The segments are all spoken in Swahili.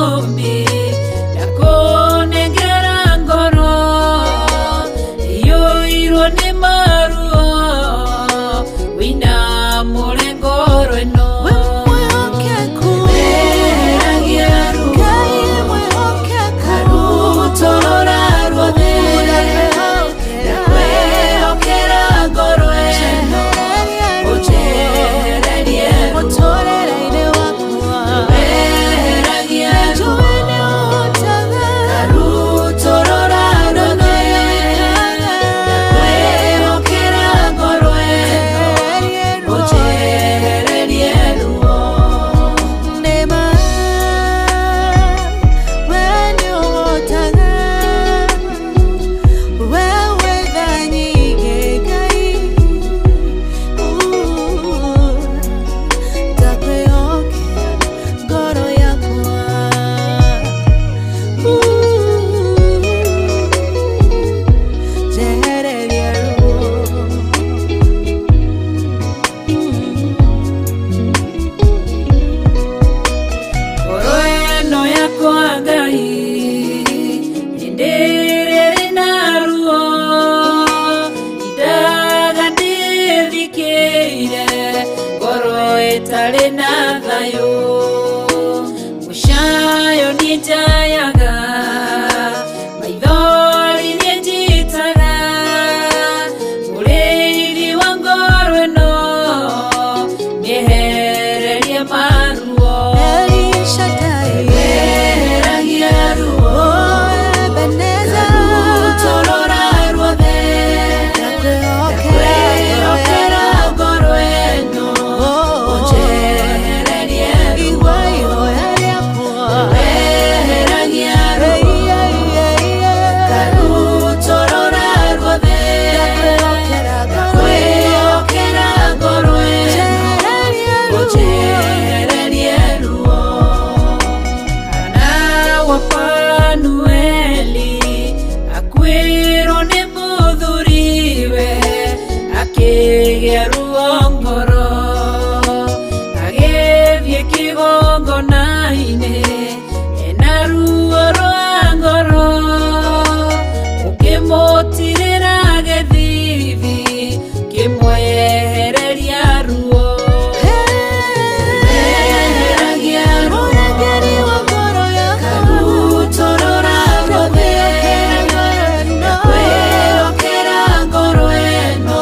ikũmi ndakunengera ngoro iyũirwo nĩ maruo wĩinamũre ngoro ĩno itarĩ na thayũ mũcayo nĩ njayaga maithori nĩ njitaga mũrĩithi wa ngoro ĩno nĩehererie maruo weheragia ruo rutorora ruothe ndakwĩhokera ngoro ĩno akĩgĩa ruo ngoro agĩthiĩ kĩgongona-inĩ ena ruo rwa ngoro ũkĩmũtirĩra gĩthithi kĩmwehereria ruo weheragia ruo karutorora ruothe ndakwĩhokera ngoro ĩno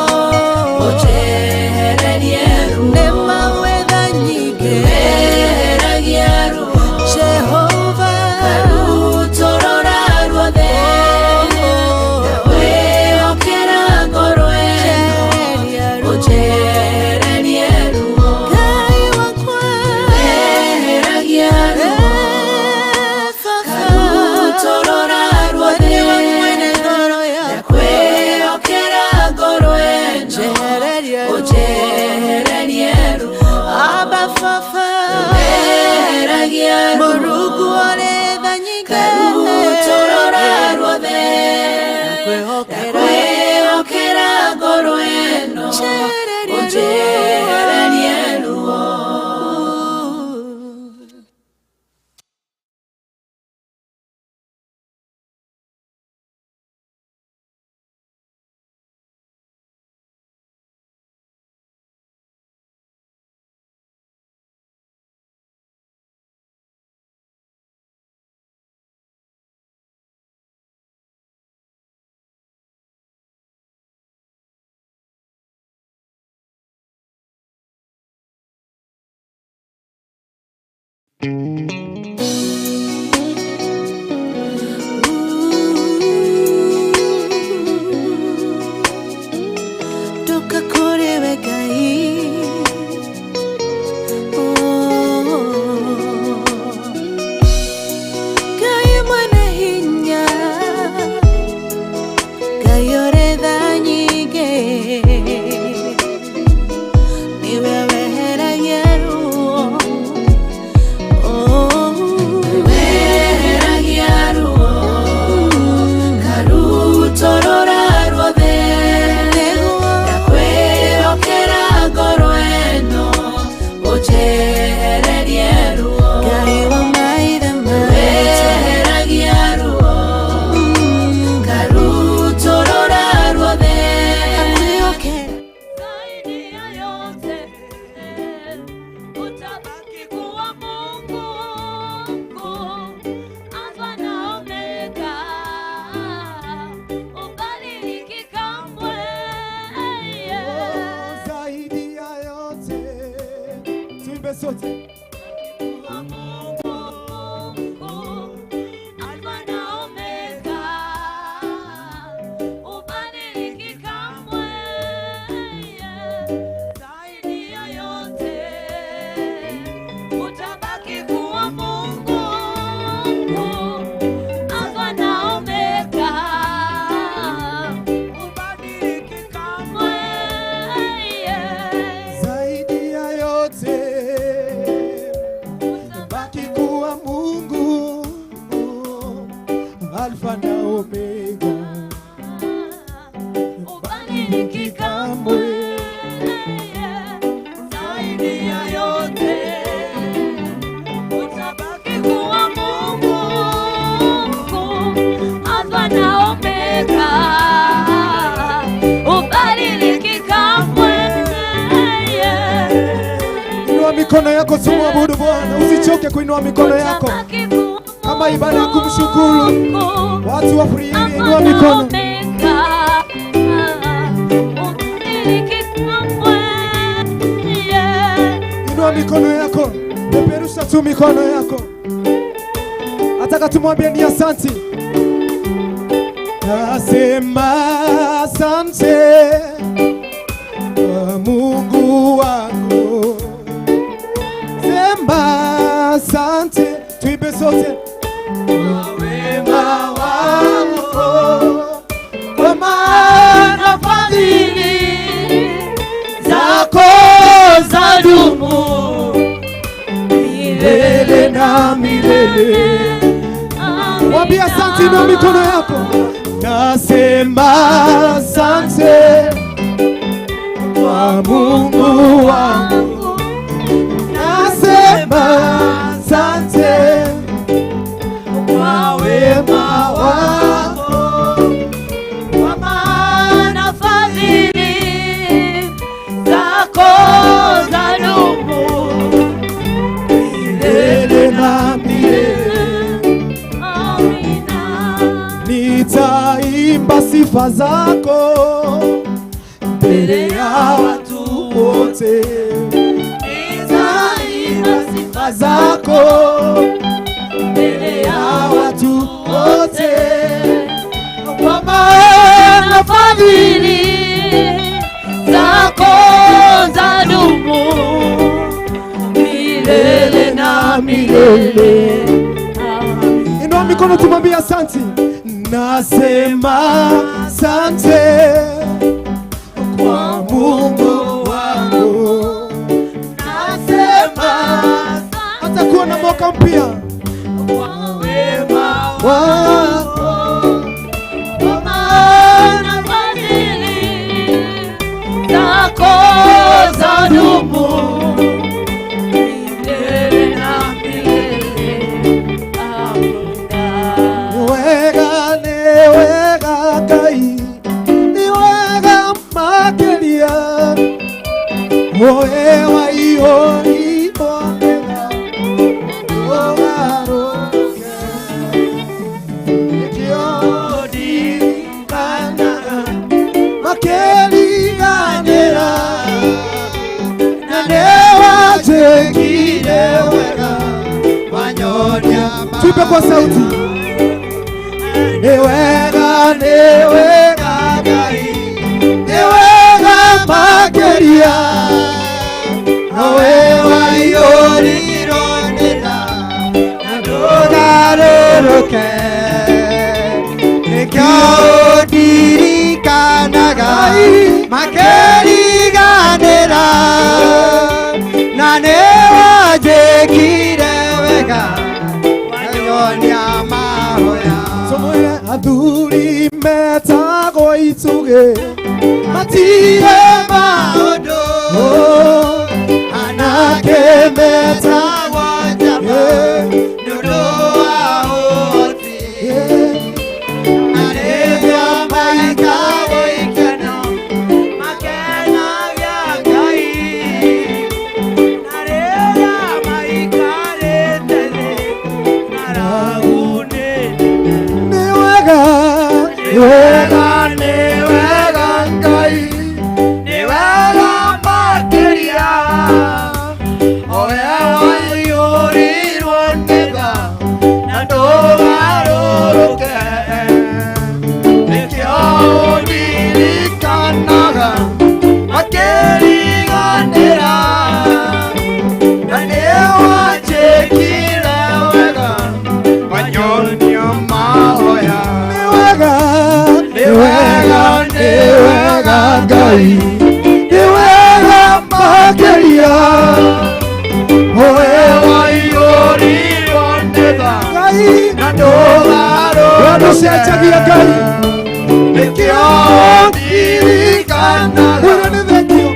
sote. Alfa na Omega, ubadiliki kamwe, zaidi ya yote utabaki kuwa Mungu, Alfa na Omega, ubadiliki kamwe. Inua mikono yako, tumwabudu Bwana, usichoke kuinua mikono yako. Kama ibada ya kumshukuru, watu wafurahie. Inua mikono, inua mikono yako, peperusha tu mikono yako. Nataka tumwambie ni asante. Nasema asante Mungu wangu, sema asante, tuimbe sote. Wema wako, kwa maana fadhili zako zadumu milele na milele. Mwambie asante na mikono yako. Nasema asante kwa Mungu wangu, nasema asante kwa wema wako, kwa maana fadhili zako zadumu milele na milele. Amina. Nitaimba sifa zako mbele ya watu wote, nitaimba sifa zako mbele ya watu wote, kwa maana fadhili zako zadumu milele na milele. Inua mikono tumwambie asante. Nasema asante kwa Mungu wangu, nasema hata kuwa na mwaka mpya kwa wema wako, kwa maana fadhili zako zadumu milele na milele. Amina. Niwega niwega Ngai, niwega makelia, oe wa iyo ibonera ogaroke ekiodi kana makeliganera nanewa tekile wega wanyonya. Tuipe kwa sauti. Niwega niwega Ngai, niwega makelia, owe wa iyo ironera nadogaroke ekiodi kanaga makeliganera nanewa jekire wega wanyonya mahoya. Somoya aduri metago ituge matire maodo, anake metago jabe nudo aoti, areja maika oikeno makena yagai, areja maika retele naragune. Niwega niwega Ngai, niwega makelia, oe Ngai nĩ wega makĩria owe waiyũrirwo nĩ tha Ngai na ndũcenjagia Ngai nĩkĩo ndirikanaga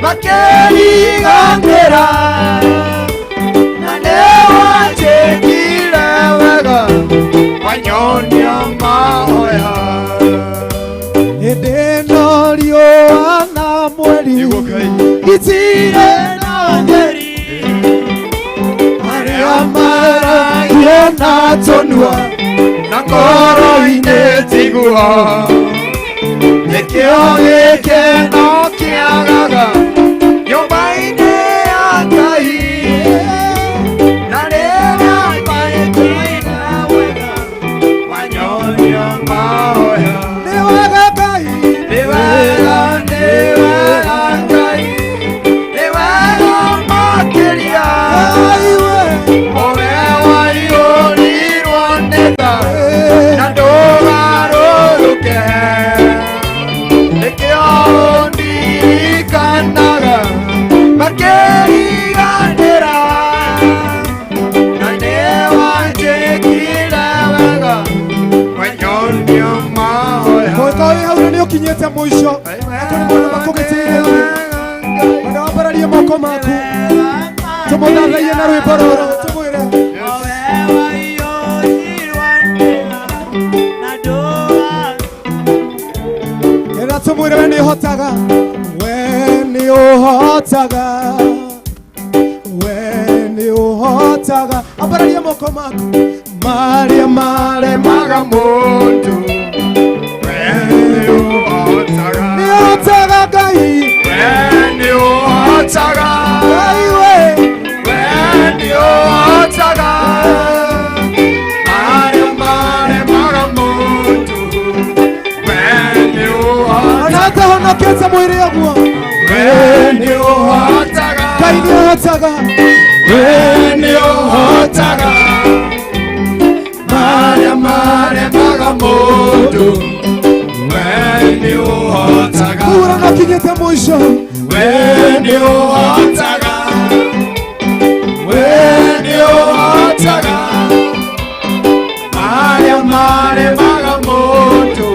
makĩriganĩra na nĩwanjĩkire wega wanyonia mahoya hĩndĩ ĩno riũa na mweri itirĩ na nyeri arĩa maragire na tũnua na ngoro-inĩ tiguo nĩkĩo gĩkeno kĩagaga nyũmba-inĩ ya Ngai na rĩrĩa maĩtũire wega wanyonia mahoya nĩ wega Ngai nĩ wega Ngai nĩ wega makĩria owe waiyũrirwo nĩ tha na ndũgarũrũke nĩkĩo ndirikanaga makĩriganĩra na nĩwanjĩkire wega wanyonia mahoya mwaka ũyũ hau nĩ ũkinyĩte mũico akũnĩmona makũgĩtĩire wenda wambararie moko maku tũmũthathaie na rwĩmbo rũrũ tũmwĩre ĩra tũmwĩre we nĩ ũhotaga we nĩ ũhotaga we nĩ ũhotaga ambararie moko maku marĩa maremaga mũndũ we nĩ ũhotaga nĩ ũhotaga Ngai we nĩ ũhotaga Ngai we nĩ ũhotaga marĩa maremaga mũndũ we nĩ ũhotaga ona atahonokete mwĩrĩ ũguo we nĩ ũhotaga Ngai nĩ ũhotaga we nĩ ũhotaga marĩa maremaga mũndũ we nĩ ũhotaga kura nakinyĩte mũico we nĩ ũhotaga we nĩ ũhotaga marĩa maremaga mũndũ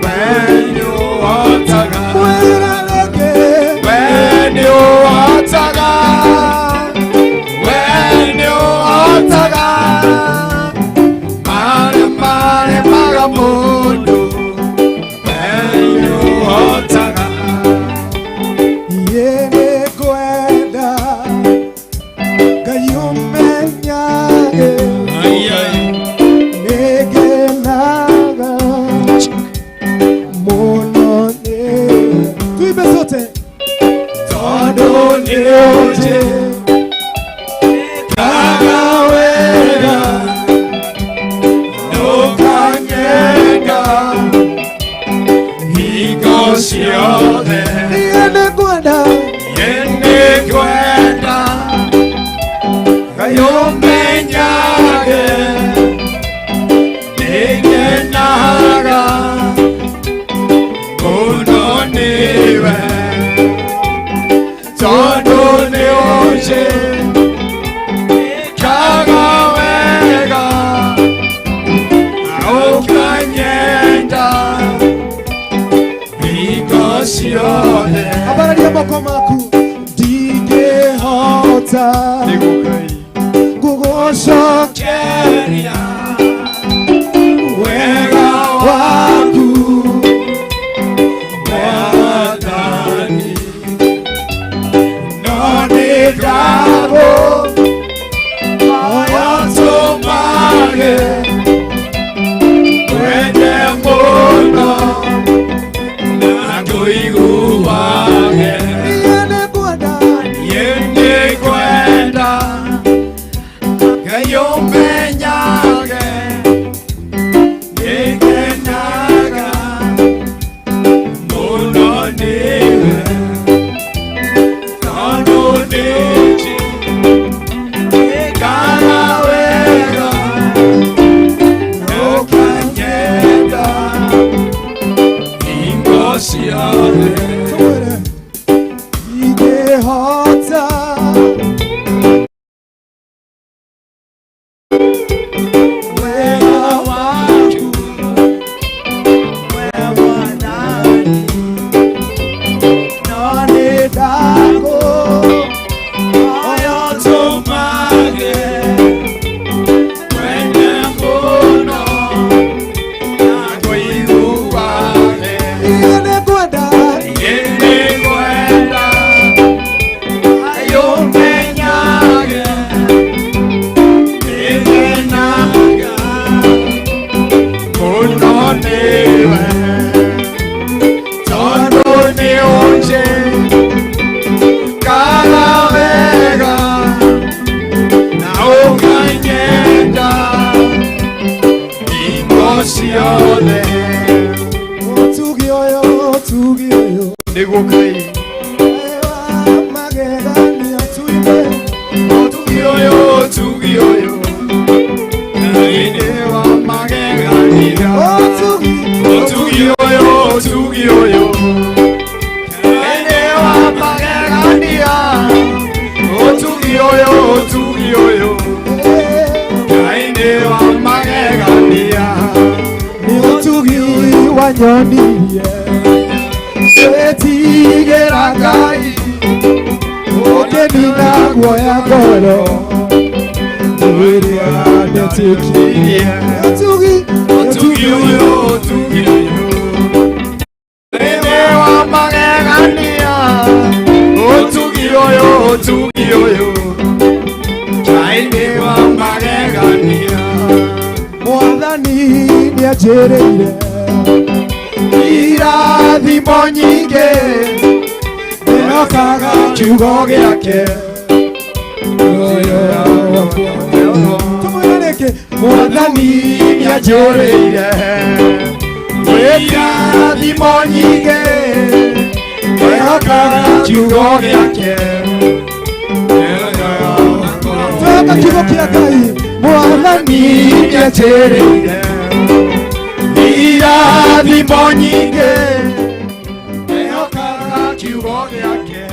we nĩ ũhotaga mwĩra rĩngĩ we nĩ ũhotaga we nĩ ũhotaga marĩa maremaga mũndũ we nĩ ũhotaga iye nĩ ngwenda Ngai ũmenyage nĩngenaga mũno nĩ tuimbe sote tondũ nĩ ũnjĩkaga wega ndũkanyenda hingo ciothe iye nĩ ngwenda Ngai ũmenyage nĩngenaga mũno nĩwe tondũ nĩ ũnjĩkaga wega ũkanyenda hingo ciothe ambararia moko maku ndingĩhota gũgũcokeria wega waku wathani no nĩ ndago oya tũmage wende mũno na ngũiguage iye nĩ ngwenda Ngai ũmenyage nĩngenaga mũno nĩwe tondũ nĩ ũnjĩkaga wega ũkanyenda hingo ciothe tumwele ingehota wema wako wema nani nani dako oyo tumage kwenye mkono na kuinuane iende kwenda ayo menyage imenaga kunonewe tondo nionje kalavega na unganyenda imosione otugioyo nigukai magegani atuime otugioyo naine wa magegani otugioyo naine wa magegani otugioyo naine wa magegani ni otugi wanyoniye etigeragai okenina guoya ngoro wiria netikirie otugioyo naine wa magegania otugioyo naine wa magegania mwathani nianjĩrĩire irathimo nyingĩ nĩokaga kiugo gĩake tũmwĩre rĩngĩ mwathani nianjĩrĩire irathimo nyingĩ nĩokaga kiugo gĩake tweka kiugo kĩa Ngai mwathani nianjĩrĩire irathimo nyingĩ nĩokaga kiugo gĩake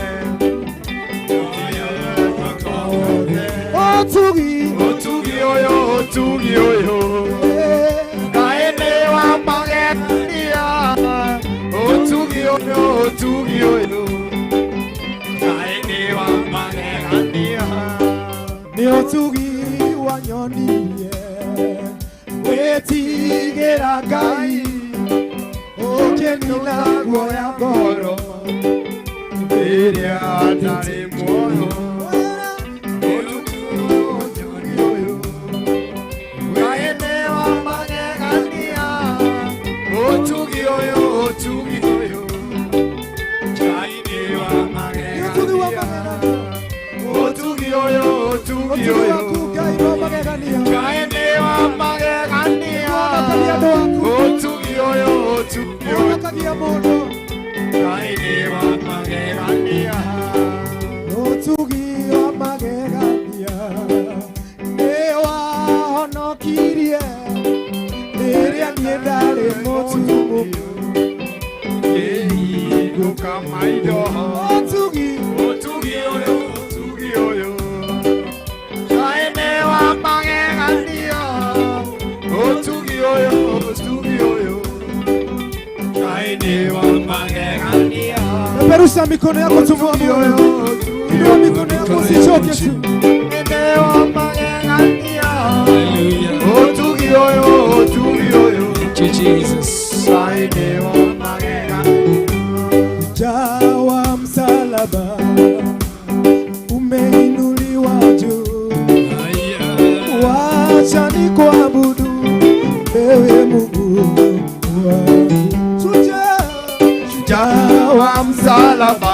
otugi ũyũ Ngai nĩ wa magegania otugi ũyũ Ngai nĩ wa magegania nĩ otugi wanyonirie wetigĩra Ngai ũkenina guoya ngoro rĩrĩa ndarĩ muoyo otugi ũyũ Ngai nĩ wa magegania otugi ũyũ Ngai nĩ wa magegania otugi ũyũ Ngai nĩ wa magegania otugi ũyũ Ngai nĩ wa magegania otugi wa magegania nĩ wahonokirie rĩrĩa niĩ ndarĩ mũtumumu ngĩhingũka maitho otugi ũyũ Ngai nĩ wa magegania otugi ũyũ Ngai nĩ wa magegania peperusha mikono yako tumwombe inua mikono yako usichoke tu nĩ wa magegania otugi ũyũ Jesus Ngai nĩ wa magegania jawa msalaba umeinuliwa juu wacha nikuabudu ewe Mungu wangu shujaa wa msalaba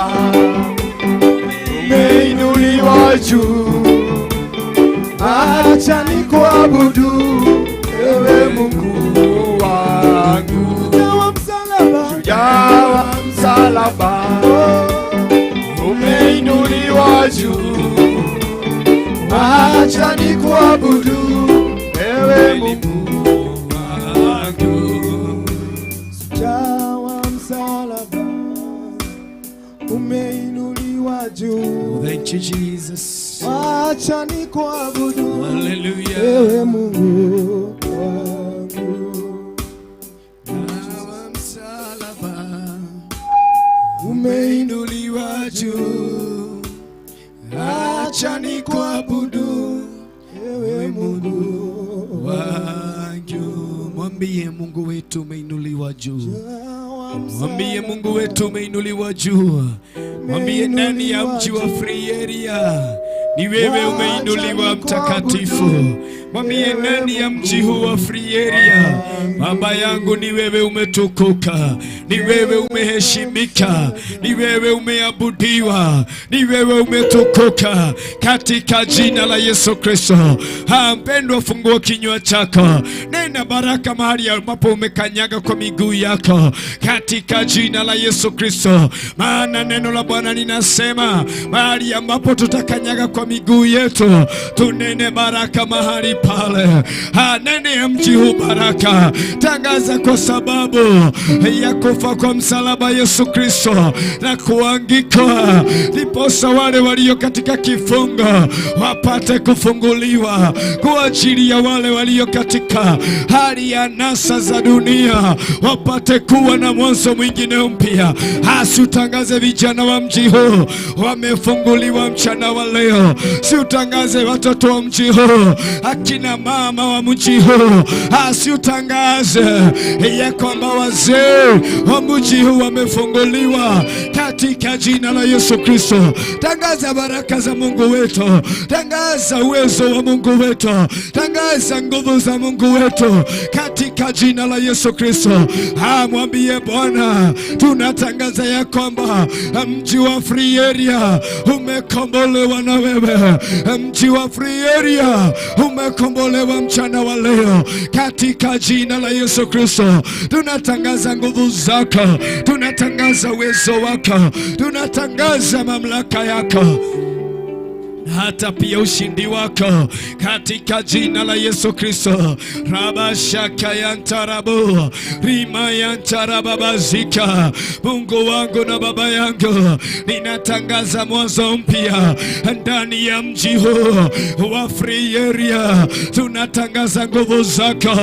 umeinuliwa juu acha nikuabudu ewe Mungu wangu shujaa wa msalaba umeinuliwa juu acha nikuabudu ewe Mungu wangu shujaa wa msalaba juu. Thank you Jesus. Acha nikuabudu. Hallelujah. Ewe Mungu wangu. Nawa msalaba Umeinuliwa juu. Acha nikuabudu ewe Mungu wangu. Mwambie Mungu wetu umeinuliwa juu. Mwambie Mungu wetu umeinuliwa juu. Mwambie ndani ya mji wa Free Area ni wewe umeinuliwa mtakatifu. Mwambie ndani ya mji huu wa Free Area, Baba yangu ni wewe umetukuka, ni wewe umeheshimika, ni wewe umeabudiwa, ni wewe umetukuka katika jina la Yesu Kristo. Mpendwa, fungua kinywa chako, nena baraka mahali ambapo umekanyaga kwa miguu yako katika jina la Yesu Kristo. Maana neno la Bwana linasema mahali ambapo tutakanyaga kwa miguu yetu tunene baraka mahali pale. Nene ya mji huu baraka. Tangaza kwa sababu ya kufa kwa msalaba Yesu Kristo na kuangikwa, ndiposa wale walio katika kifungo wapate kufunguliwa, kwa ajili ya wale walio katika hali ya nasa za dunia wapate kuwa na mwanzo mwingine mpya. Utangaze vijana wa mji huu wamefunguliwa mchana wa leo. Si utangaze watoto wa mji huu, akina mama wa mji huu. Si utangaze ya kwamba wazee wa mji huu wamefunguliwa katika jina la Yesu Kristo. Tangaza baraka za Mungu wetu, tangaza uwezo wa Mungu wetu, tangaza nguvu za Mungu wetu katika jina la Yesu Kristo. Mwambie Bwana, tunatangaza ya kwamba mji wa Free Area umekombolewa na wewe. Mji wa Free Area umekombolewa mchana wa leo katika jina la Yesu Kristo. Tunatangaza nguvu zako, tunatangaza uwezo wako, tunatangaza mamlaka yako, hata pia ushindi wako katika jina la Yesu Kristo. Rabashaka yantarabu rima yantarababazika. Mungu wangu na Baba yangu, ninatangaza mwanzo mpya ndani ya mji huu wa Free Area. Tunatangaza nguvu zako,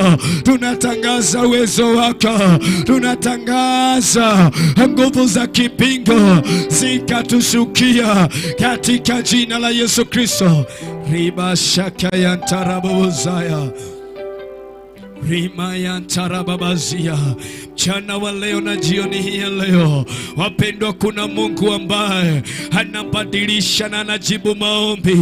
tunatangaza uwezo wako, tunatangaza nguvu za kipingo zikatushukia katika jina la Yesu Kristo. Riba shaka yantarabuzaya rima yantarababazia. Mchana wa leo na jioni hii ya leo, wapendwa, kuna Mungu ambaye anabadilisha na anajibu maombi,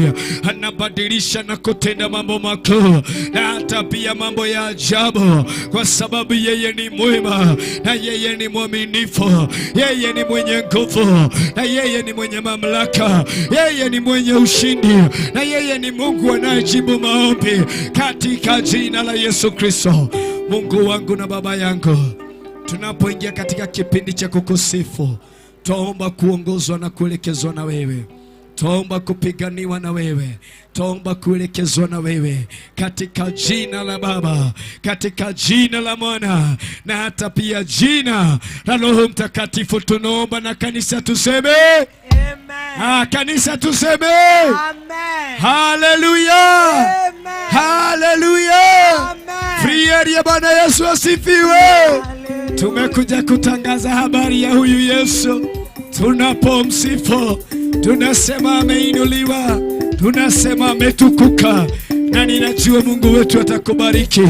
anabadilisha na kutenda mambo makuu na hata pia mambo ya ajabu, kwa sababu yeye ni mwema na yeye ni mwaminifu, yeye ni mwenye nguvu na yeye ni mwenye mamlaka, yeye ni mwenye ushindi na yeye ni Mungu anayejibu maombi katika jina la Yesu Kristo. Mungu wangu na Baba yangu, tunapoingia katika kipindi cha kukusifu, tuomba kuongozwa na kuelekezwa na wewe, tuomba kupiganiwa na wewe, tuomba kuelekezwa na wewe katika jina la Baba, katika jina la Mwana na hata pia jina la Roho Mtakatifu. Tunaomba na kanisa tuseme amen. Kanisa tuseme amen. Haleluya, haleluya, amen. Free Area, Bwana Yesu asifiwe. Tumekuja kutangaza habari ya huyu Yesu. Tunapomsifu tunasema ameinuliwa, tunasema ametukuka, na ninajua Mungu wetu atakubariki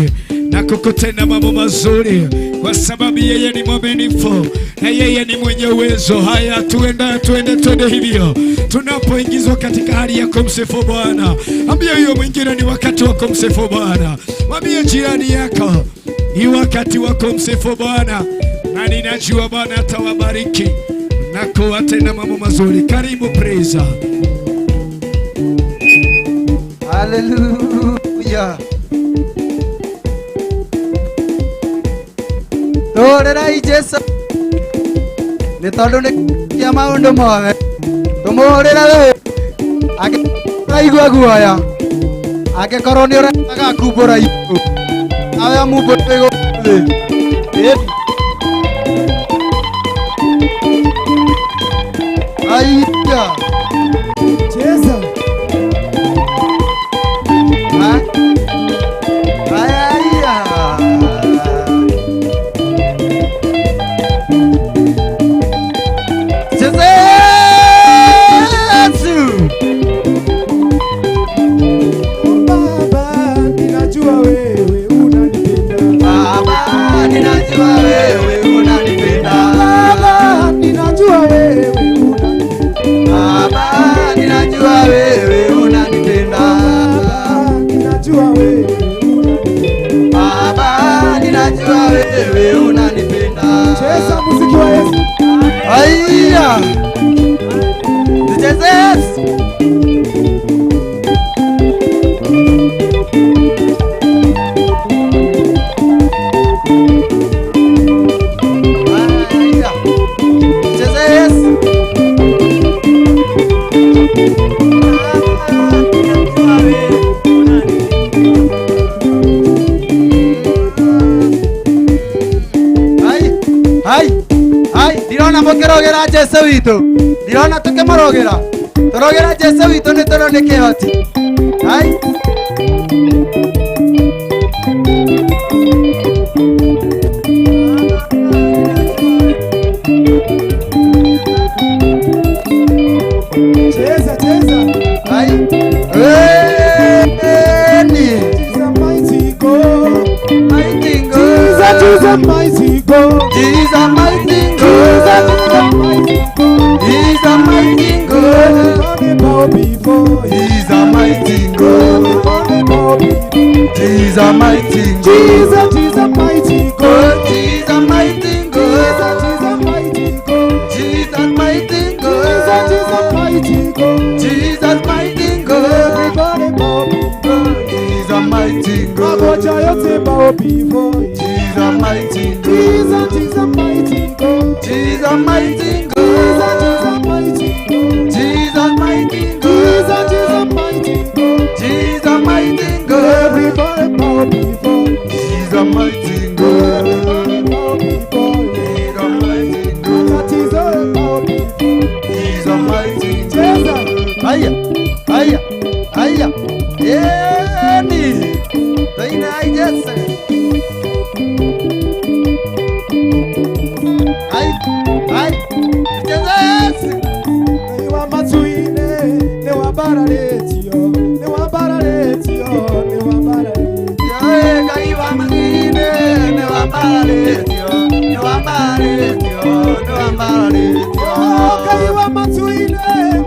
na kukutenda mambo mazuri, kwa sababu yeye ni mwaminifu na yeye ni mwenye uwezo. Haya, tuende hivyo. Tunapoingizwa katika hali ya kumsifu Bwana, ambia huyo mwingine ni wakati wa kumsifu Bwana. Mwambie jirani yako ni wakati wa kumsifu Bwana, na ninajua Bwana atawabariki na kuwatenda mambo mazuri. Karibu praise. Hallelujah. Torerai Jesu ni tondu ni ya maundu mothe tumurira we agigua guoya agikorwo ni uraga kumbura itu aya mumburigo aiya Cheza muziki wa Yesu. Haya. Tucheze Yesu. Haya. Tucheze Yesu. Hai, dirona mokerogera Jesu witu. Dirona tukemorogera. Torogera Jesu witu ni torone kehoti. Hai. Cheza, cheza. Hai. He's a mighty God. Mighty God. Jesus is a mighty God. He's a mighty Jesus God. is a mighty God. He's a mighty God. Everybody bow before him. He's a mighty God. Everybody bow before him. He's a mighty God. Jesus is a mighty God. He's a mighty God. Jesus is a mighty God. Jesus mighty Jesus is a God. mighty God. Jesus mighty God. Everybody bow before him. He's a mighty Magoja God. yote bow before him. He's a mighty Jesus God. is a mighty God. He's a mighty Jesus is a God. mighty God. Jesus mighty Jesus is a God. mighty God. Jesus mighty God. Everybody bow before him. He's a mighty God. Everybody bow before him. He's a mighty God. Matatizo bow before him. He's a mighty Cheza. God. Haya, haya, haya. Yeni. Baina Yesu. Hai, hai. Tucheze Yesu. Ni wa matuine, ni wa baraletio, ni wa baraletio, ni wa baraletio. Yae kaiwa mangine, ne wambaletio, ne wambaletio, ne wambaletio. Oh, kai wa matuine,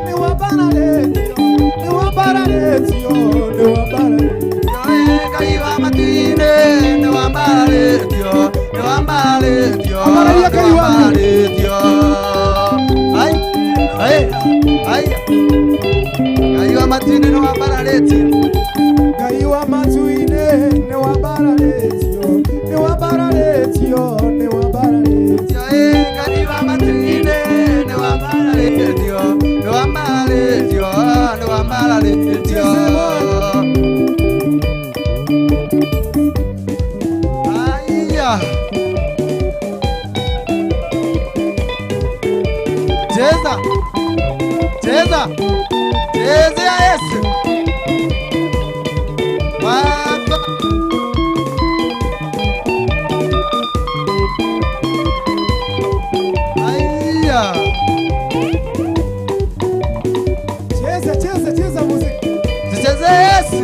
ni wa baraletio, ni wa baraletio, ni wa baraletio. Yae kaiwa mangine, ne wambaletio, ne wambaletio, Amalia ne kaiwa. wambaletio. Ai, ai, ai. Kaiwa mangine, ne wambaletio. Kai wa matuine, ni wa baraletio, ni wa baraletio, ni wa baraletio. Yae kaiwa mangine, ne wambaletio, ne wambaletio, ne wambaletio. Aya. Cheza. Cheza. Cheza ya Yesu. Baba. Aya. Cheza, cheza, cheza muziki. Tucheze Yesu.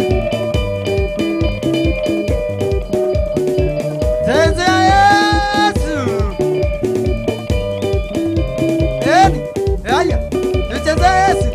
Cheze ya Yesu. Eni. Aya. Tucheze Yesu.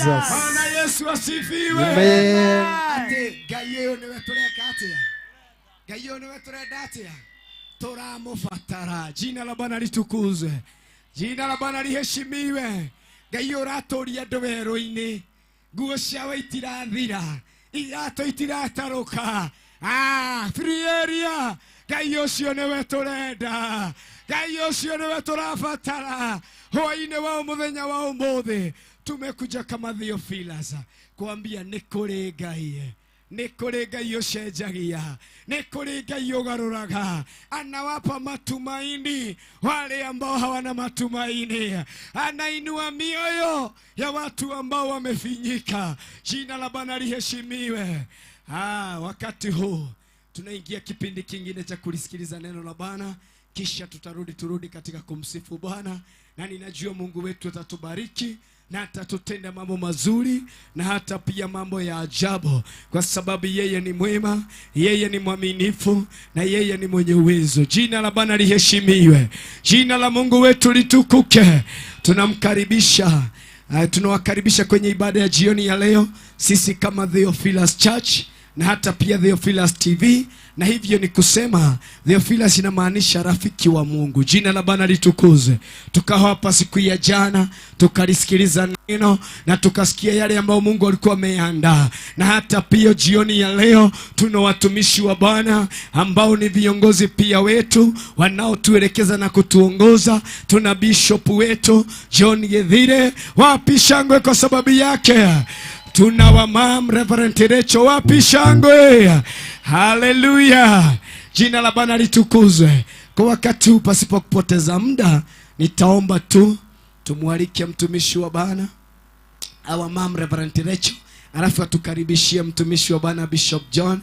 Bwana Yesu asifiwe. Amen. Ate gayo ne wetuleka atia. Gayo ne wetuleka atia. Turamufatara. Jina la Bwana litukuzwe. Jina la Bwana liheshimiwe. Gayo ratoria ndowero-ini. Nguo ciawe itirathira. Irato itirataruka. Free area. Gayo cio niwe turenda. Gayo cio niwe turafatara. Hwaine wa muthenya wa umuthi tumekuja kama Theophilus kuambia ni kuri Ngai ucenjagia, ni kuri Ngai ugaruraga, anawapa matumaini wale ambao hawana matumaini, anainua mioyo ya watu ambao wamefinyika. Jina la Bwana liheshimiwe. Wakati huu tunaingia kipindi kingine cha kulisikiliza neno la Bwana, kisha turudi katika kumsifu Bwana, na ninajua Mungu wetu atatubariki na atatutenda mambo mazuri na hata pia mambo ya ajabu, kwa sababu yeye ni mwema, yeye ni mwaminifu na yeye ni mwenye uwezo. Jina la Bwana liheshimiwe. Jina la Mungu wetu litukuke. Tunawakaribisha kwenye ibada ya jioni ya leo, sisi kama Theophilus Church na hata pia Theophilus TV. Na hivyo ni kusema Theophilus inamaanisha rafiki wa Mungu. Jina la Bwana litukuzwe. Tukao hapa siku ya jana, tukalisikiliza neno na tukasikia yale ambayo Mungu alikuwa ameandaa. Na hata pia jioni ya leo tuna watumishi wa Bwana ambao ni viongozi pia wetu wanaotuelekeza na kutuongoza. Tuna bishop wetu John Gethire, wapi shangwe kwa sababu yake. Tuna wa Mam Reverend Recho, wapi shangwe. Haleluya. Jina la Bwana litukuzwe. Kwa wakati huu pasipo kupoteza muda, nitaomba tu tumwalike mtumishi wa Bwana au Mam Reverend Recho, alafu atukaribishie mtumishi wa Bwana Bishop John,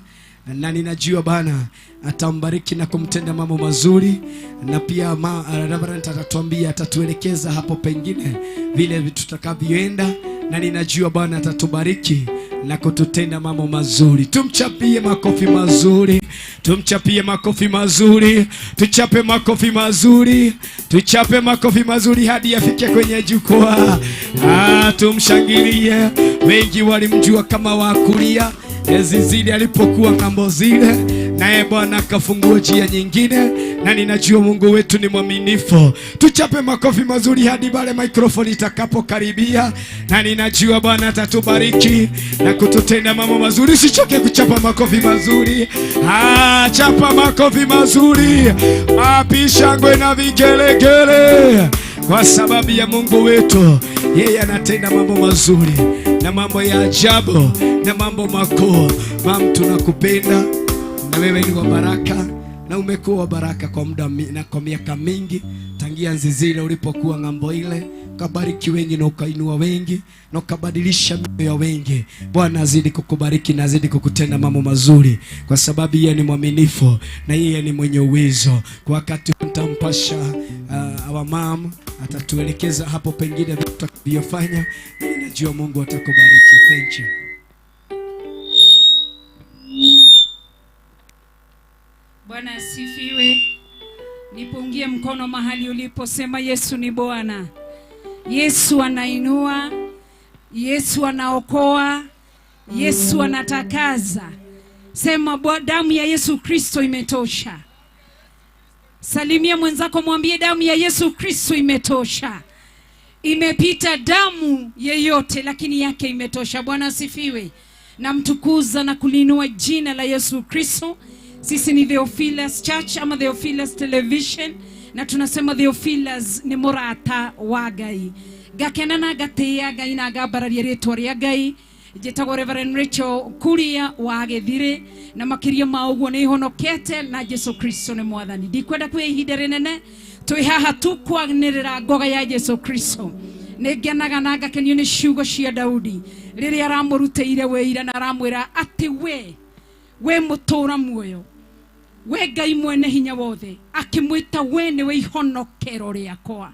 na ninajua Bwana atambariki na kumtenda mambo mazuri, na pia Reverend atatuambia, atatuelekeza hapo pengine vile tutakavyoenda, na ninajua Bwana atatubariki na kututenda mambo mazuri. Tumchapie makofi mazuri. Tumchapie makofi mazuri. Tuchape makofi mazuri. Tuchape makofi mazuri hadi afike kwenye jukwaa. Tumshangilie. Wengi walimjua kama wa kulia enzi zile alipokuwa ngambo zile, naye Bwana akafungua njia nyingine, na ninajua Mungu wetu ni mwaminifu. Tuchape makofi mazuri hadi pale microphone itakapokaribia, na ninajua Bwana atatubariki na kututenda mambo mazuri. Usichoke kuchapa makofi mazuri. Chapa makofi mazuri. Shangwe na vigelegele kwa sababu ya Mungu wetu. Yeye anatenda mambo mazuri na mambo ya ajabu na mambo makuu. Mama, tunakupenda na wewe ni wa baraka, na umekuwa baraka kwa muda na kwa miaka mingi, tangia enzi zile ulipokuwa ngambo ile. Ukabariki wengi na ukainua wengi na ukabadilisha mioyo ya wengi. Bwana azidi kukubariki na azidi kukutenda mambo mazuri, kwa sababu yeye ni mwaminifu na yeye ni mwenye uwezo. Kwa wakati nitampasha our mom, atatuelekeza hapo pengine vitu tutakavyofanya. Ninajua Mungu atakubariki. Thank you. Bwana asifiwe. Nipungie mkono mahali ulipo, sema Yesu ni Bwana. Yesu anainua, Yesu anaokoa, Yesu anatakaza. Sema damu ya Yesu Kristo imetosha. Salimia mwenzako, mwambie damu ya Yesu Kristo imetosha. Imepita damu yeyote, lakini yake imetosha. Bwana asifiwe. Na mtukuza na kulinua jina la Yesu Kristo. Sisi ni Theophilus Church ama Theophilus Television, na tunasema Theophilus ni murata wa Ngai. Gakenana gateya Ngai na gabararia ritwa ria Ngai. Jetagwo Reverend Recho Kuria wa Gethire, na makiria mauguo ni honokete na Yesu Kristo ni mwathani. Ndikwenda kwihinda rinene, twi haha tu kwanirira ngoga ya Yesu Kristo. Negenaga na gakenio ni ciugo cia Daudi riria aramurutĩire wĩira na aramwĩra ati we mutura muoyo, we Ngai mwene hinya wothe, akimwita we ni we ihonokero riakwa.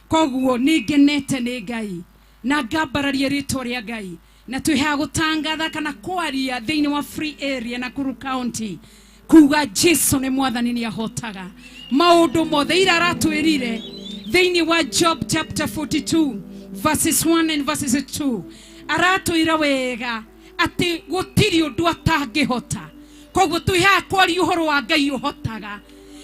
Koguo ningenete ni Ngai na ngambararia ritwa ria Ngai, na twiha gutangatha kana kwaria thiini wa Free Area na Nakuru County kuga Jesu ni mwathani ni ahotaga maundu mothe ira aratwirire thiini wa Job chapter 42 verses 1 and verses 2. aratwira wega ati gutiri undu atangihota koguo twiha kwari uhoro wa Ngai uhotaga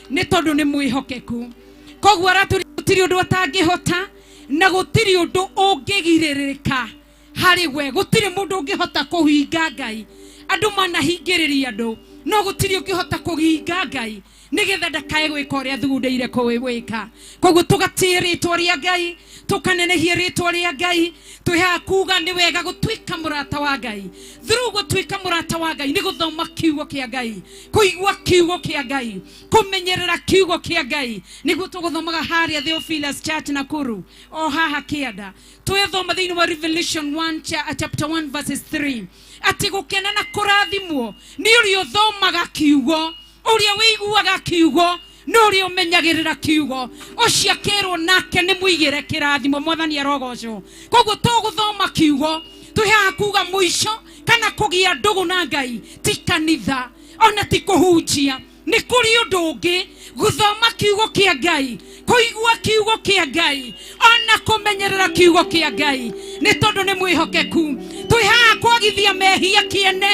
ni tondu ni mwihokeku koguo aratwira gutiri undu atangihota na gutiri undu ungigiririka hari we gutiri mundu ungihota kuhinga Ngai andu manahingiriria andu no gutiri ungihota kuhinga Ngai nigetha ndakae gwika uria thugundeire kuwika koguo tugatie ritwa ria Ngai tukanenehia ritwa ria Ngai twiha kuga ni wega gutwika murata wa Ngai through gutwika murata wa Ngai ni guthoma kiugo kia Ngai kuigua kiugo kia Ngai kumenyerera kiugo kia Ngai niguo tuguthomaga haria Theophilus Church Nakuru o haha kianda twethoma thiini wa Revelation 1 chapter 1 verses 3 ati gukena na kurathimwo ni urio thomaga kiugo uria wiguaga kiugo no uria umenyagirira kiugo ucio akerwo nake ni muigire kirathimo mwathani arogoco koguo tuguthoma kiugo twiha kuga muico kana kugia ndugu na Ngai ti kanitha ona ti kuhunjia ni kuri undu ungi guthoma kiugo kia Ngai kuigua kiugo kia Ngai ona kumenyerera kiugo kia Ngai ni tondu ni mwihokeku twiha kwagithia mehia kiene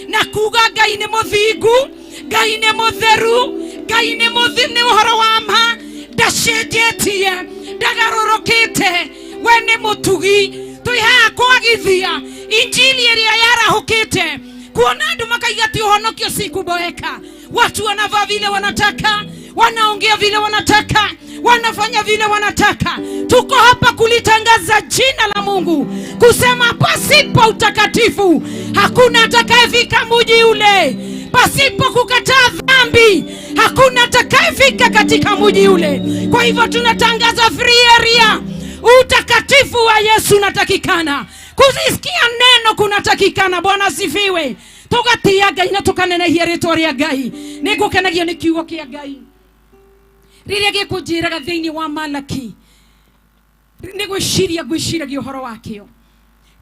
na kuga Ngai ni muthingu Ngai ni mutheru Ngai ni muthini uhoro wa ma ndacenjetie ndagarurukite we ni mutugi twiha kwagithia injili iria yarahukite kuona andu makaiga ti uhonokio sikuboeka watu wanavaa vile wanataka wanaongea vile wanataka wanafanya vile wanataka tuko hapa kulitangaza jina la Mungu kusema pasipo utakatifu hakuna atakayefika mji ule pasipo kukataa dhambi hakuna atakayefika katika mji ule kwa hivyo tunatangaza free area utakatifu wa Yesu unatakikana kuzisikia neno kunatakikana Bwana sifiwe tugatia Ngai na tukanenehia ritwa ria Ngai nigukenagia ni kiugo kia Ngai riria gikunjiraga thiini wa Malaki gwiciragia uhoro wakio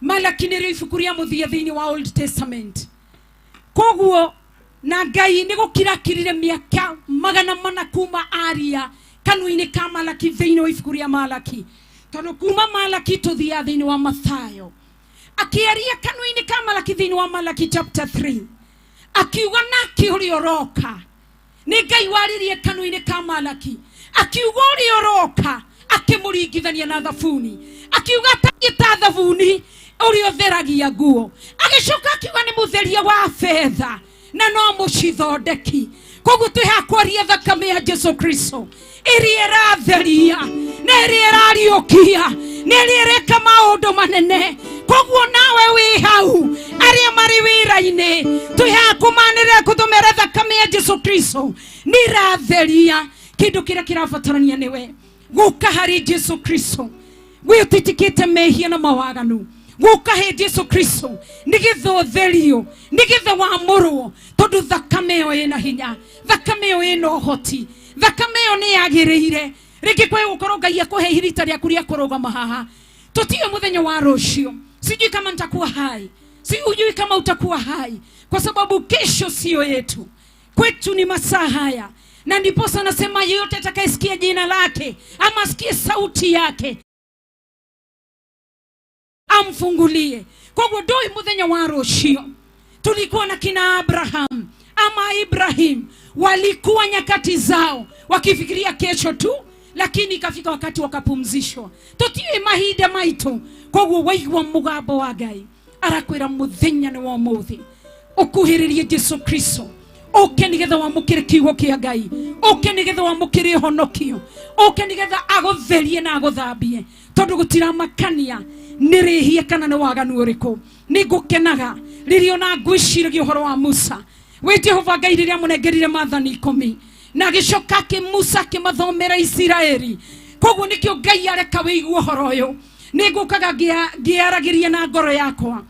Malaki ni ibuku ria muthia thiini wa Old Testament koguo na Ngai ni gukirakirire miaka 400 kuma aria kanuini ka Malaki thiini wa ibuku ria Malaki tondu kuma Malaki tuthia thiini wa Mathayo akiaria kanuini ka Malaki thiini wa Malaki chapter 3 akiuga naki uri oroka ni Ngai waririe kanuini ka Malaki akiuga uri oroka akimuringithania na thabuni akiuga tagita thabuni uri otheragia nguo agicoka akiuga ni mutheria wa fedha na no mucithondeki koguo twiha kwaria thakame ya Jesu Kristo iria ratheria na iria rariukia na iria reka maundu manene koguo nawe wi hau aria mari wira-ini twiha kumanira kuthomera thakame ya Jesu Kristo ni ratheria kindu kiria kirabatarania niwe guka hari Jesu Kristo gwititikite mehia na mawaganu guka he Jesu Kristo nigetha utherio nigetha wamurwo tondu thakame yo ina hinya thakame yo ina uhoti thakame yo ni yagiriire ringi kwe gukorwo Ngai akuhe hirita ria kuria kurugama haha tutie muthenya wa rucio sijui kama nitakuwa hai sijui kama utakuwa hai kwa sababu kesho sio yetu kwetu ni masaa haya na ndipo sana sema yeyote atakayesikia jina lake ama asikie sauti yake amfungulie kwa doi muthenya wa rucio tulikuwa na kina Abraham ama Ibrahim walikuwa nyakati zao wakifikiria kesho tu lakini ikafika wakati wakapumzishwa tutie mahida maito kwa waigwa mugambo wa Ngai arakwira muthenya ni wa muthi ukuhiririe Jesu Kristo oke nigetha wamukire kiugo kia Ngai oke nigetha wamukire honokio oke nigetha agutherie na aguthambie tondu gutira makania nirihia kana ni waganu uriku nigukenaga ririo na ngwiciragia uhoro wa Musa we Jehova Ngai riria munengerire maathani 10 na gicoka ki Musa kimathomera Israeli koguo nikio Ngai areka wiigua uhoro uyu nigukaga ngiaragiria na ngoro yakwa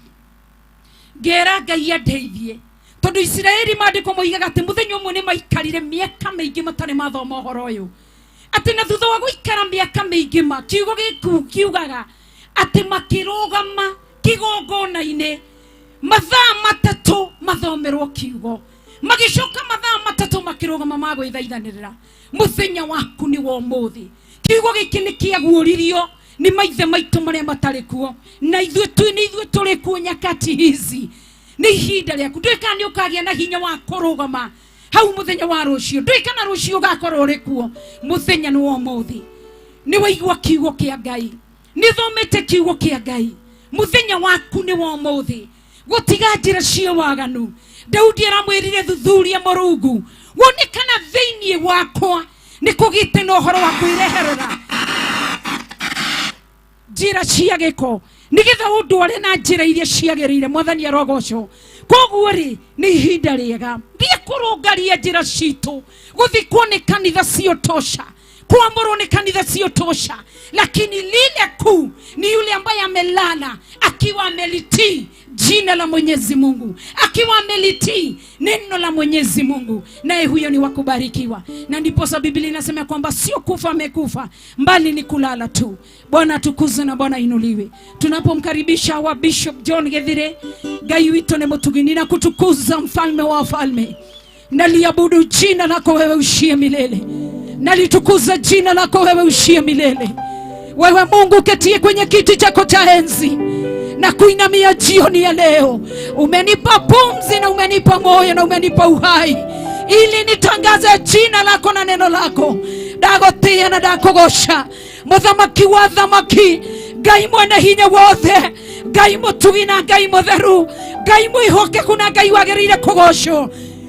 ngera Ngai andeithie tondu Israeli maandiko moigaga ati muthenya umwe ni maikarire miaka mingi matari mathoma uhoro uyu ati na thutha wa guikara miaka mingi ma kiugo kiugaga ati makirugama kigongona-ini mathaa 3 mathomerwo kiugo magicoka mathaa 3 makirugama magwithaithanirira muthenya waku ni wa umuthi kiugo giki ni kiaguuririo ni maithe maitũ marĩa matarĩ kuo, na ithuĩ tũrĩ kuo nyakati hizi. Nĩ ihinda rĩaku. Ndũĩ kana nĩ ũkagĩa na hinya wa kũrũgama hau mũthenya wa rũciũ. Ndũĩ kana rũciũ ũgakorwo ũrĩ kuo. Mũthenya nĩ wa ũmũthĩ. Nĩ waigua kiugo kĩa Ngai, nĩ thomete kiugo kĩa Ngai. Mũthenya waku nĩ wa ũmũthĩ. Gũtiga njĩra cia waganu. Daudi aramwĩrire thuthuria Mũrungu, wone kana thĩinĩ wakwa nĩ kũgĩte na ũhoro wa kwĩreherera njĩra cia gĩko, nĩgetha ũndware na njĩra iria ciagĩrĩire. Mwathani arogocwo. Koguo rĩ, nĩ ihinda rĩega rĩa kũrũngaria njĩra citũ, gũthikwo nĩ kanitha sio tosha, kuamuru ni kanisa sio tosha, lakini lile kuu ni yule ambaye amelala akiwa amelitii jina la Mwenyezi Mungu, akiwa amelitii neno la Mwenyezi Mungu, naye huyo ni wakubarikiwa. Na ndipo sababu Biblia inasema kwamba sio kufa amekufa, mbali ni kulala tu. Bwana tukuzwe na Bwana inuliwe. Tunapomkaribisha wa Bishop John Gethire, Ngai wito ne mutugini na kutukuza mfalme wa wafalme. Naliabudu jina lako wewe ushie milele. Nalitukuza jina lako wewe ushie milele. Wewe Mungu ketie kwenye kiti chako cha enzi, na kuinamia jioni ya leo. Umenipa pumzi na umenipa moyo na umenipa uhai, ili nitangaze jina lako na neno lako. Dagotia na dakogosha. Muthamaki wa thamaki, Ngai mwene hinya wothe, Ngai mutugina, Ngai mutheru, Ngai mwihoke kuna Ngai wagĩrĩire kũgocwo.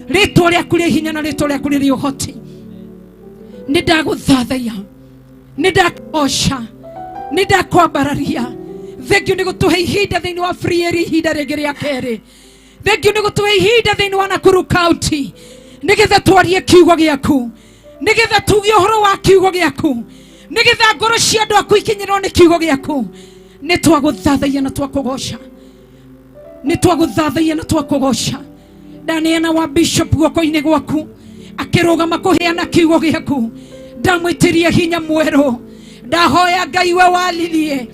Rĩtwa rĩaku rĩ hinya na rĩtwa rĩaku rĩ ũhoti. Nĩndagũthathaiya, nĩndakosha, nĩndakwambararia. Thank you nĩ gũtũhe ihinda thĩinĩ wa Free Area, ihinda rĩngĩ rĩa kerĩ. Thank you nĩ gũtũhe ihinda thĩinĩ wa Nakuru County, nĩgetha twarie kiugo gĩaku, nĩgetha tuge ũhoro wa kiugo gĩaku, nĩgetha ngoro cia andũ aku ikinyĩrwo nĩ kiugo gĩaku. Nĩtwagũthathaiya na twakũgoca, nĩtwagũthathaiya na twakũgoca. Ndaneana wa Bishop guoko-inĩ gwaku, akĩrũgama kũheana kiugo gĩaku. Ndamwĩtĩria hinya mwerũ. Ndahoya Ngai we walilie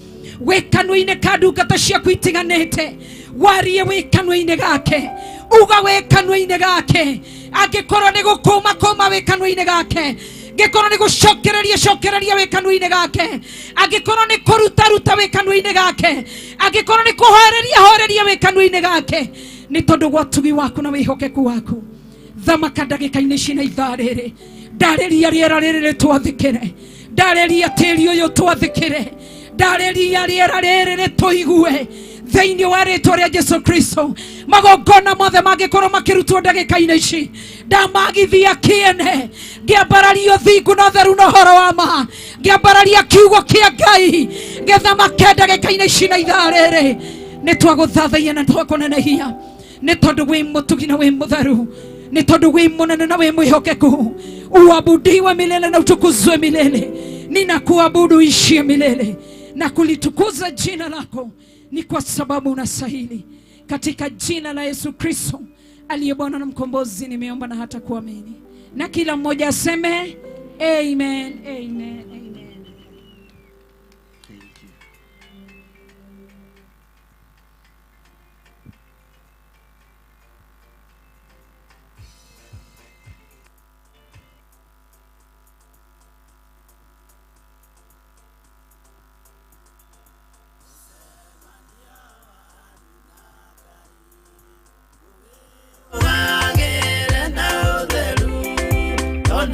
wĩkanũ-inĩ ka ndungata ciaku itiganĩte, warie wĩkanũ-inĩ gake, uga wĩkanũ-inĩ gake. Angĩkorwo nĩ gũkũma wĩkanũ-inĩ gake, angĩkorwo nĩ gũcokereria wĩkanũ-inĩ gake, angĩkorwo nĩ kũruta wĩkanũ-inĩ gake, angĩkorwo nĩ kũhoreria wĩkanũ-inĩ gake, nĩ tondũ gwa ũtugi waku na wĩhokeku waku. Thamaka ndagĩka-inĩ cina ithaa rĩrĩ. Ndarĩria rĩera rĩrĩ rĩtwathĩkĩre, ndarĩria tĩri ũyũ twathĩkĩre, ndarĩria rĩera rĩrĩ rĩtũigue thĩinĩ wa rĩtwa rĩa Jesu Kristo. Magongona mothe mangĩkorwo makĩrutwo ndagĩka-inĩ ici, ndamagithia kĩene, ngĩambararia ũthingu na ũtheru na ũhoro wa ma, ngĩambararia kiugo kĩa Ngai, gĩthamake ndagĩka-inĩ ici na ithaa rĩrĩ. Nĩtwagũthathaiya na twakũnenehia, nĩ tondũ wĩ mũtugi na wĩ mũtheru, nĩ tondũ wĩ mũnene na wĩ mwĩhokeku. Uabudiwe milele na utukuzwe milele. Ninakuabudu ishie milele na kulitukuza jina lako, ni kwa sababu unastahili. Katika jina la Yesu Kristo aliye Bwana na mkombozi nimeomba na hata kuamini, na kila mmoja aseme amen, amen, amen. Don't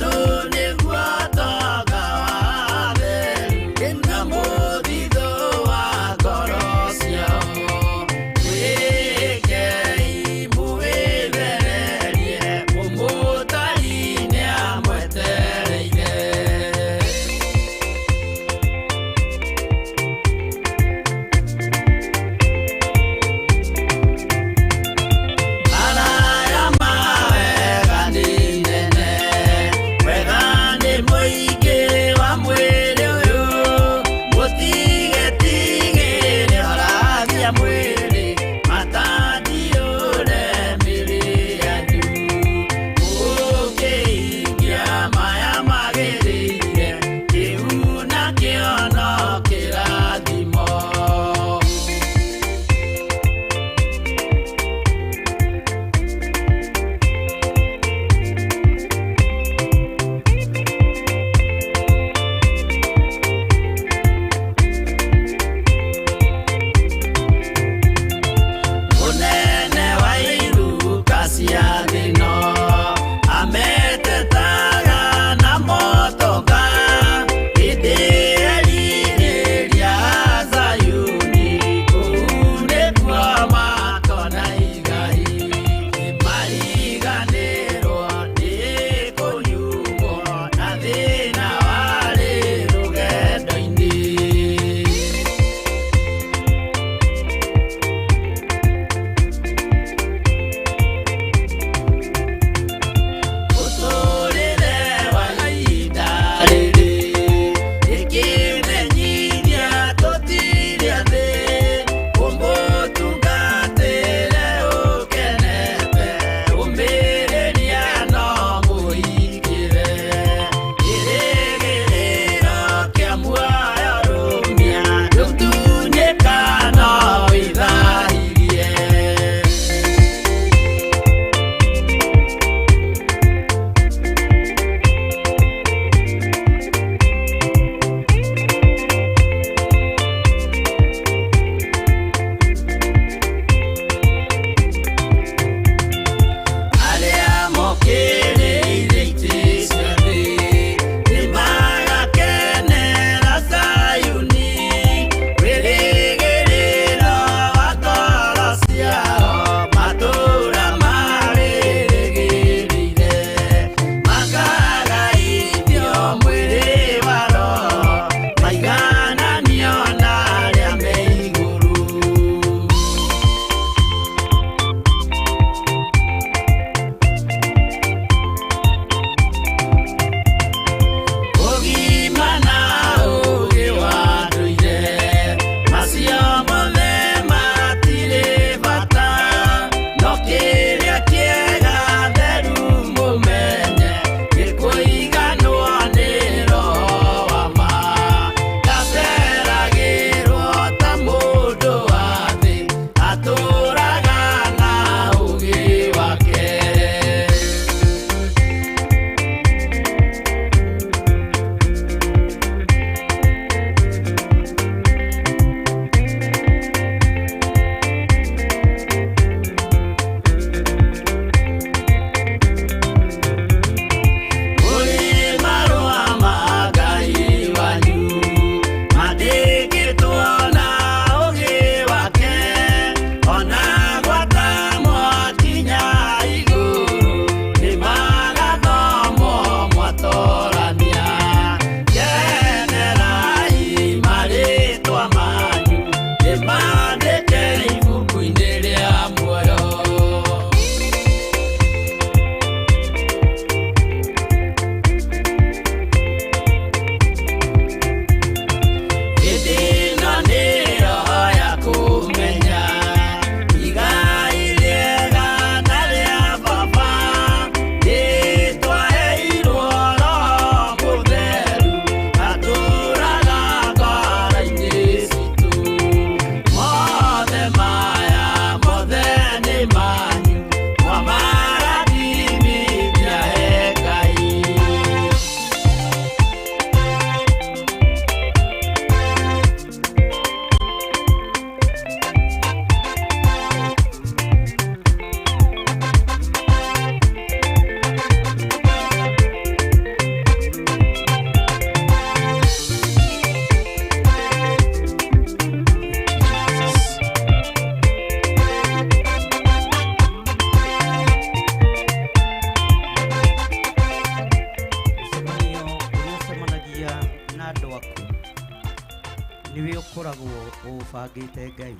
niwe ukoragwo ubangite Ngai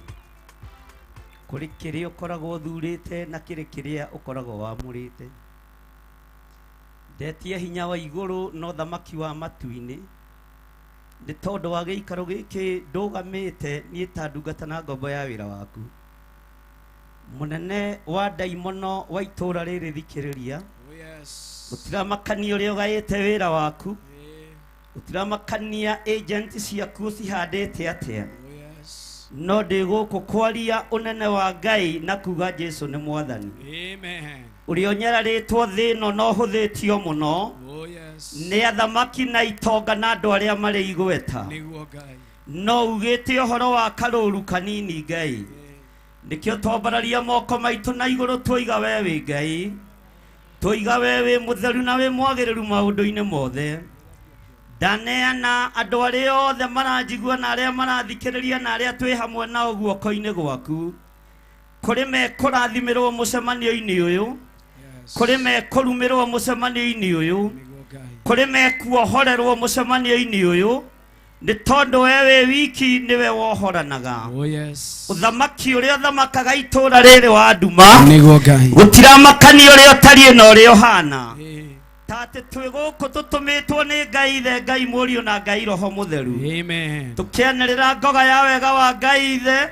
kuri kiria ukoragwo thurite na kiria ukoragwo wamurite ndetie hinya wa iguru no thamaki wa matu-ini ni tondu wa giikaro giki ndugamite nie ta ndungata na ngombo ya wira waku munene wa daimono wa itura riri thikiriria utiramakania uria ugaite wira waku utiramakania agent ciaku cihandite atia no ndi guku kwaria unene wa Ngai na kuga Jesu ni mwathani amen uria nyararitwo thino no huthitio muno ni athamaki na itonga na andu aria mari igweta no ugite uhoro wa karuru kanini Ngai nikio twambararia moko maitu na iguru twiga wewe Ngai twiga wewe mutheru na we mwagiriru maundu-ini mothe ndaneana andu aria othe maranjigua na aria marathikiriria na aria twi hamwe nao guoko-ini gwaku kuri me kurathimirwo mucemanio-ini uyu kuri me kurumirwo mucemanio-ini uyu kuri me kuohorerwo mucemanio-ini uyu ni tondu wewe wiki niwe wohoranaga uthamaki uria thamakaga itura riri wa nduma gutiramakania uria utari na uria uhana tate twi guku tutumitwo ni Ngai Ithe Ngai Murio na Ngai Roho Mutheru amen tukianirira ngoga ya wega wa Ngai Ithe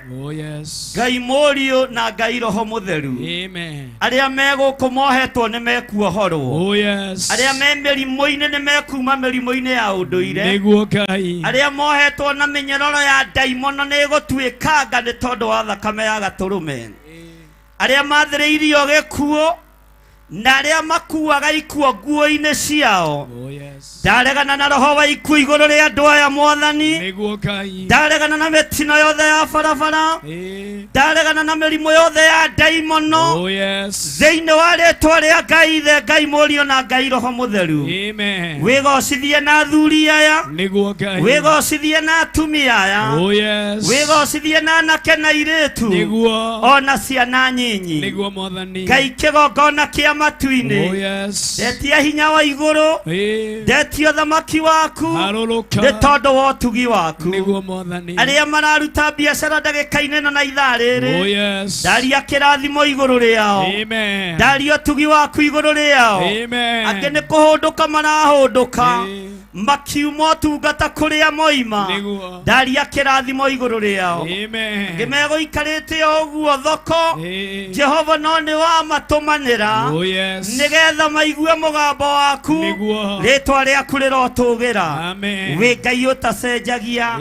Ngai Murio na Ngai Roho Mutheru amen aria me guku mohetwo ni mekuohorwo aria me mirimu-ini ni mekuma mirimu-ini ya unduire niguo Ngai aria mohetwo na minyororo ya daimono ni gutwikanga ni tondu wa thakame ya gaturume aria mathiriirio gikuo na aria makuaga ikuo nguo-ini ciao ndaregana na roho wa ikuo iguru ria andu aya mwathani ndaregana na mitino yothe ya barabara ndaregana na mirimu yothe ya daimono thiini wa ritwa ria Ngai Ithe Ngai Murio na Ngai Roho Mutheru wigocithie na athuri aya wigocithie na atumia aya wigocithie na anake na airitu ona ciana nyinyi Ngai kigongona kia matu-ini ndetia hinya wa iguru ndetia thamaki waku ni tondu wa utugi waku aria mararuta biacara ndagika-ini na ithaa riri ndaria kirathimo iguru riao ndaria utugi waku iguru riao angi ni kuhunduka marahunduka makiuma utungata kuria moima ndaria kirathimo iguru riao ngimeguikarite uguo thoko Jehova no ni wa matumanira nigetha maigue mugambo waku ritwa riaku rirotugira wi Ngai utacenjagia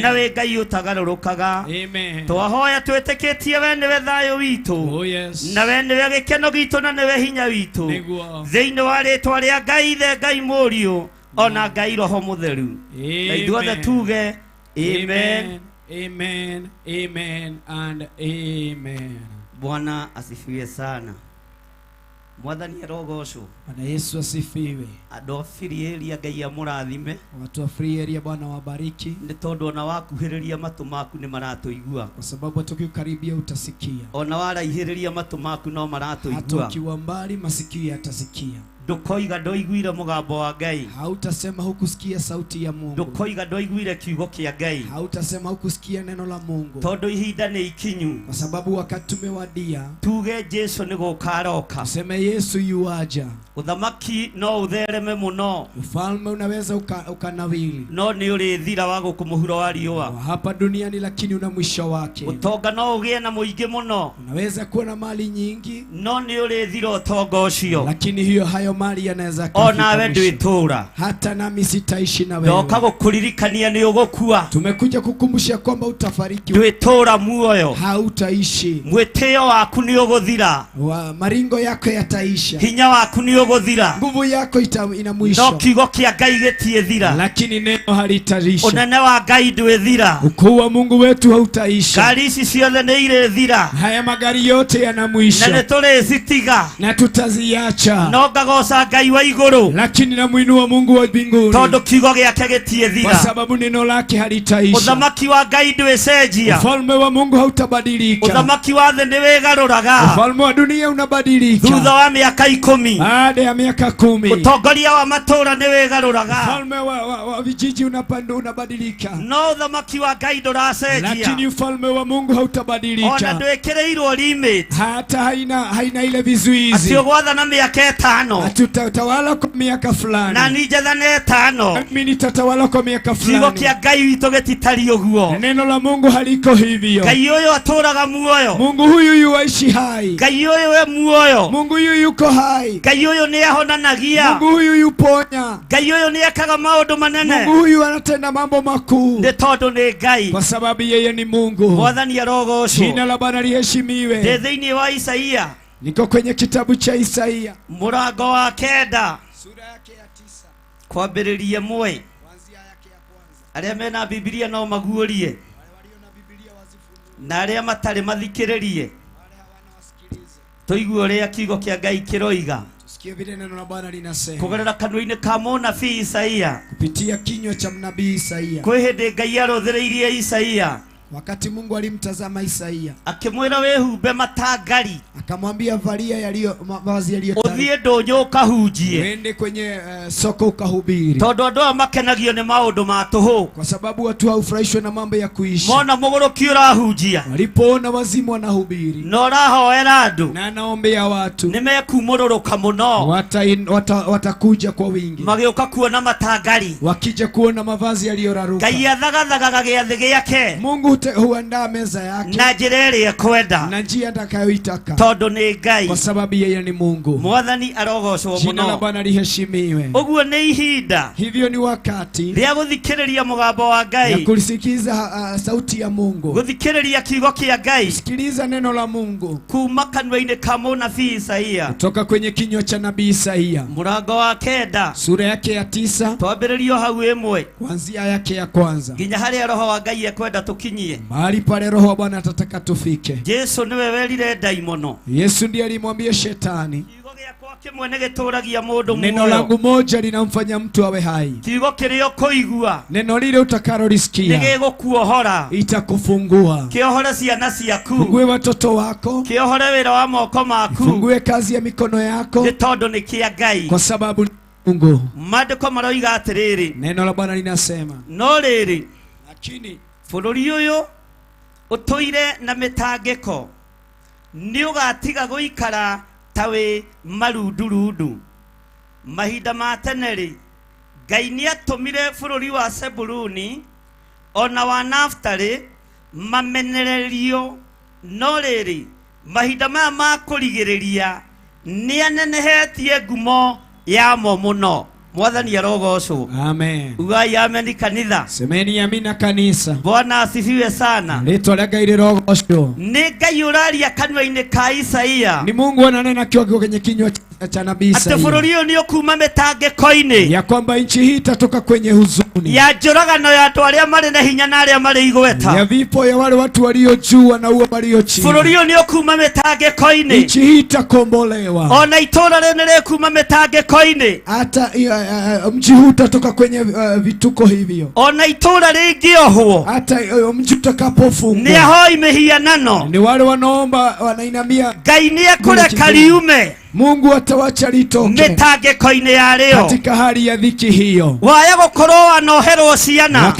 na wi Ngai utagarurukaga twahoya twitikitie we niwe thayo witu na we niwe gikeno gitu na niwe hinya witu thiini wa ritwa ria Ngai Ithe Ngai Murio ona Ngai Roho Mutheru ithuothe tuge amen amen amen and amen. Bwana asifiwe sana. Mwathani arogocwo. Bwana Yesu asifiwe. Andu a free area Ngai amurathime. Watu wa free area Bwana wabariki. Ni tondu ona wakuhiriria matu maku ni maratuigua. Kwa sababu tukikaribia utasikia. Ona waraihiriria matu maku no maratuigua. Hata ukiwa mbali masikio yatasikia. Ndukoiga ndoiguire mugambo wa Ngai. Hautasema hukusikia sauti ya Mungu. Ndukoiga ndoiguire kiugo kia Ngai. Hautasema hukusikia neno la Mungu. Tondu ihinda ni ikinyu. Kwa sababu wakati umewadia. Tuge Jesu ni gukaroka. Tuseme Yesu yuaja. Uthamaki no uthereme muno. Ufalme unaweza ukanawili. No ni uri thira wa guku muhuro wa riua. Hapa duniani lakini una mwisho wake. Utonga no ugie na muingi muno. Unaweza kuwa na mali nyingi. No ni uri thira utonga ucio. Lakini hiyo hayo mali yanaweza kufika. Ona we ndwitura. Hata nami sitaishi na wewe. Ndoka gukuririkania ni ugukua. Tumekuja kukumbusha kwamba utafariki. Ndwitura muoyo. Hautaishi. Mweteo waku ni uguthira. Maringo yako yataisha. Hinya waku ni uguthira. Nguvu yako ina mwisho. No kiugo kia Ngai gitie thira. Lakini neno halitaisha. Unene wa Ngai ndwithira. Ukuu wa Mungu wetu hautaisha. Gari ici ciothe ni ire thira. Haya magari yote yana mwisho. Na nituri citiga. Na tutaziacha. No ngago ndagoca Ngai wa iguru, lakini namuinua Mungu wa mbinguni, tondu kiugo giake gitie kwa thira. sababu neno lake halitaisha. Uthamaki wa Ngai ndwicenjia, Ufalme wa Mungu hautabadilika. uthamaki wa thĩ nĩwĩgarũraga Ufalme wa dunia unabadilika thutha wa mĩaka 10. baada ya miaka 10. Utongoria wa matũũra nĩwĩgarũraga, Ufalme wa vijiji unabadilika, no uthamaki wa Ngai ndũracenjia, lakini ufalme wa Mungu hautabadilika. ona ndwĩkĩrĩirwo limit Hata haina ile vizuizi. atĩ ũgwathana mĩaka 5 Tutatawala kwa miaka fulani, na ninjathane 5. mimi nitatawala kwa miaka Kiugo fulani. kĩa Ngai witũ gĩtitari ũguo. Neno la Mungu haliko hivyo. Ngai ũyũ atũũraga muoyo, Mungu huyu yuaishi hai. Ngai ũyũ we muoyo, Mungu huyu yuko hai. Ngai ũyũ nĩahonanagia, Mungu huyu yuponya. Ngai ũyũ nĩekaga maũndũ manene, Mungu huyu anatenda mambo makuu nĩ tondũ nĩ Ngai. kwa sababu yeye ni Mungu. Mwathani arogocwo. Jina la Bwana liheshimiwe. Ndĩ thĩinĩ wa Isaia Niko kwenye kitabu cha Isaia mũrango wa 9 sura yake ya 9 kwambĩrĩria 1. kuanzia yake ya kwanza. Arĩa mena Biblia no maguũrie, Wale walio na Biblia wazifunue, na arĩa matarĩ mathikĩrĩrie, wale hawana wasikilize. tũigue ũrĩa kiugo kĩa Ngai kĩroiga Tusikie vile neno la Bwana linasema kũgerera kanua-inĩ ka mũnabii Isaia. kupitia kinywa cha nabii Isaia. Kwĩ hĩndĩ Ngai arũthĩrĩirie Isaia Wakati Mungu alimtazama Isaia, akĩmwĩra wĩhumbe matangari, akamwambia valia mavazi yaliyo ũthiĩ ndũnyũ ũkahunjie, uende kwenye soko ukahubiri, tondũ andũ aya makenagio nĩ maũndũ ma tũhũ. kwa sababu watu haufurahishwe na mambo ya kuishi. Mona mũgũrũki ũrahunjia Walipoona wazimu wanahubiri na ũrahoera andũ, na anaombea watu, nĩ mekumũrũrũka mũno, watakuja kwa wingi, magĩũka kuona matangari. wakija kuona mavazi yaliyoraruka. Ngai athagathaga gĩathĩ gĩake Mungu huandaa meza yake na njĩra ĩrĩa ekwenda, na njia atakayoitaka, tondũ nĩ Ngai. kwa sababu yeye ni Mungu. Mwathani arogocwo Jina la mũno. Bwana liheshimiwe. Ũguo nĩ ihinda Hivyo ni wakati rĩa gũthikĩrĩria mũgambo wa ya Ngai, kulisikiza sauti ya Mungu, gũthikĩrĩria kiugo kĩa Ngai sikiliza neno la Mungu kuma kanua-inĩ ka mũnabii Isaia kutoka kwenye kinywa cha nabii Isaia mũrango wa 9 sura yake ya 9 twambĩrĩrio hau 1 kuanzia yake ya kwanza, nginya harĩa roho wa Ngai ekwenda tũkinyie. mahali pale Roho wa Bwana atataka tufike. Jesu niwe werire ndaimono, Yesu ndiye alimwambia shetani, kiugo gĩakwa kĩmwe nĩ gĩtũũragia mũndũ neno muoyo, langu moja linamfanya mtu awe hai. kiugo kĩrĩa ũkũigua Neno lile nĩ utakalolisikia gĩgũkuohora. itakufungua. Kĩohore ciana ciaku, Fungue watoto wako, kĩohore wĩra wa moko maku, fungue kazi ya mikono yako, nĩ tondũ nĩ kĩa Ngai. kwa sababu ni Mungu. Maandĩko maroiga atĩrĩrĩ, Neno la Bwana linasema, no rĩrĩ lakini bũrũri ũyũ ũtũire na mĩtangĩko nĩ ũgatiga gũikara ta wĩ marundurundu. Mahinda ma tene-rĩ, Ngai nĩatũmire bũrũri wa Zebuluni ona wa Naftali mamenererio, no rĩrĩ mahinda maya ma kũrigĩrĩria nĩanenehetie ngumo yamo mũno. Mwathani arogocwo. amen. Ugai amen kanitha. Semeni amina kanisa. Bwana asifiwe sana. Rĩtwa rĩa Ngai rĩrogocwo. Nĩ Ngai ũraria kanua-inĩ ka Isaia Ni Mungu ananena kiwa kwenye kinywa cha nabii atĩ Isaia bũrũri ũyũ nĩ ũkuma mĩtangĩko-inĩ ya kwamba nchi hii itatoka kwenye huzuni ya njũragano ya andũ arĩa marĩ na hinya na arĩa marĩ igweta. ya vipo ya wale watu walio juu na uwa walio chini. Bũrũri ũyũ nĩ ũkuma mĩtangĩko-inĩ, Nchi hii itakombolewa. ona itũũra rĩrĩ nĩ rĩkuma mĩtangĩko-inĩ, Hata mji huu utatoka kwenye vituko hivyo. ona itũũra rĩngĩohwo Hata mji utakapofungwa. nĩ ahoi mĩhianano, Ni wale wanaomba wanainamia, Ngai nĩekũreka riume Mungu atawacha litoke mĩtangĩko-inĩ yarĩo. katika hali ya dhiki hiyo. Waya gũkorwo wanoherwo ciana,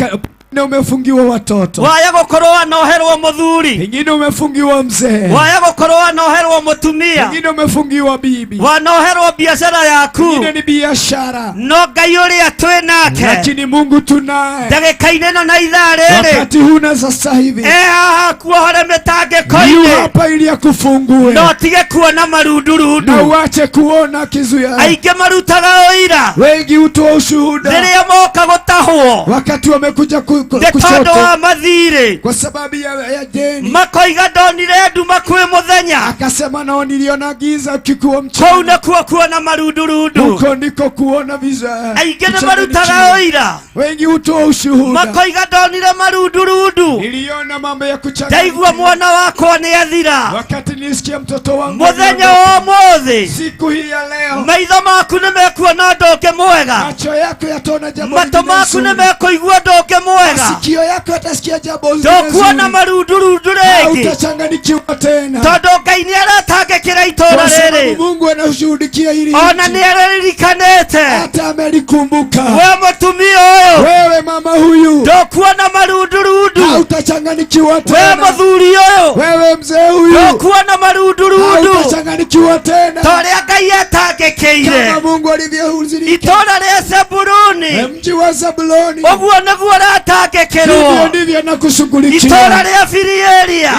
Pengine umefungiwa watoto, waya gũkorwo wanoherwo mũthuri, pengine umefungiwa mzee, waya gũkorwo wanoherwo mũtumia, pengine umefungiwa bibi, wanoherwo biacara yaku, pengine ni biashara. no Ngai ũrĩa twĩ nake Lakini Mungu tunaye ndagĩka-inĩ ĩno na ithaa rĩrĩ wakati huna sasa hivi, haha kuohore yu mĩtangĩko-inĩ, hapa ili akufungue no tige kuona marundurundu. na uache kuona kizuia. Aingĩ marutaga ũira Wengi hutoa ushuhuda rĩrĩa moka gũtahwo, wakati wamekuja kushoto wa madhire kwa sababu ya deni. makoiga ndonire nduma kwi muthenya Akasema nao niliona giza kikuwa mchana. kou nakuo kuona marundurundu Huko ndiko kuona viza. aingĩ nĩ marutaga ũira Wengi hutoa ushuhuda. makoiga ndonire marundurundu Niliona mambo ya kuchanganya. ndaigua mwana wakwa nĩ athira Wakati nilisikia mtoto wangu muthenya wa ũmũthĩ siku hii ya leo, maitho maku nĩ mekuona ũndũ ũngĩ mwega macho yako yataona jambo matũ maku nĩ mekũigua ũndũ ũngĩ mwega masikio yako yatasikia jambo ndũkuona marundurundu rĩngĩ utachanganikiwa tena, tondũ Ngai nĩ aratangĩkĩra itũũra kwa sababu rĩrĩ Mungu anashuhudikia hili ona nĩ arĩririkanĩte hata amelikumbuka. we mũtumia ũyũ Wewe mama huyu ndũkuona marundurundu hautachanganikiwa we tena. mũthuri ũyũ Wewe mzee huyu ndũkuona marundurundu hautachanganikiwa tena, torĩa Ngai etangĩkĩire kama Mungu alivyohuzirika. itũũra rĩa Zebuluni Mji wa Zabuloni ũguo nĩguo ratangĩkĩrwo hivyo ndivyo nakushughulikia. itũũra rĩa Firiaria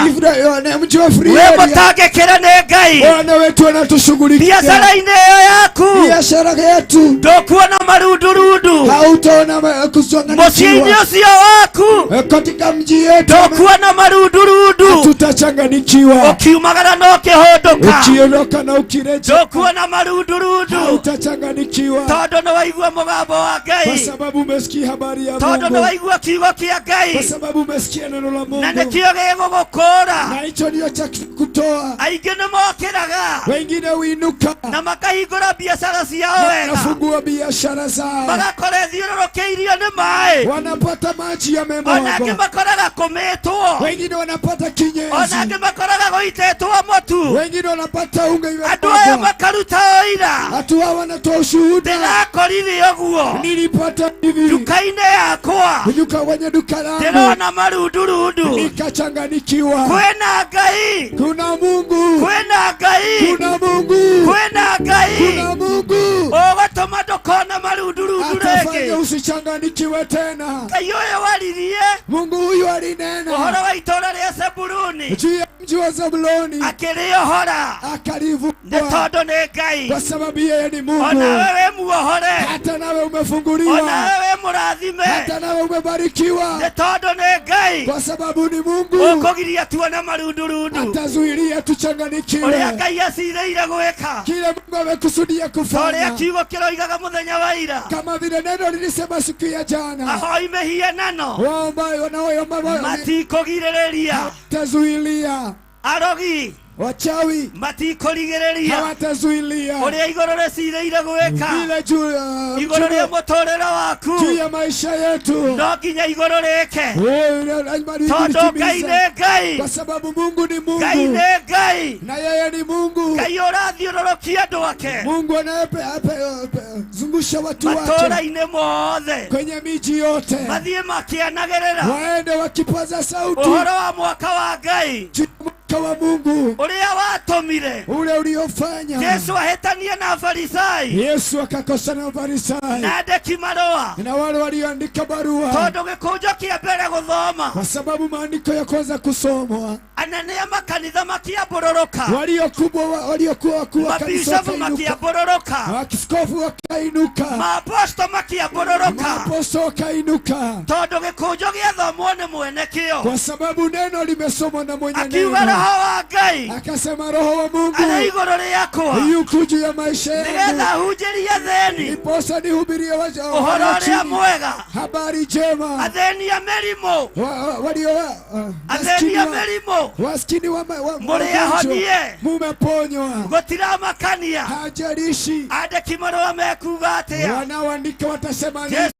Mji wa we Friaria mũtangĩkĩre nĩ Ngai Bwana wetu anatushughulikia. biacara-inĩ ĩyo yaku Biashara yetu ndũkuona marundurundu hautaona mũciĩ-inĩ kuchanganikiwa. ũcio waku Katika mji yetu ndũkuona marundurundu tutachanganikiwa. ũkiumagara na ũkĩhũndũka Ukiondoka na ukirejea ndũkuona marundurundu hautachanganikiwa, tondũ nĩ waigua mũgambo wa kwa Ngai sababu umesikia habari ya tondũ nĩ Mungu, waigua kiugo kĩa kwa Ngai sababu umesikia neno la na Mungu, nĩkĩo gĩgũgũkũra na hicho ndio cha kutoa. aingĩ nĩ mokĩraga Wengine huinuka na makahingũra biacara ciao na wega wanafungua biashara zao, magakora thiũrũrũkĩirio nĩ maĩ wanapata maji ya ona angĩ memwago, makoraga kũmĩtwo wengine wanapata kinyesi, ona angĩ makoraga gũitĩtwo mũtu wengine wanapata unga andũ aya imemwagwa. makaruta ũira Watu hawa wanatoa ushuhuda, ndĩrakorire ũguo nilipata hivi nduka-inĩ yakwa kujuka kwenye duka langu ndĩrona marundurundu nikachanganikiwa. kwĩna Ngai Kuna Mungu, kwĩna Ngai kuna Mungu, kwĩna Ngai kuna Mungu ũgũtũma ndũkona marundurundu atafanya rĩngĩ usichanganikiwe tena. Ngai ũyũ waririe Mungu huyu alinena ũhoro wa itũũra rĩa Zebuluni juu ya mji wa Zabuloni akĩrĩohora nĩ akalivumbua, tondũ nĩ Ngai kwa sababu yeye ni Mungu. ona wewe muohore Hata nawe ona umefunguliwa, wewe mũrathime hata nawe umebarikiwa, nĩ tondũ nĩ Ngai kwa sababu ni Mungu ũkũgiria tuone marundurundu atazuilia tuchanganikiwe. ũrĩa Ngai acirĩire gwĩka Kile Mungu amekusudia ũrĩa kufanya, kiugo kĩroigaga mũthenya wa ira kama vile neno lilisema siku ya jana, ahoi mĩhianano wao ambao wanaoyoma matikũgirĩrĩria hawatazuilia, arogi wachawi matikũrigĩrĩria hawatazuilia, ũrĩa igũrũ rĩcirĩire gwĩka vile juu igũrũ rĩa mũtũrĩre waku juu ya maisha yetu. no nginya igũrũ rĩke Wewe lazima tondũ Ngai litimize, nĩ Ngai kwa sababu Mungu ni Ngai Mungu nĩ Ngai na yeye ni Mungu. Ngai ũrathiũrũrũkia andũ ake Mungu anayezungusha watu wake matũũra-inĩ mothe kwenye miji yote, mathiĩ makĩanagĩrĩra waende wakipaza sauti ũhoro wa mwaka wa Ngai juu ya mwaka wa Mungu ũrĩa watũmire ule uliofanya. Jesu ahĩtanie na Farisai Yesu akakosana na Farisai na andĩki marũa na wale walioandika barua, tondũ gĩkũnjo kĩa mbere gũthoma kwa sababu maandiko ya kwanza kusomwa, anene a makanitha makĩambũrũrũka waliokuwa wakuu wa kanisa mabishofu wakainuka, makĩambũrũrũka maaskofu wakainuka, maaposto makĩambũrũrũka maaposto wakainuka, tondũ gĩkũnjo gĩathomwo nĩ mwene kĩo kwa sababu neno limesomwa na mwenye akiuga neno. roho wa Ngai Akasema Roho wa Mungu arĩ igũrũ rĩakwa yuko juu ya maisha nĩgetha yangu, hunjĩrie thĩni ndiposa nihubirie ũhoro ũrĩa mwega habari njema, athĩni a mĩrimũ athĩni a mĩrimũ waskini wa mũrĩ ahonie mumeponywa, gũtiramakania hajalishi andĩki marũa mekuga atĩa wanaoandika watasema nini. Jesu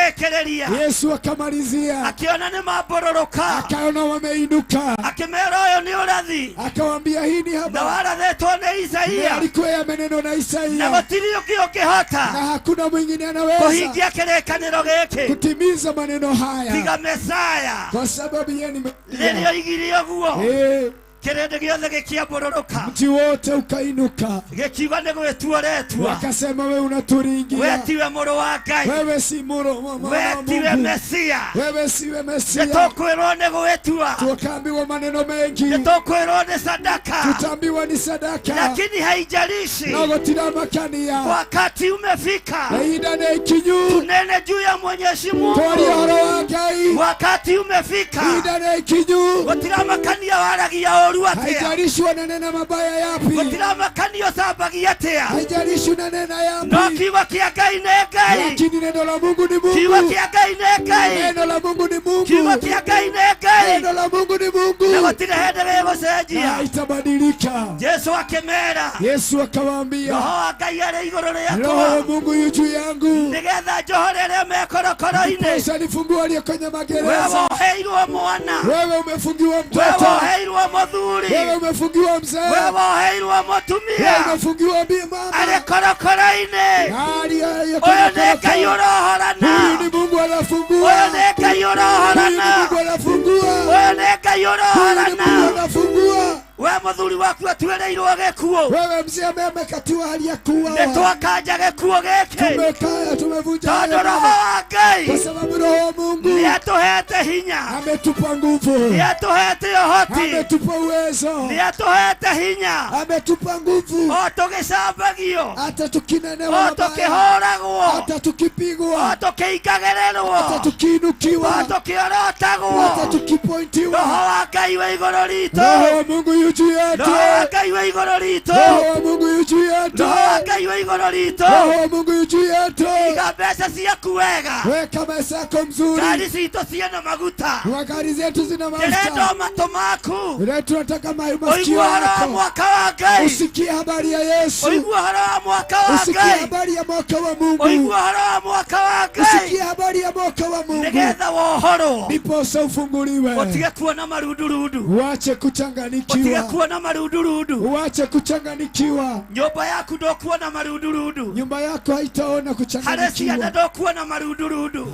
ekereria Yesu akamalizia, akiona nĩ mambũrũrũka akaona wameinuka, akĩmera ũyũ nĩ ũrathi akawaambia hii ni na habari warathĩtwo nĩ Isaia alikuwa yamenenwa na na Isaia, gũtirĩ ũngĩ na ũngĩhota hakuna mwingine anaweza kũhingia kĩrĩkanĩro gĩkĩ kutimiza maneno haya, tiga Mesaya kwa sababu yeye ni rĩrĩa oigire ũguo kirende giothe gikiambororoka mji wote ukainuka gikiuga ni gwituoretwa wakasema wewe unaturingia we tiwe mũrũ wa Ngai wewe si mũrũ we tiwe Mesia wewe siwe Mesia nĩtũkwĩrwo nĩ gwĩtua tukaambiwa maneno mengi nĩtũkwĩrwo nĩ sadaka tutaambiwa ni sadaka lakini haijalishi na gutiramakania wakati umefika ihinda nĩ ikinyu tunene juu ya Mwenyezi Mungu twarie ũhoro wa Ngai wakati umefika ihinda nĩ ikinyu gutiramakania waragia ũru atĩa haijalishi wananena mabaya yapi gutiramakania ũcambagia atĩa haijalishi unanena yapi no kiugo kĩa Ngai nĩ Ngai lakini neno la Mungu ni Mungu kiugo kĩa Ngai nĩ Ngai neno la Mungu ni Mungu kiugo kĩa Ngai nĩ Ngai neno la Mungu ni Mungu na gũtirĩ hĩndĩ gĩgũcenjia itabadilika Yesu akĩmera Yesu akawaambia roho wa Ngai arĩ igũrũ roho wa rĩakwa Mungu yu juu yangu nĩgetha njohore arĩa me korokoro-inĩ Yesu alifungua aliye kwenye wewe magereza ũheirwo mwana wewe umefungiwa wewe mtoto ũheirwo mũthuri wewe umefungiwa mzee wewe ũheirwo mũtumia wewe umefungiwa bi mama arĩ korokoro-inĩ hali ũyũ nĩ Ngai ũrohorana huyu ni Mungu anafungua ũyũ nĩ Ngai huyu ni ũrohorana Mungu anafungua ũyũ nĩ Ngai huyu ni Mungu ũrohorana anafungua we mũthuri waku atuĩrĩirwo gĩkuũ wewe mzee amekatiwa hali ya kuwa nĩtwakanja gĩkuũ gĩkĩ tumekaa tumevunja tondũ roho wa Ngai kwa sababu roho wa Mungu nĩatũhete hinya ametupa nguvu nĩatũhete ũhoti ametupa uwezo nĩatũhete hinya ametupa nguvu o tũgĩcambagio hata tukinenewa o mabaya tũkĩhũragwo hata o tukipigwa tũkĩingagĩrĩrwo hata tukiinukiwa o hata tũkĩorotagwo tukipointiwa roho wa Ngai wa igũrũ ritũ roho wa Mungu yu juu yetu roho wa Ngai wa igũrũ ritũ roho wa Mungu yu juu yetu roho wa Ngai wa igũrũ ritũ roho wa Mungu yu juu yetu iga mbeca ciaku wega weka maisha yako mzuri ngari citũ ciĩna maguta gari zetu zina ndĩrenda mafuta matũ maku leo tunataka masikio ũigua ũhoro wa yako mwaka wa Ngai usikie habari ya Yesu ũigua ũhoro wa mwaka wa usikie Ngai habari ya mwaka wa Mungu ũigua ũhoro wa mwaka wa Ngai usikie habari ya mwaka wa Mungu nĩgetha wohorwo ndiposa ufunguliwe ũtige kuona marundurundu uache ũtige kuchanganikiwa kuona marundurundu uache kuchanganikiwa nyũmba yaku ndũkuona marundurundu nyumba yako haitaona harĩ ciana kuchanganikiwa ndũkuona marundurundu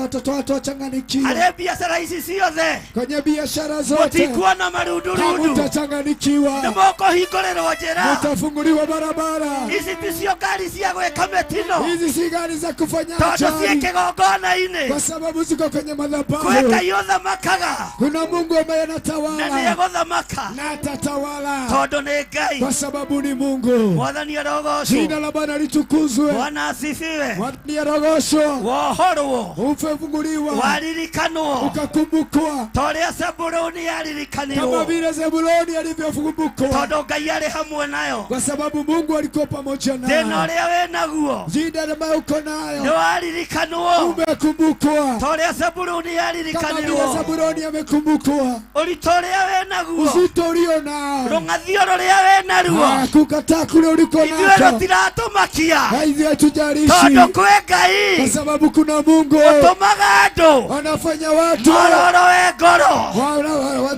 watoto watu wachanganikiwa harĩ biacara ici ciothe kwenye biashara zote mũtikuona marundurundu hamutachanganikiwa nĩmũkũhingũrĩrwo njĩra mutafunguliwa barabara ici ticio ngari cia gwĩka mĩtino hizi si gari za kufanya tondũ ciĩ ajali kĩgongona-inĩ kwa sababu ziko kwenye kwĩ madhabahu Ngai ũthamakaga kuna Mungu ambaye na anatawala nĩegũthamaka na atatawala tondũ nĩ Ngai kwa sababu ni Mungu. mwathani arogocwo Jina la Bwana litukuzwe. Bwana asifiwe Mwathani arogoshwa. wohorwo Ufunguliwa waririkanwo ukakumbukwa ta ũrĩa Zebuluni kama yaririkanirwo vile Zebuloni alivyokumbukwa tondũ Ngai arĩ hamwe nayo kwa sababu Mungu alikuwa pamoja thĩna naye. ũrĩa wĩ naguo Jina ambayo uko nĩ nayo waririkanwo umekumbukwa ta ũrĩa Zebuluni kama vile yaririkanirwo Zebuloni amekumbukwa. ũritũ ũrĩa wĩ naguo Uzito ulio nao rũng'athio rũrĩa wĩ naruo kukataa kule uliko ithuĩ nako rũtiratũmakia hivi hatujalishi tondũ kwĩ kwa Ngai sababu kuna Mungu ũtũmaga andũ wanafanya watu mororoe ngoro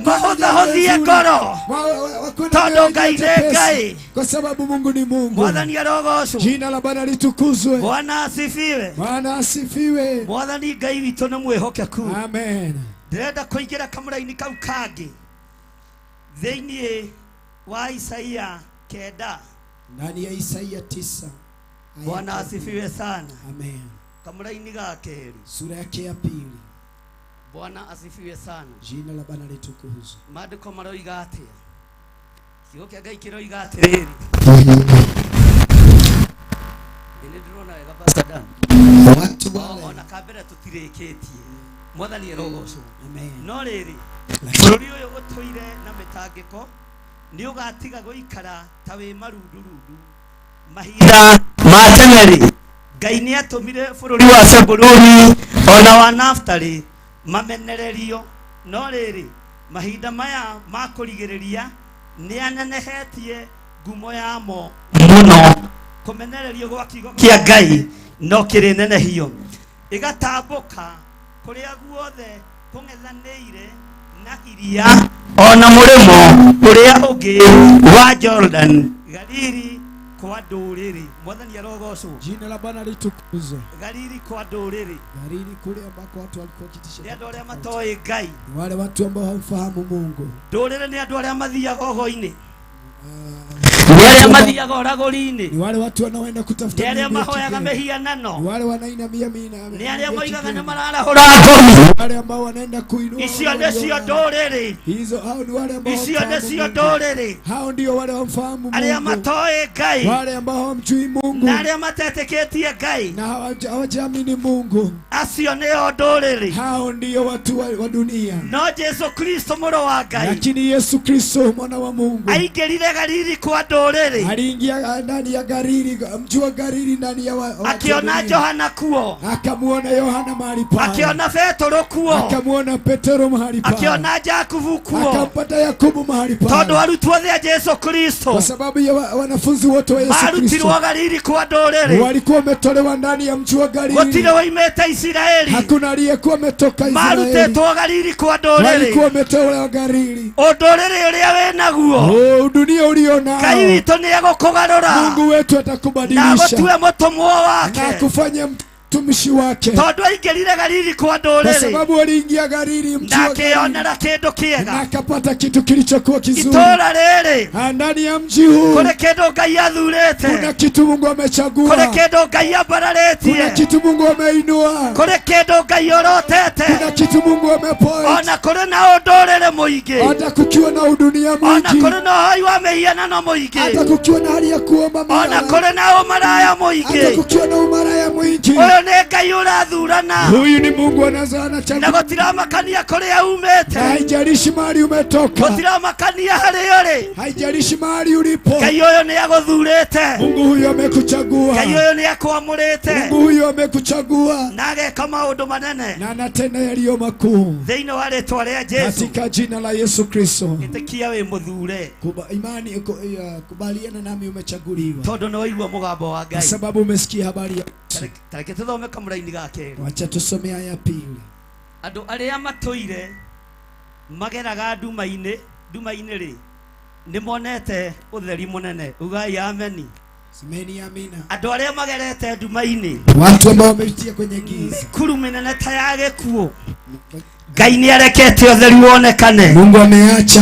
mahũthahũthie ngoro tondũ Ngai nĩ Ngai kwa sababu Mungu ni Mungu. mwathani arogocwo Jina la Bwana litukuzwe. Bwana asifiwe Bwana asifiwe. mwathani Ngai witũ nĩ mwĩhokeku Amen. ndĩrenda kũingĩra kamũra-inĩ kau kangĩ thĩinĩ wa Isaia 9 Ndani ya Isaia 9. Bwana asifiwe sana Amen. kamũra-inĩ ga kerĩ Sura yake ya pili. Bwana asifiwe sana Jina la Bwana litukuzwe. maandĩko maroiga atĩa kiugo kĩa Ngai kĩroiga atĩrĩrĩ nĩ ndĩrona wega Pastor Dan Watu ona kambere tũtirĩkĩtie mwathani arogocwo Amen. no rĩrĩ bũrũri ũyũ gũtũire na mĩtangĩko nĩ ũgatiga gũikara ta wĩ marundurundu mahinda ma tene-rĩ Ngai nĩ atũmire bũrũri wa Zebuluni ona wa Naftali mamenererio no rĩrĩ mahinda maya ma kũrigĩrĩria nĩ anenehetie ngumo yamo mũno kũmenererio gwa kiugo kĩa Ngai no kĩrĩ nenehio ĩgatambũka kũrĩa guothe kũng'ethanĩire na iria ona mũrĩmo ũrĩa ũngĩ wa Jordan Galili kwa ndũrĩrĩ mwathani arogocwo Jina la Bwana litukuzwe. Galili kwa ndũrĩrĩ Galili kule ambako watu walikuwa kitisha. nĩ andũ arĩa matoĩ Ngai Ni wale watu ambao hawamfahamu Mungu. ndũrĩrĩ nĩ andũ arĩa mathiaga ũgo-inĩ nĩ arĩa mathiaga ũragũri-inĩ Ni wale watu wanaoenda kutafuta nĩ arĩa Mungu ya mahoyaga kigeni. mĩhianano Ni wale wanainamia nĩ arĩa moigaga nĩ mararahũra ngumi wale ambao wanaenda kuinua icio nĩcio ndũrĩrĩ hizo. Hao ni wale ambao icio hawamfahamu nĩcio Mungu. ndũrĩrĩ Hao ndio wale wamfahamu arĩa Mungu, matoĩ Ngai wale ambao hawamjui Mungu na arĩa matetĩkĩtie Ngai na hawajaamini Mungu. acio nĩo ndũrĩrĩ Hao ndio watu wa dunia. no Jesu Kristo mũrũ wa Ngai Lakini Yesu Kristo mwana wa Mungu aingĩrire Galili kwa ndũrĩrĩ aliingia ndani ya Galili, mji wa Galili, ndani ya akiona Johana kuo akamuona Yohana mahali pale, akiona Petro kuo akamuona Petero mahali pale, akiona Jakubu kuo akampata Yakobo mahali tondũ pale, arutwo othe a Jesu Kristo kwa sababu ya wanafunzi wote wa Yesu Kristo marutirwo Galili kwa ndũrĩrĩ walikuwa wametolewa ndani ya mji wa Galili. gũtirĩ woimĩte Isiraeli Hakuna aliyekuwa ametoka Israeli, marutĩtwo Galili kwa ndũrĩrĩ walikuwa wametolewa Galili. ũndũrĩrĩ ũrĩa wĩ naguo Oh, dunia ulionao, Ngai witũ nĩ egũkũgarũra Mungu wetu na atakubadilisha gũtue mũtũmwo wake na kufanya mtumishi wake, tondũ aingĩrire Galili kwa kwa ndũrĩrĩ sababu waliingia Galili, mji na wa Galili, akĩonera kĩndũ na kĩega akapata kitu kilichokuwa kizuri. itũũra rĩrĩ Ndani ya mji huu kũrĩ kĩndũ Ngai kuna athurĩte kitu Mungu amechagua, kũrĩ kĩndũ Ngai kuna ambararĩtie kitu Mungu ameinua, kũrĩ kĩndũ Ngai orotete kuna kitu Mungu amepoint. ona kũrĩ na ũndũrĩrĩ mũingĩ Hata kukiwa na udunia ona mwingi, kũrĩ na ũhoi wa mĩhianano hata mũingĩ kukiwa na hali ya kuomba ona mara, kũrĩ na ũmaraya hata mũingĩ kukiwa na umaraya mwingi, ũyũ nĩ Ngai ũrathurana huyu ni Mungu anazaa na anachagua. gũtiramakania kũrĩa Na umĩte haijalishi mahali umetoka, gũtiramakania harĩa ũrĩ haijalishi mahali ulipo, Ngai ũyũ nĩ agũthurĩte Mungu huyo amekuchagua, Ngai ũyũ nĩ akwamũrĩte Mungu huyo amekuchagua, na ageka maũndũ manene na anatenda yaliyo makuu thĩinĩ wa rĩtwa rĩa Jesu katika jina la Yesu Kristo. ĩtĩkia wĩ mũthure Kubaliana nami, umechaguliwa tondũ nĩ waigua mũgambo wa kwa Ngai sababu umesikia habari ya Yesu. tareke tũthome kamũra-inĩ ga kerĩ Wacha tusome aya pili. andũ arĩa matũire mageraga nduma-inĩ rĩ nĩ monete ũtheri mũnene ugai ameni Semeni amina. andũ arĩa magerete nduma-inĩ Watu ambao wamepitia kwenye giza, kuru mĩnene ta ya gĩkuũ Ngai nĩ arekete ũtheri wonekane Mungu ameacha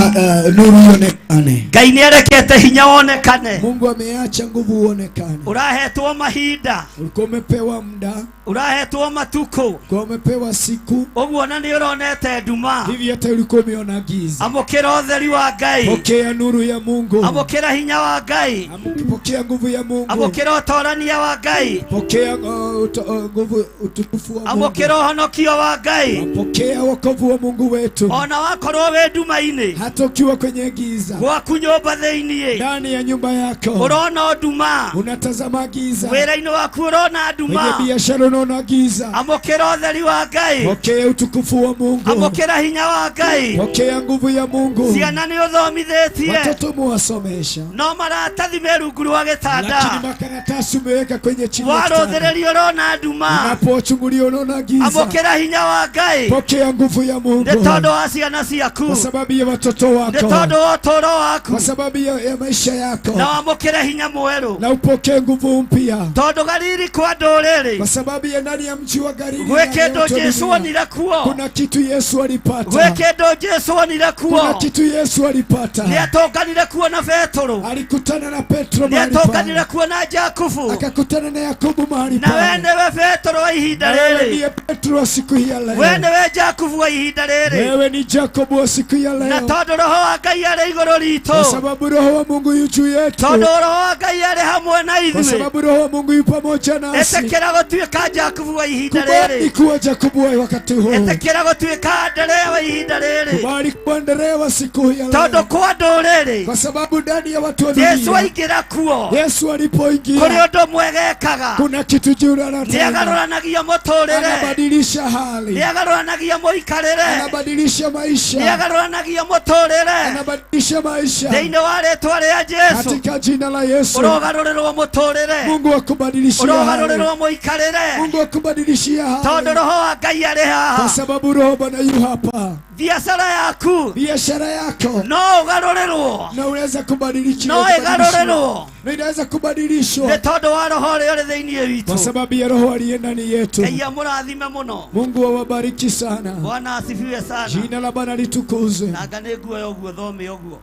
nuru ionekane, Ngai nĩ arekete hinya wonekane Mungu ameacha nguvu uonekane. ũrahetwo mahinda Ulikuwa umepewa muda, ũrahetwo matukũ ulikuwa umepewa siku, ũguo na nĩ ũronete nduma hivi hata ulikuwa umeona giza. amũkĩra ũtheri wa Ngai Pokea nuru ya Mungu, amũkĩra hinya wa Ngai pokea nguvu ya Mungu, amũkĩra ũtorania wa Ngai pokea nguvu, utukufu wa Mungu, amũkĩra ũhonokio wa Ngai pokea wokovu wa Mungu wetu. ona wakorwo wĩ nduma-inĩ Hata ukiwa kwenye giza, gwaku nyũmba thĩinĩ ndani ya nyumba yako ũrona nduma unatazama giza, wĩra-inĩ waku ũrona nduma kwenye biashara unaona giza, amũkĩra ũtheri wa Ngai pokea utukufu wa Mungu, amũkĩra hinya wa Ngai pokea nguvu ya Mungu. ciana nĩ ũthomithĩtie Watoto muwasomesha, no maratathi me rungu rwa gĩtanda lakini makaratasi umeweka kwenye chini ya kitanda. warũthĩrĩrio ũrona nduma Unapochungulia unaona giza, amũkĩra hinya wa Ngai pokea nguvu ya Mungu, nĩ tondũ wa ciana ciaku kwa sababu ya watoto nĩ wako, tondũ wa ũtũũro waku kwa sababu ya maisha yako, na wamũkĩre hinya mwerũ na upokee nguvu mpya, tondũ Galili kwa ndũrĩrĩ kwa sababu ya ndani ya mji wa Galili gwĩ kĩndũ Jesu onire kuo kuna kitu Yesu gwĩ alipata, kĩndũ Jesu onire kuna kuo kitu Yesu nĩ alipata. atũnganire kuo na Petro Alikutana na Petro nĩ mahali atũnganire pale, kuo na Jakubu akakutana na Yakobo mahali na we pale. nĩwe Petro wa ihinda Wewe rĩrĩ ndiye Petro wa siku hii ya we leo, nĩwe Jakubu wa ihinda rĩrĩ wewe ni Jakobo wa siku ya na leo, tondũ roho wa Ngai arĩ igũrũ kwa ritũ sababu roho wa Mungu yu juu yetu, tondũ roho wa Ngai arĩ hamwe na kwa ithuĩ sababu roho wa Mungu yu pamoja nasi. ĩtĩkĩra gũtuĩka Jakubu wa ihinda Kubali rĩrĩ kuwa Jakobo wa wakati huu, ĩtĩkĩra gũtuĩka Anderea wa ihinda rĩrĩ kubali kuendelea wa siku hii ya tondũ leo, kwa ndũrĩrĩ kwa sababu ndani ya watu wa Jesu dunia, aingĩra kuo Yesu kũrĩ alipoingia ũndũ ũmwe gekaga kuna kitu juu nĩ anatenda, agarũranagia mũtũũrĩre anabadilisha hali, nĩ agarũranagia mũikarĩre anabadilisha nĩ maisha, agarũranagia mũtũũrĩre anabadilisha maisha thĩinĩ wa rĩtwa rĩa Jesu katika jina la Yesu. ũrogarũrĩrwo mũtũũrĩre Mungu akubadilishia hali, ũrogarũrĩrwo mũikarĩre Mungu akubadilishia tondũ hali, roho wa Ngai arĩ kwa haha sababu roho Bwana yu hapa. biashara yaku biashara yako no ugarorerwo na unaweza kubadilishwa, no igarorerwo na inaweza kubadilishwa ni tondu wa roho uri thiini witu kwa sababu ya roho aliye ndani yetu. Ngai amurathime muno. Mungu awabariki sana. Bwana asifiwe sana. Jina la Bwana litukuzwe. Anga nĩ nguoya ũguo thome ũguo.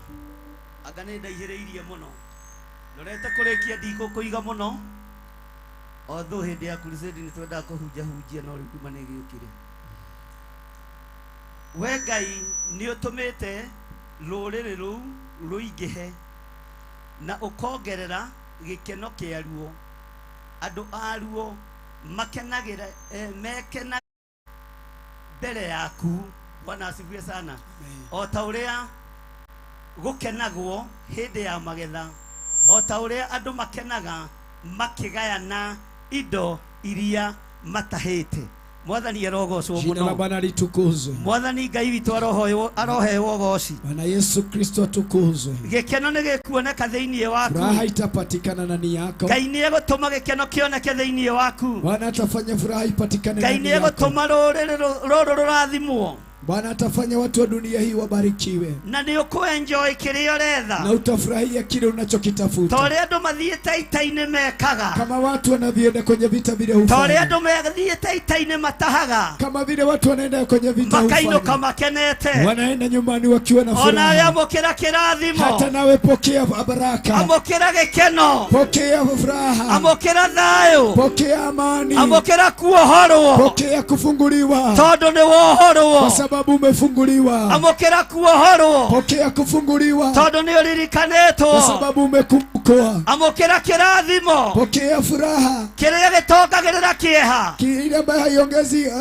Anga nĩ ndaihĩrĩirie mũno. Ndorete kũrĩkia ndigũkũiga mũno. Although hĩndĩ ya crusade nĩ twendaga kũhunjahunjia no rĩu kuma nĩ gĩũkire. We Ngai nĩ ũtũmĩte rũrĩrĩ rũu rũingĩhe na ũkongerera gĩkeno kĩaruo. Andũ aruo makenagĩra mekena mbere yaku. Bwana asifiwe sana. O ta ũrĩa gũkenagwo hĩndĩ ya magetha, o ta ũrĩa andũ makenaga makĩgayana indo iria matahĩte. Mwathani arogocwo muno. Jina la Bwana litukuzwe. Mwathani Ngai witũ arohewo goci. Bwana Yesu Kristo atukuzwe. Gĩkeno nĩ gĩkuoneka thĩinĩ waku. Furaha itapatikana ndani yako. Ngai nĩ egũtũma gĩkeno kĩoneke thĩinĩ waku. Bwana atafanya furaha ipatikane ndani yako. Ngai nĩ egũtũma rũrũ rũrathimwo. Bwana atafanya watu wa dunia hii wabarikiwe. Na nĩ ũkũenjoy kĩrĩa ũretha. Na utafurahia kile unachokitafuta. Tore andũ mathiĩte ita-inĩ mekaga. Kama watu wanavyoenda kwenye vita vile hufanya. Tore andũ mathiĩte ita-inĩ matahaga. Kama vile watu wanaenda kwenye vita hufanya. Makainũka makenete. Wanaenda nyumbani wakiwa na furaha. Ona ya amũkĩra kĩrathimo. Hata nawe pokea baraka. Amũkĩra gĩkeno. Pokea furaha. Amũkĩra thayũ. Pokea amani. Amũkĩra kuohorwo. Pokea kufunguliwa. Tondũ nĩ wohorwo. Kwa sababu umefunguliwa. Amũkĩra kuohorwo. Pokea kufunguliwa. Tondũ nĩ ũririkanĩtwo. Kwa sababu umekumbukwa. Amũkĩra kĩrathimo. Pokea furaha. Kĩrĩa gĩtongagĩrĩra kĩeha. Kile ambayo haiongezi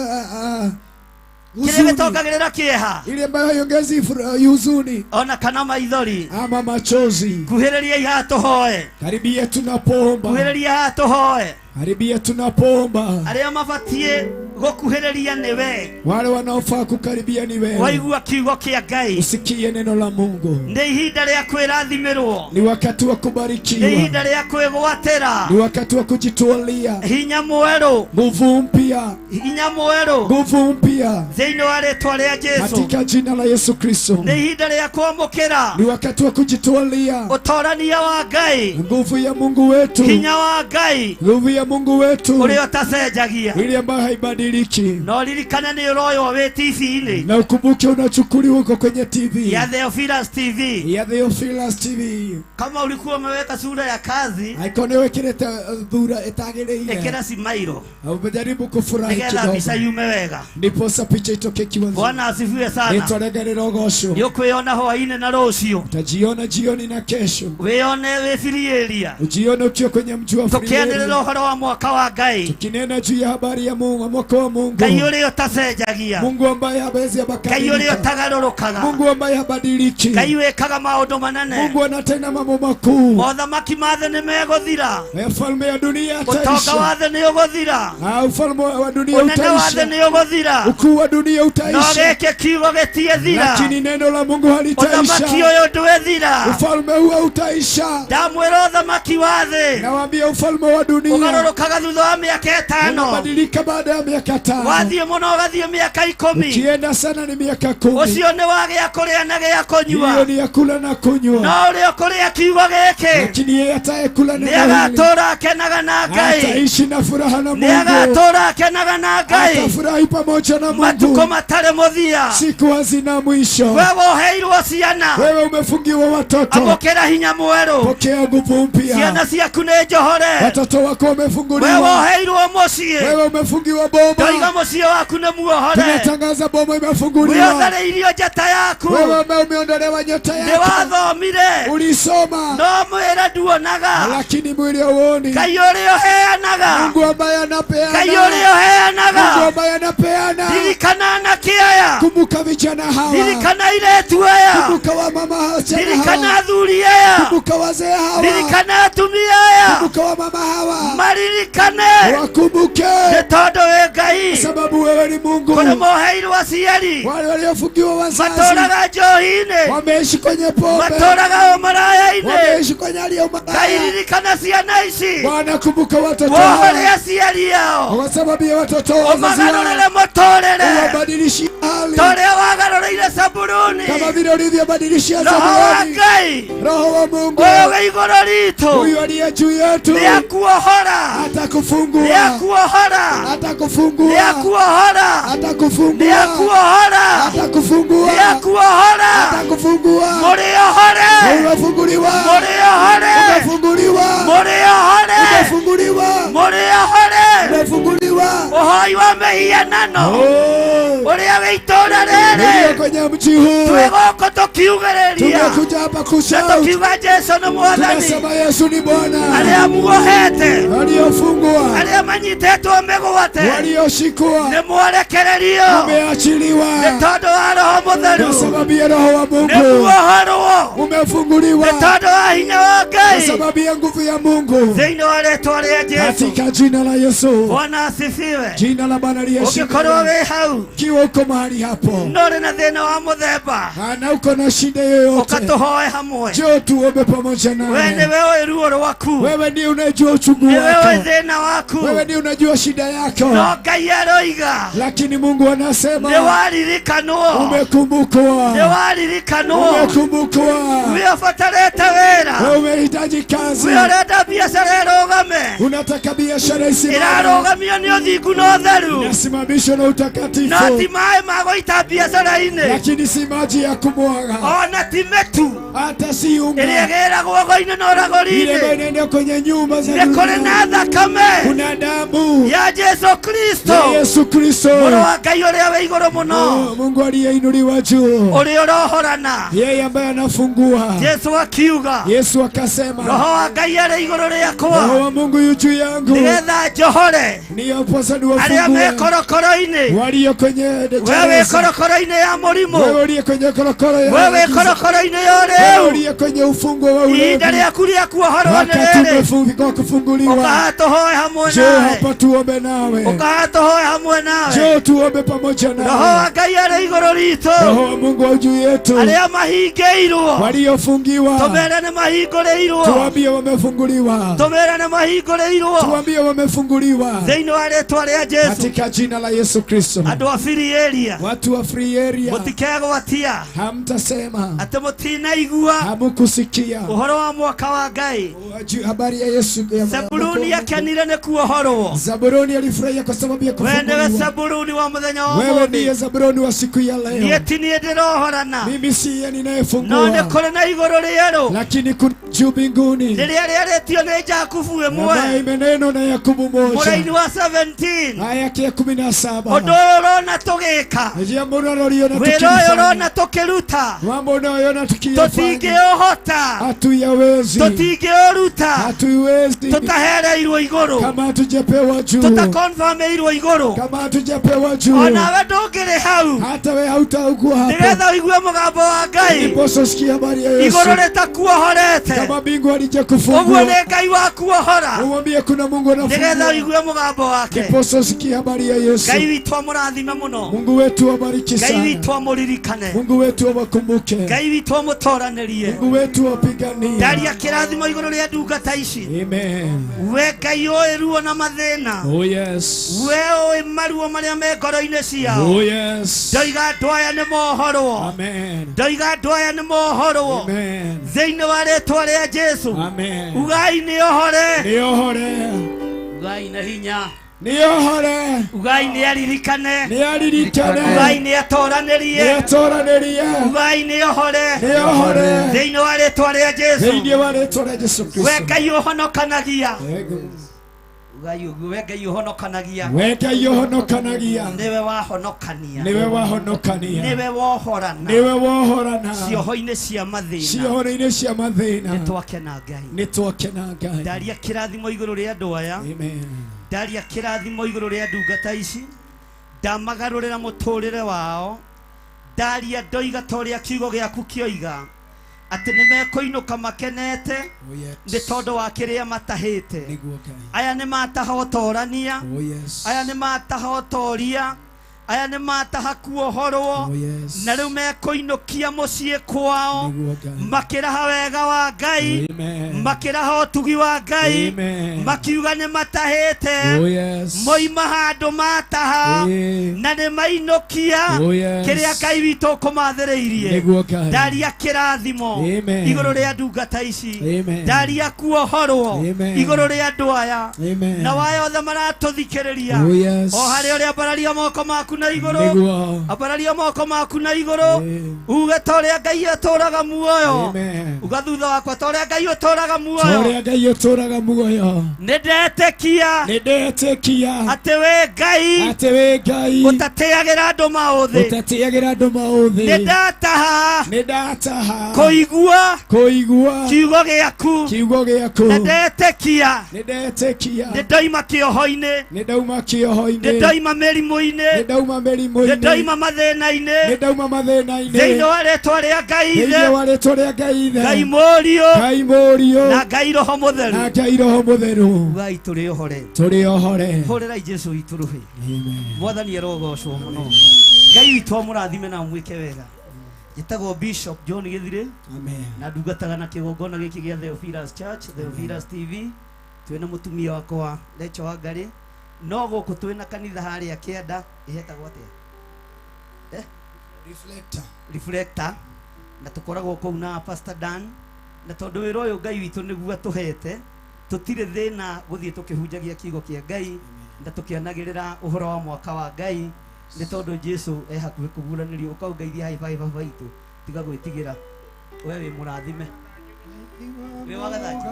kile gĩtongagĩrĩra kĩeha. Ile ambayo haiongezi huzuni. Ona kana maithori. Ama machozi. Kuhĩrĩria hatũhoe. Karibia tunapoomba. Kuhĩrĩria hatũhoe. Karibia tunapoomba. Arĩa mabatiĩ gũkuhĩrĩria nĩwe. Wale wanaofaa kukaribia ni wewe. Waigua kiugo kĩa Ngai. Usikie neno la Mungu. Nĩ ihinda rĩa kwĩrathimĩrwo. Ni wakati wa kubarikiwa. Nĩ ihinda rĩa kwĩgwatĩra. Ni wakati wa kujitwalia. Hinya mwerũ. Nguvu mpya. Hinya mwerũ. Nguvu mpya. Thĩinĩ wa rĩĩtwa rĩa Jesũ. Katika jina la Yesu Kristo. Nĩ ihinda rĩa kwamũkĩra. Ni wakati wa kujitwalia. Ũtorania wa Ngai. Nguvu ya Mungu wetu. Hinya wa Ngai. Nguvu ya Mungu wetu. Ũrĩa ũtacenjagia. Ile ambayo haibadiliki. No ririkane nĩ ũroywo wĩ TV-inĩ. Na ukumbuke unachukuliwa uko kwenye TV. Ya Theophilus TV. Ya Theophilus TV. Kama ulikuwa umeweka sura ya kazi. Aikone wekirete thura etagĩrĩire. Ekera simairo. Au umejaribu kufurahi kidogo. Nigetha mbica yume wega. Ndiposa picha itoke kiwa nzuri. Bwana asifiwe sana. Nĩtũregerera ũgocwo. Nĩũkwĩona hwaĩ-inĩ na rũciũ. Utajiona jioni na kesho. Wĩone wĩ Firiaria. Ujione ukiwa kwenye mji wa Firiaria. Tũkĩanĩrĩra ũhoro wa mwaka wa Ngai. Tukinena juu ya habari ya Mungu, mwaka wa Mungu. Ngai ũrĩa ũtacenjagia. Mungu ambaye habezi abadilika. Ngai ũrĩa ũtagarũrũkaga. Mungu ambaye habadiliki. Ngai wĩkaga maũndũ manene. Mungu anatenda mambo makuu. Mothamaki ma thĩ nĩmegũthira. Falme ya dunia ataisha. Ũtonga wa thĩ nĩũgũthira. Ufalme wa dunia utaisha. Ũnene wa thĩ nĩũgũthira. Ukuu wa dunia utaisha. No gĩkĩ kiugo gĩtiethira. Lakini neno la Mungu halitaisha. Ũthamaki ũyũ ndwethira. Ufalme huo utaisha. Ndamwĩra ũthamaki wa thĩ. Nawaambia ufalme wa dunia. Ũgarũrũkaga thutha wa mĩaka 5. Unabadilika baada ya miaka 5. Wathiĩ mũno ũgathiĩ mĩaka 10. Ukienda sana ni miaka 10. Ũcio nĩ wa gĩa kũrĩa na gĩa kũnyua. Hiyo ni ya kula na kunywa. No ũrĩa ũkũrĩa kiugo gĩkĩ. Lakini yeye atakayekula neno hili nĩagatũũra akenaga na Ngai. Ataishi na furaha na Mungu. Nĩagatũũra akenaga na Ngai. Atafurahi pamoja na Mungu. Matukũ matarĩ mũthia. Siku hazina mwisho. Wewe ũheirwo ciana. Wewe umefungiwa watoto. Amũkĩra hinya mwerũ. Pokea nguvu mpya. Ciana ciaku nĩ njohore. Watoto wako wamefunguliwa. Wewe ũheirwo mũciĩ. Wewe umefungiwa boma. Ndoiga mũciĩ waku nĩ muohore. Tunatangaza boma imefunguliwa. Wĩothareirio njata yaku. Wewe ambaye umeondolewa nyota yako. Nĩwathomire. Ulisoma. No mwĩra nduonaga. Lakini mwili hauoni. Ngai ũrĩa ũheanaga. Mungu ambaye anapeana. Ngai ũrĩa ũheanaga. Mungu ambaye anapeana. Ririkana anake aya. Kumbuka vijana hawa. Ririkana airĩtu aya. Kumbuka wamama hawa. Ririkana athuri aya. Kumbuka wazee hawa. Ririkana atumia aya. Kumbuka wamama hawa. Maririkane. Wakumbuke. Nĩ tondũ wĩ Ngai. Sababu wewe ni Mungu. Kũrĩ moheirwo aciari. Wale waliofungiwa wazazi. Matũũraga njohi-inĩ. Wameishi kwenye pombe. Matũũraga ũmaraya-inĩ. Wameishi kwenye hali ya umalaya. Ngai ririkana ciana ici. Bwana kumbuka watoto wohore aciari yao. Kwa sababu ya watoto wazazi wao. Ũmagarũrĩre mũtũũrĩre. Uwabadilishie hali. Ta ũrĩa wagarũrĩire Zabuloni. Kama vile ulivyobadilisha Roho wa Zabuloni. Ngai. Roho wa Mungu. Wewe igoro rito. Huyu aliye juu yetu. Ni akuohora. Atakufungua. Ni akuohora. Atakufungua. Ni akuohora. Atakufungua. Ni akuohora. Atakufungua. Ni akuohora. Atakufungua. Muriohore. Umefunguliwa. Muriohore. Umefunguliwa. Muriohore. Umefunguliwa. Muriohore. Umefunguliwa. Uhoi wa mehianano. Uria witũra Ndio rĩrĩ. kwenye mji huu. Twĩgũkũ tũkiugĩrĩria. Tumekuja hapa Na kushout. tũkiuga Jesũ nĩ Mwathani. Tunasema Yesu ni Bwana. Arĩa muohete. Waliofungwa. Arĩa manyitĩtwo mĩgwate. Walioshikwa. Nĩ mwarekererio. Umeachiliwa. Nĩ tondũ wa Roho Kwa Mũtheru. sababu ya Roho wa Nĩ Mungu. muohorwo. Umefunguliwa. Nĩ tondũ wa hinya wa Kwa Ngai. sababu ya nguvu ya Mungu. Thĩinĩ wa rĩĩtwa rĩa Jesũ. Katika jina la Yesu. Bwana asifiwe. Jina la Bwana Ũngĩkorwo liyeshindwa. wĩ hau. Kiwa uko mahali hapo. No ũrĩ na thĩna wa mũthemba. Na uko na shida yoyote. Ũkatũhoe hamwe. Njoo tuombe pamoja We nawe. nĩwe ũĩ ruo rwaku. Wewe ndiye unajua uchungu Nĩwe ũĩ wako. thĩna waku. Wewe ndiye unajua shida yako. No Ngai aroiga. Lakini Mungu anasema Nĩwaririkanwo. umekumbukwa. Nĩwaririkanwo. Umekumbukwa. We ũbatarĩte wĩra. Wewe unahitaji kazi. We ũrenda biacara ĩrũgame. Unataka biashara isimame. Ĩrarũgamio nĩ ũthingu na ũtheru. Inasimamishwa na No utakatifu. ti maĩ ma gũita biacara-inĩ. Lakini si maji ya kumwaga. Ona ti mĩtu. Hata si unga. Ĩrĩa ĩgĩragwo ũgo-inĩ na Ile ambayo ũragũri-inĩ. inaenda kwenye nyumba za Nĩ kũrĩ na dunia. thakame Kuna damu ya Jesũ Kristo. ya Yesu Kristo. Mũrũ wa Ngai ũrĩa wĩ igũrũ mũno. Mungu aliyeinuliwa juu. Ũrĩa ũrohorana. Yeye ambaye anafungua. Jesũ akiuga. Yesu akasema. Roho wa Ngai arĩ igũrũ Roho rĩakwa. wa Mungu yu juu yangu. Nĩgetha njohore. Niyoposa Arĩa me niwafungue. korokoro-inĩ. Walio kwenye We wĩ gereza. korokoro-inĩ ya mũrimũ. Wewe uliye kwenye korokoro ya We wĩ giza. korokoro-inĩ ya Wewe ũrĩu. uliye kwenye ufungo wa Ihinda ulevi. rĩaku rĩa kuohorwo nĩ Wakati rĩrĩ. umefungwa kufunguliwa. Ũkaha tũhoe hamwe Njoo nawe. hapa tuombe nawe. Ũkaha tũhoe hamwe nawe. Njoo tuombe pamoja Roho nawe. wa Ngai arĩ igũrũ ritũ. Roho wa Mungu wa juu yetu. Arĩa mahingĩirwo. Waliofungiwa. Tũmere nĩ mahingũrĩirwo. Tuambie wamefunguliwa. Tũmere nĩ mahingũrĩirwo. Tuambie wamefunguliwa. Thĩinĩ wa rĩĩtwa rĩa Jesũ. Katika jina la Yesu Kristo. Andũ a free area. Watu wa free area. Mũtikegwatia. Hamtasema. Atĩ mũtinaigua. Hamukusikia. Ũhoro wa mwaka wa Ngai. Habari ya Yesu. Zabuloni akenire nĩ kuohorwo. Zabuloni alifurahia kwa sababu ya We nĩwe kufunguliwa. Zabuloni wa mũthenya wa Wewe ndiye ũmũthĩ. Zabuloni wa siku ya Niĩ leo. ti niĩ ndĩrohorana. Mimi siye No nĩ ninayefungua. kũrĩ na igũrũ rĩerũ. Lakini kuna juu mbinguni. Rĩrĩa rĩarĩtio nĩ Jakubu Ambayo ĩmwe. imenenwa na Yakobo Mũraini moja. wa 17. Aya yake ya 17. Ũndũ ũyũ ũrona tũgĩka. Jambo unaloliona Wĩra ũyũ tukifanya. ũrona tũkĩruta. Mambo unayoona tukiyafanya. Tũtingĩũhota. Hatuyawezi. Tũtingĩũruta. Hatuiwezi. Tũtahereirwo igũrũ. Kama hatujapewa juu. Tũtakonfamĩirwo igũrũ. Kama hatujapewa juu. Onawe ndũngĩrĩ hau. Hata we hautaugua hapo. Nĩgetha ũigue mũgambo wa Ngai. Ndiposa usikie habari ya Yesu. Igũrũ rĩtakuohorete. Kama mbingu halija Ũguo kufungua. nĩ Ngai wa kuohora. Umwambie kuna Mungu Nĩgetha anafungua. ũigue mũgambo wake. Ndiposa usikie habari ya Yesu. Ngai witũ amũrathime mũno. Mungu wetu awabariki Ngai sana. witũ amũririkane. Mungu wetu awakumbuke. Ngai witũ amũtoranĩrie. Mungu wetu awapiganie. Ndaria kĩrathimo igũrũ rĩa ndungata ici. Amen. We Ngai ũĩ ruo na mathĩna. Oh yes. We ũĩ maruo marĩa me ngoro-inĩ ciao. Oh yes. Ndoiga andũ aya nĩ mohorwo. Amen. Ndoiga andũ aya nĩ mohorwo. Amen. Thĩinĩ wa rĩĩtwa rĩa Jesũ. Amen. Ugai nĩ ohore. Niohore. Ugai na hinya. Niohore. Ugai nĩ aririkane. Niaririkane. Ugai nĩ atoranĩrie. Niatoranĩrie. Ugai nĩ ohore. Niohore. Thĩinĩ wa rĩĩtwa rĩa Jesũ. Thĩinĩ wa rĩĩtwa rĩa Yesu Kristo. We Ngai ũhonokanagia. Wega. Ugai ũguo we Ngai ũhonokanagia. We Ngai ũhonokanagia. Nĩwe wahonokania. Niwe wahonokania. Nĩwe wohorana. Niwe wohorana. Cioho-inĩ cia mathĩna. Ciohoro-inĩ cia mathĩna. Nĩtwakena Ngai. Nĩtwakena Ngai. Ndaria kĩrathimo igũrũ rĩa andũ aya. Amen. Ndaria kĩrathimo igũrũ rĩa ndungata ici. Ndamagarũrĩra mũtũrĩre wao. Ndaria ndoiga ta ũrĩa kiugo gĩaku kĩoiga. Atĩ nĩmekũinũka makenete. Oh yes. Nĩ tondũ wa kĩrĩa matahĩte. Nĩguo Ngai. Aya nĩ mataha ũtorania. Oh yes. Aya nĩ mataha ũtoria. Aya nĩ mataha kuohorwo. Oh yes. Na rĩu mekũinũkia mũciĩ kwao. Nĩguo Ngai. Makĩraha wega wa Ngai. makiraho tugi wa Ngai makiuga nĩ matahĩte moima handũ mataha na nĩ mainokia kĩrĩa Ngai witũ kũmathĩrĩirie ndaria kĩrathimo igũrũ rĩa ndungata ici ndaria kuohorwo igũrũ rĩa andũ aya na waya othe maratũthikĩrĩria o harĩ ũrĩa ambararia moko maku na igũrũ ambararia moko maku na igũrũ uge ta ũrĩa Ngai atũũraga muoyo uga thutha wakwa ta ũrĩa Ngai atũũraga muoyo nĩndetĩkia atĩ wĩ Ngai ũtatĩagĩra andũ maũthĩ nĩndataha kũigua kiugo gĩaku nĩndetĩkia nĩndoima kĩoho-inĩ nĩndoima mĩrimũ-inĩ nĩndoima mathĩna-inĩ thĩinĩ wa rĩĩtwa rĩa Ngai ithe Ngai Mũriũ na Ngai Roho Mũtheru Ngai tũrĩohore hũrĩrai Jesũ witũ rũhĩ Mwathani arogocwo mũno Ngai witũ amũrathime na mwĩke wega njĩtagwo Bishop John Gĩthirĩ na ndungataga na kĩgongona gĩkĩ gĩa Theophilus Church Theophilus TV twĩna mũtumia wakwa Lecho Wangarĩ no gũkũ twĩna kanitha harĩa kĩanda ĩhetagwo atĩa Reflector na tũkoragwo kũu na Pastor Dan na tondũ wĩra ũyũ Ngai witũ nĩguo atũhete tũtirĩ thĩna gũthiĩ tũkĩhunjagia kiugo kĩa Ngai na tũkĩanagĩrĩra ũhoro wa mwaka wa Ngai nĩ tondũ Jesũ hakuhĩ kũguũranĩrio ũkaungeithia high five itũ tiga gwĩtigĩra we wĩ mũrathime wĩ wa gathati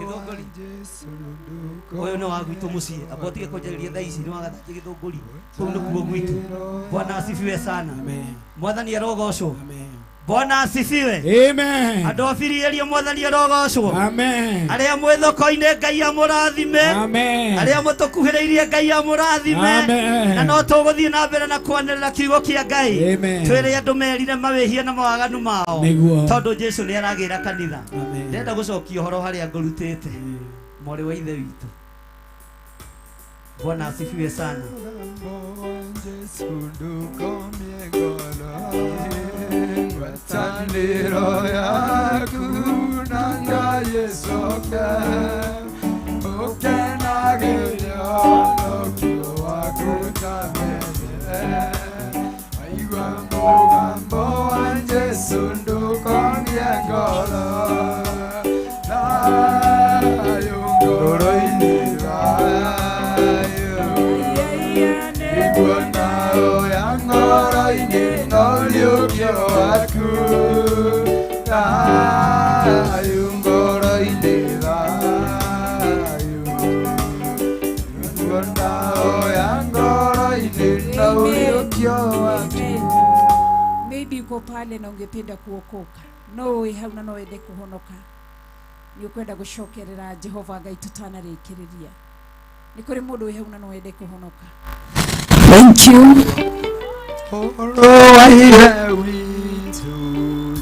gĩthũngũri ũyũ nĩ wa gwitũ mũciĩ amba ũtige kũnjarĩria thaa ici nĩ wa gathati gĩthũngũri kũu nĩkuo gwitũ Bwana asifiwe sana Mwathani arogocwo Bwana asifiwe amen andũ afirierio Mwathani arogocwo amen arĩa mwĩ thoko-inĩ Ngai amũrathime amen arĩa mũtũkuhĩrĩirie Ngai amũrathime amen na no tũgũthiĩ na mbere na kwanĩrĩra kiugo kĩa Ngai twĩre andũ merire mawĩhia na mawaganu mao tondũ Jesũ nĩ aragĩra kanitha ndĩrenda gũcokia ũhoro harĩa ngũrutĩte mwarĩ wa ithe witũ Bwana asifiwe sana Tandiro yaku nanga Yesoke Ukenagĩrio nokio waku tamene Aigua mũgambo wa Jesu ndũkonie ngoro Nayo ngoro-inĩ wayo Nĩguo nao ya ngoro-inĩ no rĩũkio waku Nayo ngoro-inĩ wayo Nĩguo nao ya ngoro-inĩ no rĩũkio waku Maybe uko pale na ungependa kuokoka no hau na no wende kuhonoka ni ukwenda gucokerera Jehova Ngai tutanarĩkĩrĩria ni kũrĩ mũndũ wĩ hau na no wende kuhonoka Thank you Waihe witũ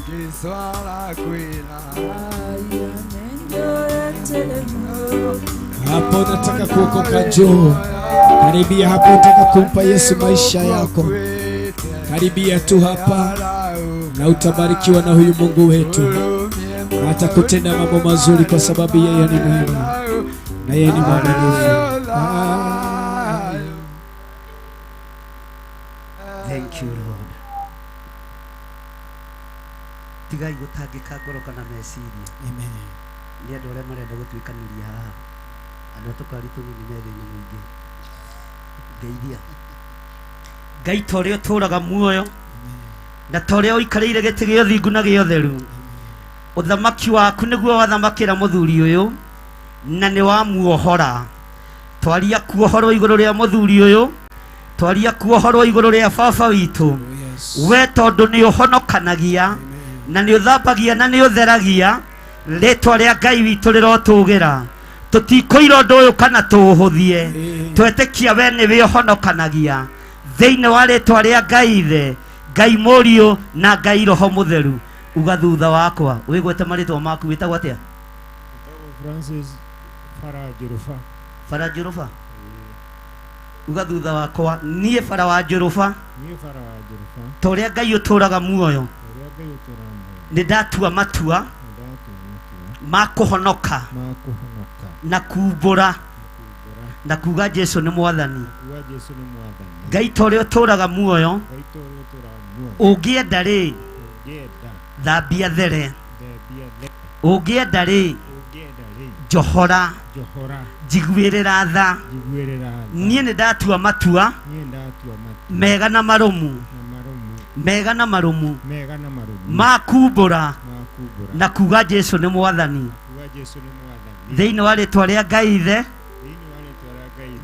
Jesũ arakwĩra hapo nataka kuokoka njoo karibia hapo nataka kumpa Yesu maisha yako karibia tu hapa na utabarikiwa na huyu Mungu wetu na atakutenda mambo mazuri kwa sababu yeye ni mwema na yeye ni mwaminifu. Thank you Lord tigai gũtangĩka ngoro kana meciria Amen nĩ andũ arĩa marenda gũtuĩkanĩria haha andũ atũkari tũnini methĩna mũingĩ ngeithia Ngai ta ũrĩa ũtũũraga muoyo na ta ũrĩa ũikarĩire gĩtĩ gĩa ũthingu na gĩa ũtheru ũthamaki waku nĩguo wathamakĩra mũthuri ũyũ na nĩ wamuohora twaria kuohorwo igũrũ rĩa mũthuri ũyũ twaria kuohorwo igũrũ rĩa baba witũ we tondũ nĩ ũhonokanagia na nĩ ũthambagia na nĩ ũtheragia rĩtwa rĩa Ngai witũ rĩrotũgĩra tũtikũira ũndũ ũyũ kana tũũhũthie twetĩkia we nĩwe ũhonokanagia thĩinĩ wa rĩtwa rĩa Ngai ithe Ngai Mũriũ na Ngai Roho Mũtheru uga thutha wakwa wĩgwete marĩtwa maku wĩtagwo atĩa Francis Farajurufa uga thutha wakwa niĩ bara wa Njuruba ta ũrĩa Ngai ũtũũraga muoyo nĩ ndatua matua makuhonoka na kumbura na kuga Jesu ni mwathani Ngai tore uturaga muoyo ungienda ri thambia there ungienda ri johora jiguirira tha nie ni ndatua matua mega na marumu makumbura na kuga Jesu ni mwathani thiini wa ritwa ria Ngai Ithe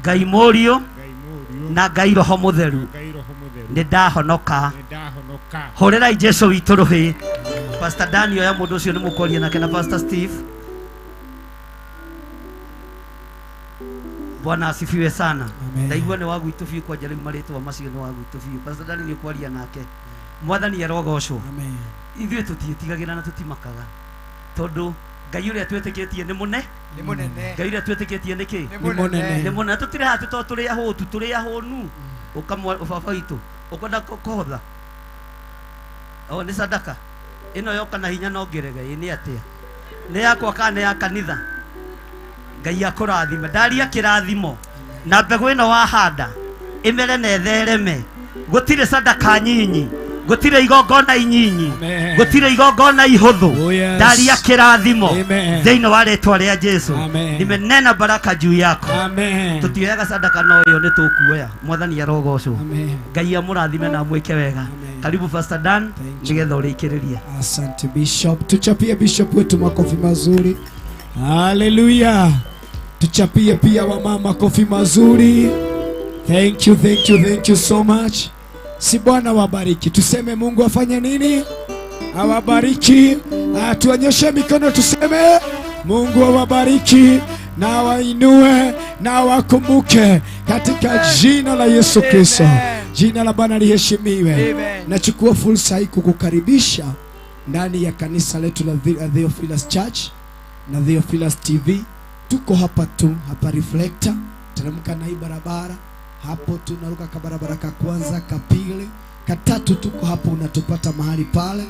Ngai Murio na Ngai Roho Mutheru ni ndahonoka horera Jesu witu ruhi. Pastor Daniel ya mundu ucio ni mukoria nake na Pastor Steve. Bwana asifiwe sana. Ndaigua ni wagu itu fiu kwa jaribu maritwa macio ni wagu itu fiu. Pastor Daniel ni kwaria nake mwathani arogocwo. Amen. Ithuĩ tũtiĩtigagĩra na tũtimakaga tondũ Ngai ũrĩa twĩtĩkĩtie nĩ mũnene. Ngai ũrĩa twĩtĩkĩtie nĩ kĩ? Nĩ mũnene. Tũtirĩ hatu to tũrĩ ahũtu tũrĩ ahũnu ũkamwa baba witũ ũkwenda kũhotha o nĩ sadaka ĩno yoka na hinya no ngeregai nĩ atĩa nĩ yakwa kana ya kanitha Ngai akũrathime ndaria kĩrathimo na mbegũ ĩno wahanda ĩmere na ĩthereme gũtirĩ sadaka nyinyi gutire igongona inyinyi gutire igongona ihuthu ndaria kirathimo thiini wa ritwa ria Jesu nimenena baraka juu yako tutioyaga sadaka no yo nitukuoya mwathani arogocwo Ngai amurathime na mwike wega. Karibu Pastor Dan nigetha urikiririe. Asante Bishop, tuchapie Bishop wetu makofi mazuri. Hallelujah. Tuchapie pia wamama makofi mazuri. Thank you so much. Si Bwana wabariki. Tuseme Mungu afanye nini? Awabariki. Tuonyeshe mikono tuseme Mungu awabariki na wainue na wakumbuke katika jina la Yesu Kristo. Jina la Bwana liheshimiwe. Nachukua fursa hii kukukaribisha ndani ya kanisa letu la Theophilus Church na Theophilus TV. Tuko hapa tu, hapa Reflector. Teremka na hii barabara. Hapo tunaruka kabarabara ka kwanza, ka pili, ka tatu, tuko hapo unatupata mahali pale.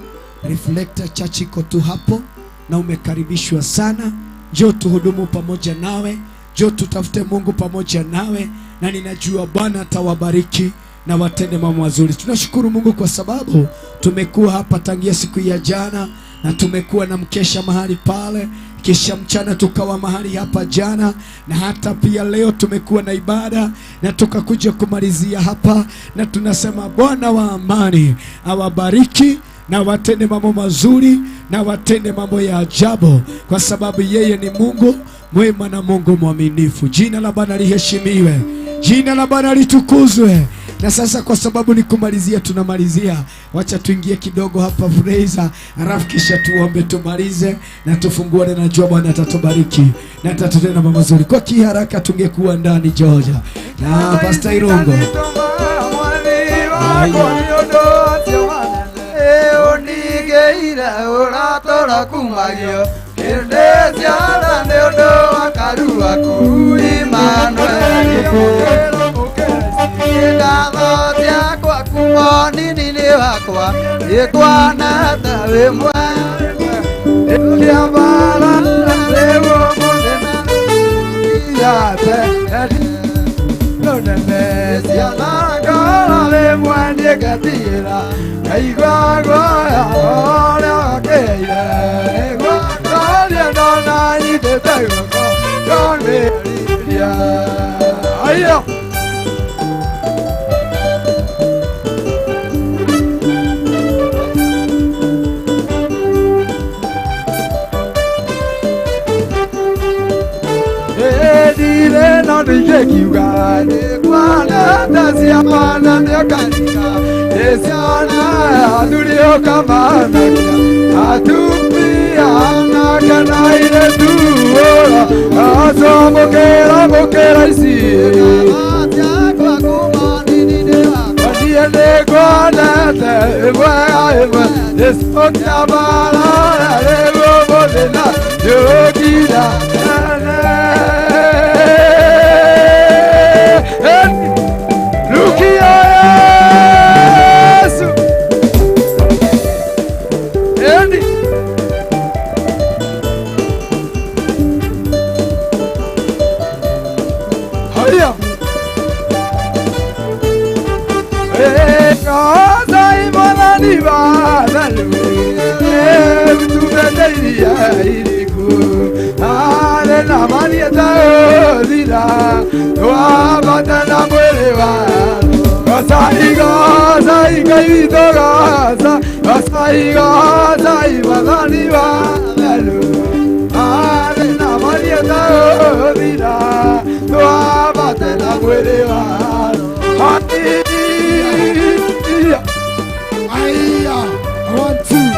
Reflector Church iko tu hapo na umekaribishwa sana. Njoo tuhudumu pamoja nawe, njoo tutafute Mungu pamoja nawe, na ninajua Bwana atawabariki na watende mambo mazuri. Tunashukuru Mungu kwa sababu tumekuwa hapa tangia siku ya jana na tumekuwa na mkesha mahali pale, kisha mchana tukawa mahali hapa jana, na hata pia leo tumekuwa na ibada na tukakuja kumalizia hapa, na tunasema Bwana wa amani awabariki na watende mambo mazuri na watende mambo ya ajabu, kwa sababu yeye ni Mungu mwema na Mungu mwaminifu. Jina la Bwana liheshimiwe, jina la Bwana litukuzwe. Na sasa kwa sababu ni kumalizia, tunamalizia, wacha tuingie kidogo hapa Fraser, alafu kisha tuombe tumalize na tufungue, na najua Bwana atatubariki na atatutenda mambo mazuri. Kwa kiharaka tungekuwa ndani Georgia na Pastor Irongo. Onigeira uratora kumagio kirdeziara ndodo akarua kuimanuel ngathotia kwa kumonini ni wakwa ikwana tawe mwa kiabara lewo mudena yate nonenezia nagora le mwandie katira kaigwagwa ya ora keire gwagwa nona itetagoko konmeria ayo no nijekiuga nikwana tasiamana nyokanika esiana adulio kamanakia atupiana kana ile tuora asomokera isi wadiende kwanete ewe esokiabala ewe bodela yokida Kai Gaza, Asai Gaza, Ivani Valu. Ave na Maria da Vida, Tua Batela Guereva. Aya, 1, 2.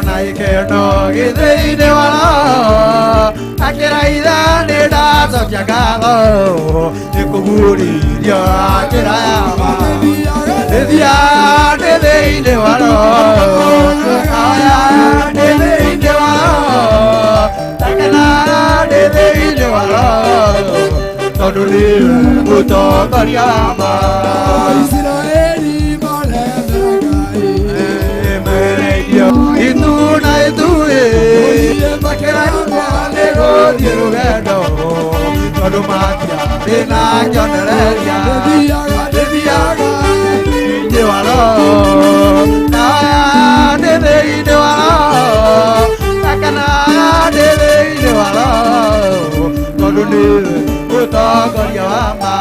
Naikeno, gidei de wala, akiraida ne da so jagalo, ekuburi dia akirama, dia de wala, aya de wala, takana de wala, toduli buto kariama, Israeli itu na itu makera nego diru gado kodu matia dena joneria dia dewalo na dewalo takana dewalo kodu ni buta koryama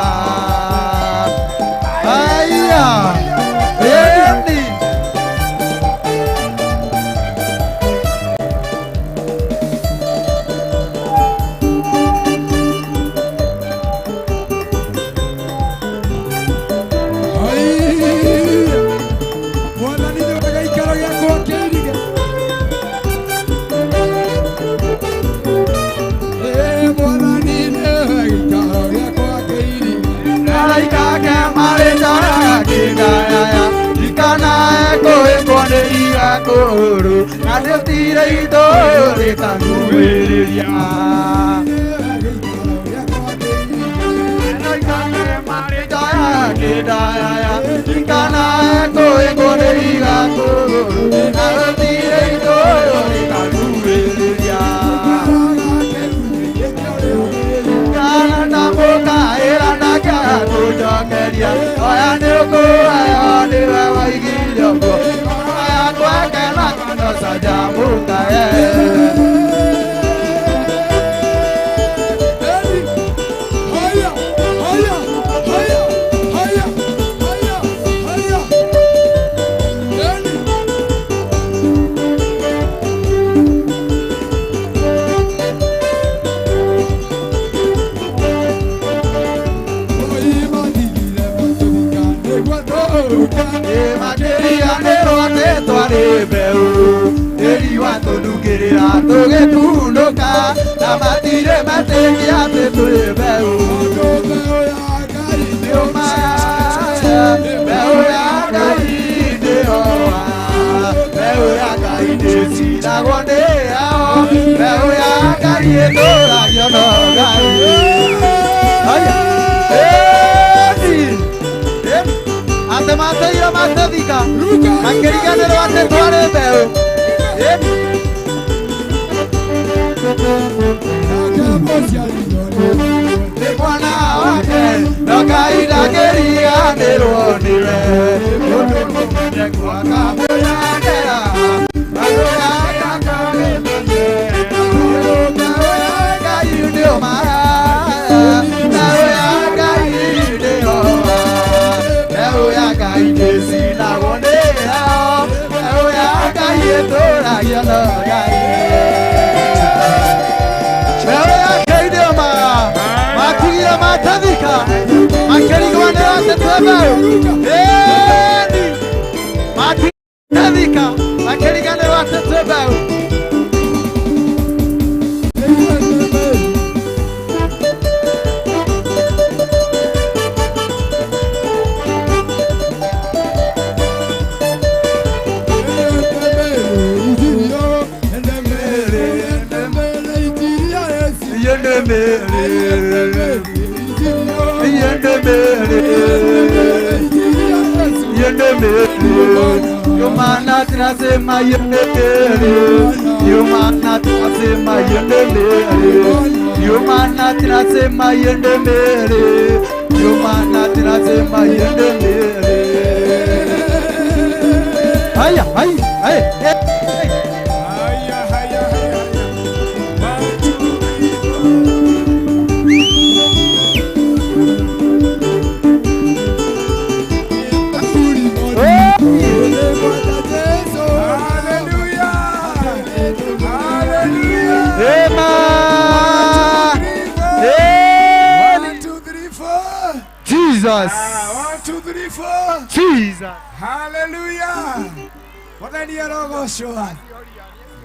ayya endi Guru, ada tirai dore tanueria. Naikane mari daya kedaya, ikana koe koreiga guru, ada tirai dore tanueria. Kana namo kaera naga tuja keria, ayane ko ayane waigilyo ko. Saja buka Toge kunoka, na matire mateki ate tuebeu. Beu ya kaide oa, beu ya kaide sila gondea o, beu ya kaide tora yono gai. Aya, ate mate ira mate dika, akeriga nero ate tuare beu. De buena wake, no caída quería pero ni re. Yo te kwa kamoya nera, adoya kaka me gĩa nợ gai Wewe yake idema Makigira matadhika Makerigo ane watetwebeu Matadhika Makerigo ane watetwebeu Yomana tunasema yendele Yomana tunasema yendele Yomana tunasema yendele Yomana tunasema yendele Haya haya haya Jesus. 1, 2, 3, 4. Jesus. Hallelujah. Wadani ya rogo shoa.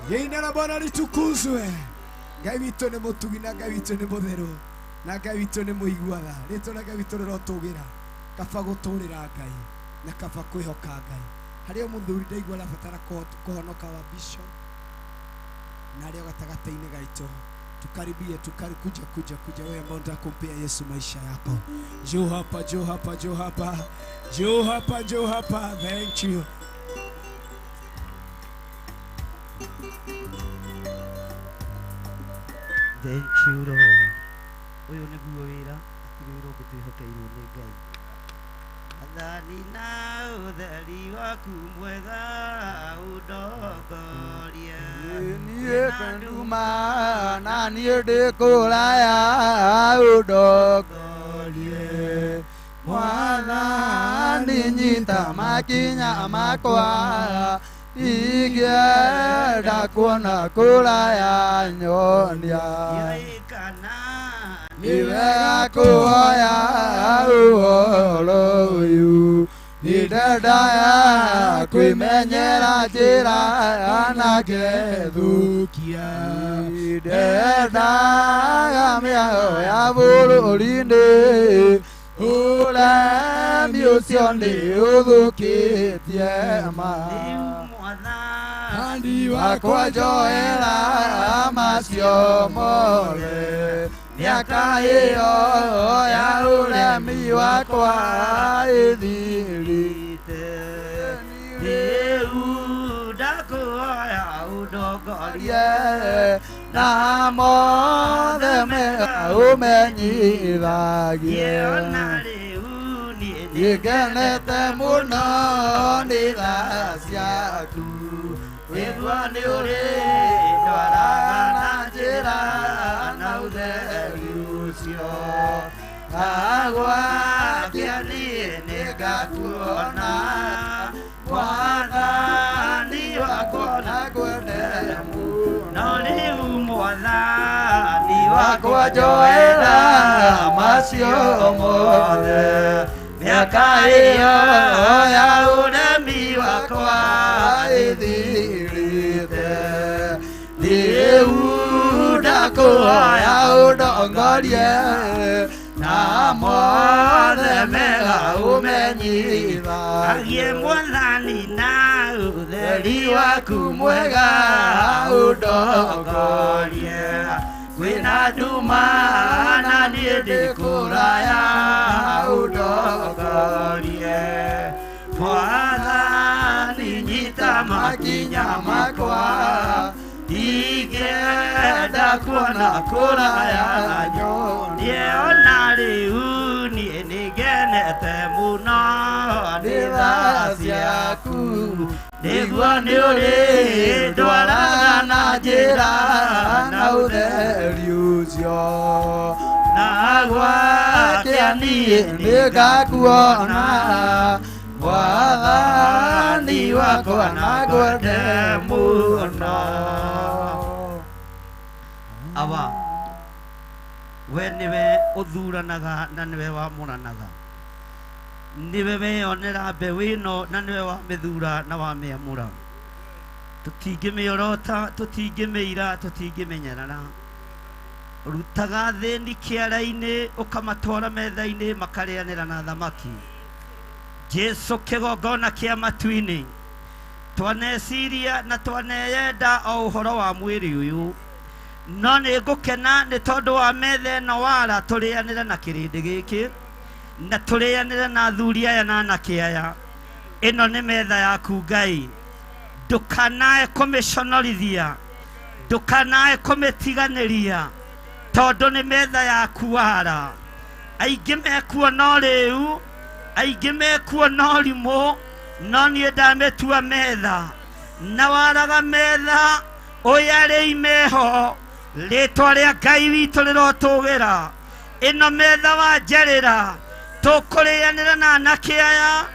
Yeina na Bwana litukuzwe. Ngai witũ nĩ mũtugi na Ngai witũ nĩ mũtheru. Na Ngai witũ nĩ mũiguaga. Rĩtwa na Ngai witũ rĩrotũgĩra. Kaba gũtũrĩra Ngai na kaba kwĩhoka Ngai. Harĩa mũthuri ndaigua arabatara kũhonoka wa bishop. Na arĩa gatagatĩ-inĩ gaitũ. Tukaribie kuja wewe ambao unataka kumpea Yesu maisha yako. Njoo hapa, njoo hapa, njoo hapa. Njoo hapa, njoo hapa. Thank you. Thank you Lord. Uyu niguo wira atirirwo gũtwĩhokeirwo nĩ Ngai. Athani na ũtheri waku mwega ũndongorie. Niĩ penduma na niĩ ndĩkũraya ũndongorie. Mwathani nyita makinya makwa ingĩenda kuona kũraya nyonia. Nĩ wega kũhoya ũhoro ũyũ nĩ ndendaya kwĩmenyera njĩra na ngethũkia. Ndendaga mĩayo ya bũrũri-inĩ ũremi ũcio nĩ ũthũkĩtie ma. Mwathani wakwa njoera macio mothe miaka ĩyo ya ũremi wakwa ĩthirĩte. Rĩu ndakũhoya ũndongorie na mothe mega ũmenyithagie. Nĩngenete mũno nĩ tha ciaku, wĩthua nĩ ũrĩ ndwaraga na njĩra na ũtheri ũcio. Agwakia niĩ nĩngakuona, Mwathani wakwa na ngwendere mũno. Rĩu Mwathani wakwa njoera macio mothe miaka ĩyo ya ũremi wakwa ĩthirĩte. Rĩu ndakũhoya ũndongorie na mothe mega ũmenyithagie. Mwathani na ũtheri waku mwega ũndongorie. Kwĩna nduma na niĩ ndĩkũraya ũndongorie. Mwathani nyita makinya makwa ingĩenda kuona kũraya nyonie. Ona rĩu niĩ nĩngenete mũno nĩ tha ciaku, nĩguo nĩ ũrĩ ndwaraga na njĩra na ũtheri ũcio. Na gwakia niĩ nĩngakuona, wathani wakwa na ngwende mũno. Aba we niwe uthuranaga na niwe wamũranaga, niwe weyonera mbeũ ĩno na niwe wamĩthura na wamĩamũra. Tũtingĩmĩorota, tũtingĩmĩira, tũtingĩmenyerera. Rutaga thĩni kĩara-inĩ ũkamatwara metha-inĩ makarĩanĩra na thamaki. Jesu kĩgongona kĩa matu-inĩ, twaneciria na twaneyenda o ũhoro wa mwĩrĩ ũyũ, no nĩ ngũkena nĩ tondũ wa metha ĩno wara tũrĩanĩre na kĩrĩndĩ gĩkĩ na tũrĩanĩre na athuri aya na anake aya. Ĩno nĩ metha yaku Ngai, ndũkanae kũmĩconorithia, ndũkanae kũmĩtiganĩria, tondũ nĩ metha yaku wara. Aingĩ mekuo no rĩu, aingĩ mekuo no rimũ, no niĩ ndamĩtua metha, na waraga metha ũyũ arĩ imeho, rĩtwa rĩa Ngai witũ rĩrotũgĩra. Ĩno metha wanjarĩra, tũkũrĩanĩra na anake aya,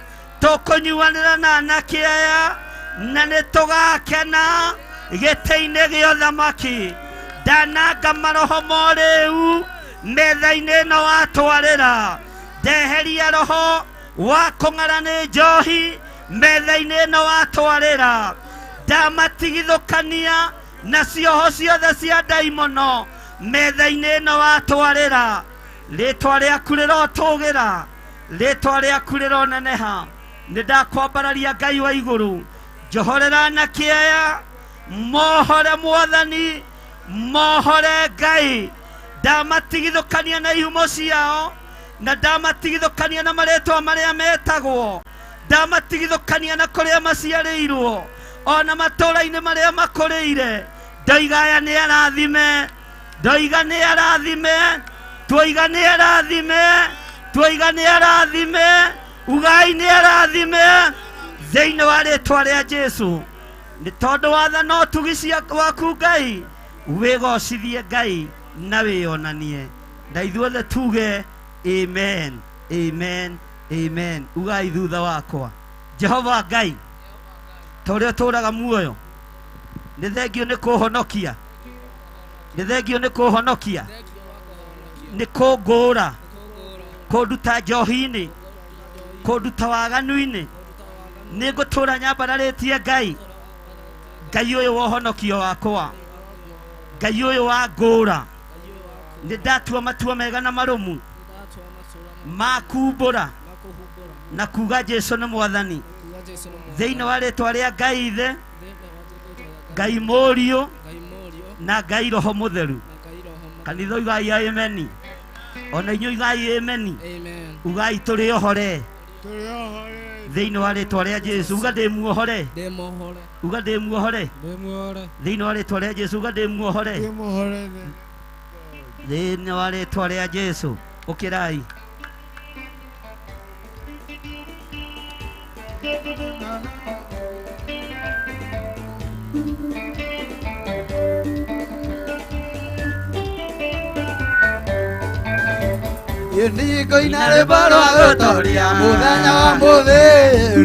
tũkũnyuanĩra na anake aya, na nĩ tũgakena gĩtĩ-inĩ gĩa ũthamaki. Ndananga maroho mo rĩu metha-inĩ ĩno watwarĩra, ndeheria roho wa kũng'ara nĩ njohi metha-inĩ ĩno watwarĩra. Ndamatigithũkania na cioho ciothe cia ndaimono metha-inĩ ĩno watwarĩra. Rĩtwa rĩaku rĩrotũgĩra, rĩtwa rĩaku rĩroneneha. Nĩ ndakwambararia Ngai wa igũrũ, njohorera anake aya, mohore Mwathani, mohore Ngai. Ndamatigithũkania na ihumo ciao, na ndamatigithũkania na marĩtwa marĩa metagwo, ndamatigithũkania na kũrĩa maciarĩirwo, ona matũũra-inĩ marĩa makũrĩire. Ndoiga aya nĩ arathime, ndoiga nĩ arathime, twoiga nĩ arathime, twoiga nĩ arathime, ugai nĩ arathime thĩinĩ wa rĩtwa rĩa Jesu. Nĩ tondũ wathana ũtugi waku Ngai, wĩgocithie Ngai na wĩonanie. Na ithuothe tuge amen, amen, amen. Ugai thutha wakwa. Jehova Ngai, ta ũrĩa ũtũũraga muoyo, nĩ thengio nĩ kũhonokia, nĩ thengio nĩ kũhonokia, nĩ kũngũũra, kũnduta njohi-inĩ, kũnduta waganu-inĩ. Nĩ ngũtũũra nyambararĩtie Ngai, Ngai ũyũ wa ũhonokio wakwa, Ngai ũyũ wa ngũũra. Nĩ ndatua matua mega na marũmu ma kumbũra na kuga Jesu nĩ Mwathani thĩinĩ wa rĩtwa rĩa Ngai Ithe, Ngai Mũriũ na Ngai Roho Mũtheru. Kanitha ugai ameni, ona inyuĩ ugai ameni. Ugai tũrĩohore thĩinĩ wa rĩtwa rĩa Jesu. Uga ndĩmuohore, uga ndĩmuohore thĩinĩ wa rĩtwa rĩa Jesu. Uga ndĩmuohore thĩinĩ wa rĩtwa rĩa Jesu. Ũkĩrai. Nĩngoina rwĩmbo rwa gũtũũria mũthenya wa mũthĩ,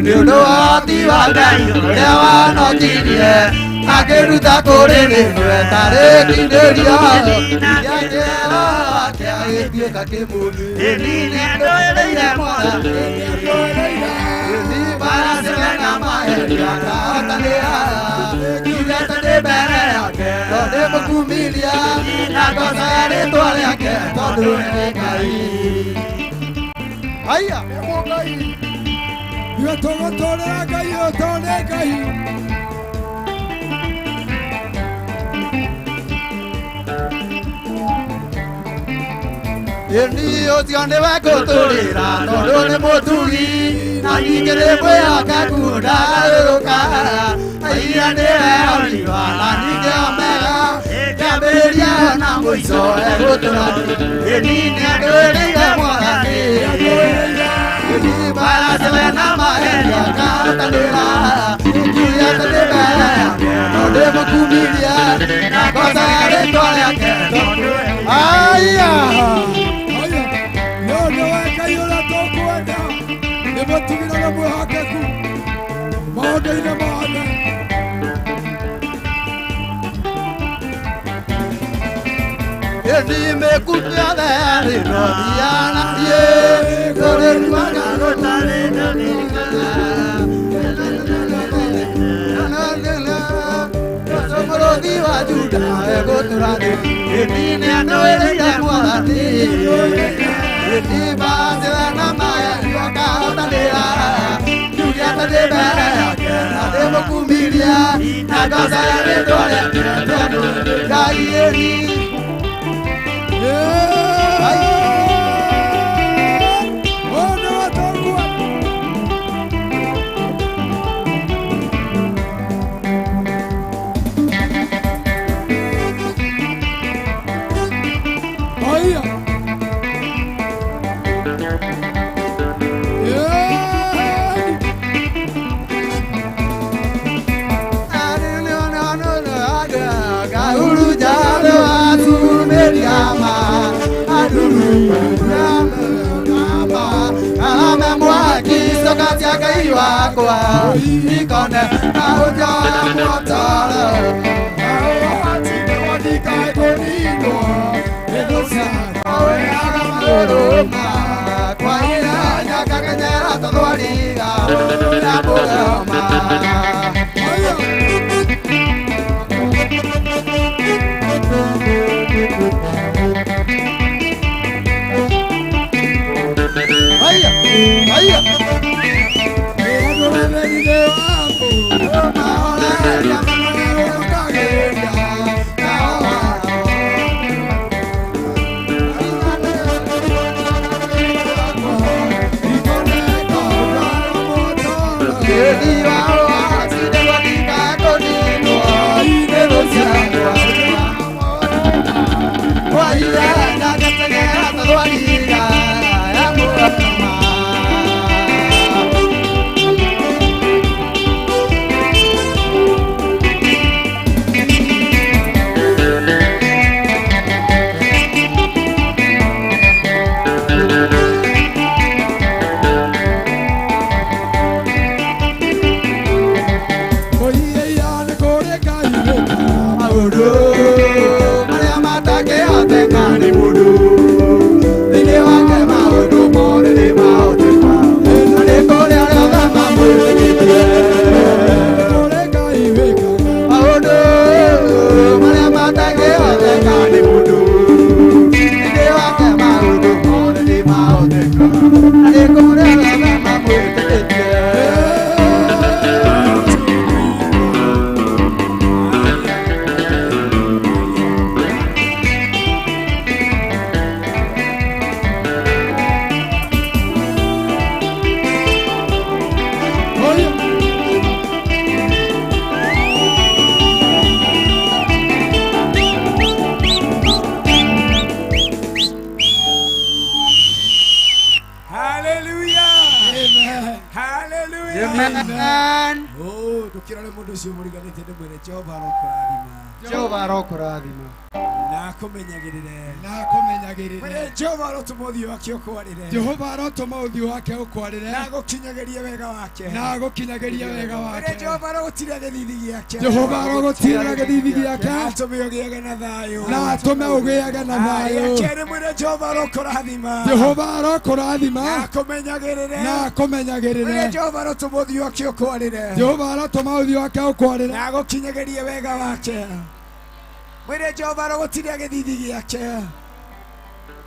nĩ ũndũ wa ũhoti wa Ngai ũrĩa wanokirie, akĩruta kũrĩ rĩmwe tarĩ kindĩrio, iria kĩero wake agĩtuĩka kĩmũndũ. Ĩni nĩandũĩrĩire Mwathani, ĩni baraceme na maheni akahotanĩra, kiugĩte ndĩ mbere yake tondũ ndĩmũkumiria, na ngocaga rĩtwa rĩake tondũ nĩ Ngai. Haya, Ngai. Iwe tũgũtũũrĩra Ngai ũyũ tondũ nĩ Ngai. Ĩni ũcio nĩwe ngũtũũrĩra tondũ nĩ mũtugi, na ningĩ nĩmwĩhokeku ndagarũrũka. Ira nĩwe Oliva na ningĩ Omega, kĩambĩrĩria na mũico egũtũũra. Ĩni nĩandũĩrĩire Mwathani, ĩni baraceme na maheni akahotanĩra, kiugĩte ndĩ mbere yake tondũ ndĩmũkumiria, na ngocaga rĩtwa rĩake tondũ. Aya! Nĩ ũndũ wa Ngai ũrĩa tũkwenda, nĩ mũtugire na mwĩhoke nimekuja dhari rodiana ye kore magaro tare somorodi wajuda ego turade etine anoele ya mwati eti bazana maya yakatadera yukatadera ademo kumilia nagaza redore gaieri wakwa ikone auja motala awatine wadika konino edosa awe agamoroma kwa ina yakakanyera todwariga nabogama Aya aya Jehova arokorathima nakumenyagirire Jehova arotuma uthio wake ukwarire Jehova arotuma uthio wake ukwarire nagukinyagiria wega wake Jehova arogutira githithi giake Jehova arogutira githithi giake atume ugiage na thayu na atume ugiage na thayu akere mwire Jehova arokorathima nakumenyagirire Jehova arotuma uthio wake ukwarire nagukinyagiria wega wake mwire Jehova arogutira githithi giake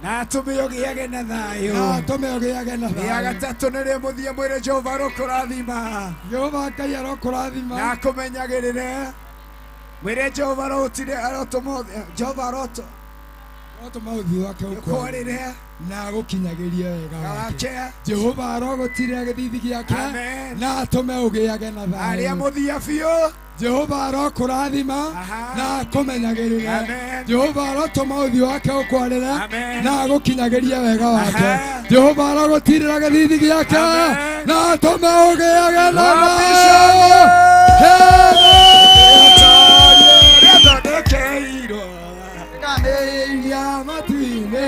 na atume ugiage na thayu ya gatatu nire muthia mwire Jehova arokurathima na kumenyagirire mwire Jehova arotire arotuma Jehova arotuma uthio wake ukwarire na gukinyagiria wega wake Jehova arogutira githithi giake na atume ugiage na thayu aria muthia biu Jehova arokurathima na kumenyagirire Jehova arotuma uthio wake ukwarire na gukinyagiria wega wake Jehova arogutirira githithi giake na atume ugiage na thayu ya matine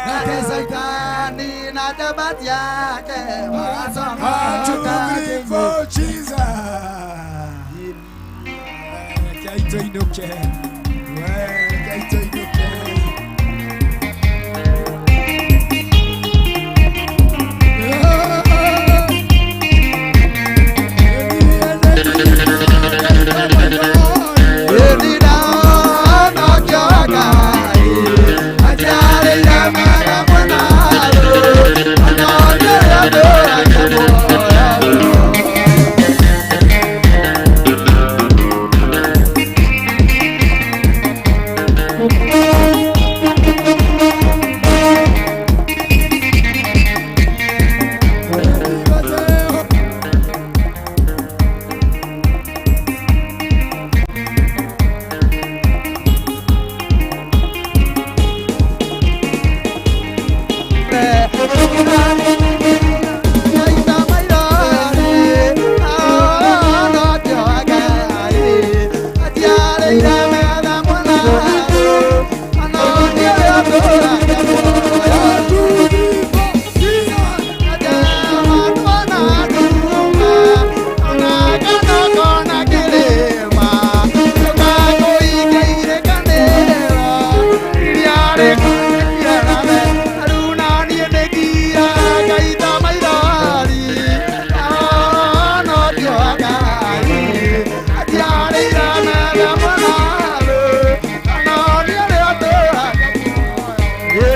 na saitani na tabati yake wasama for Jesus kaito inuke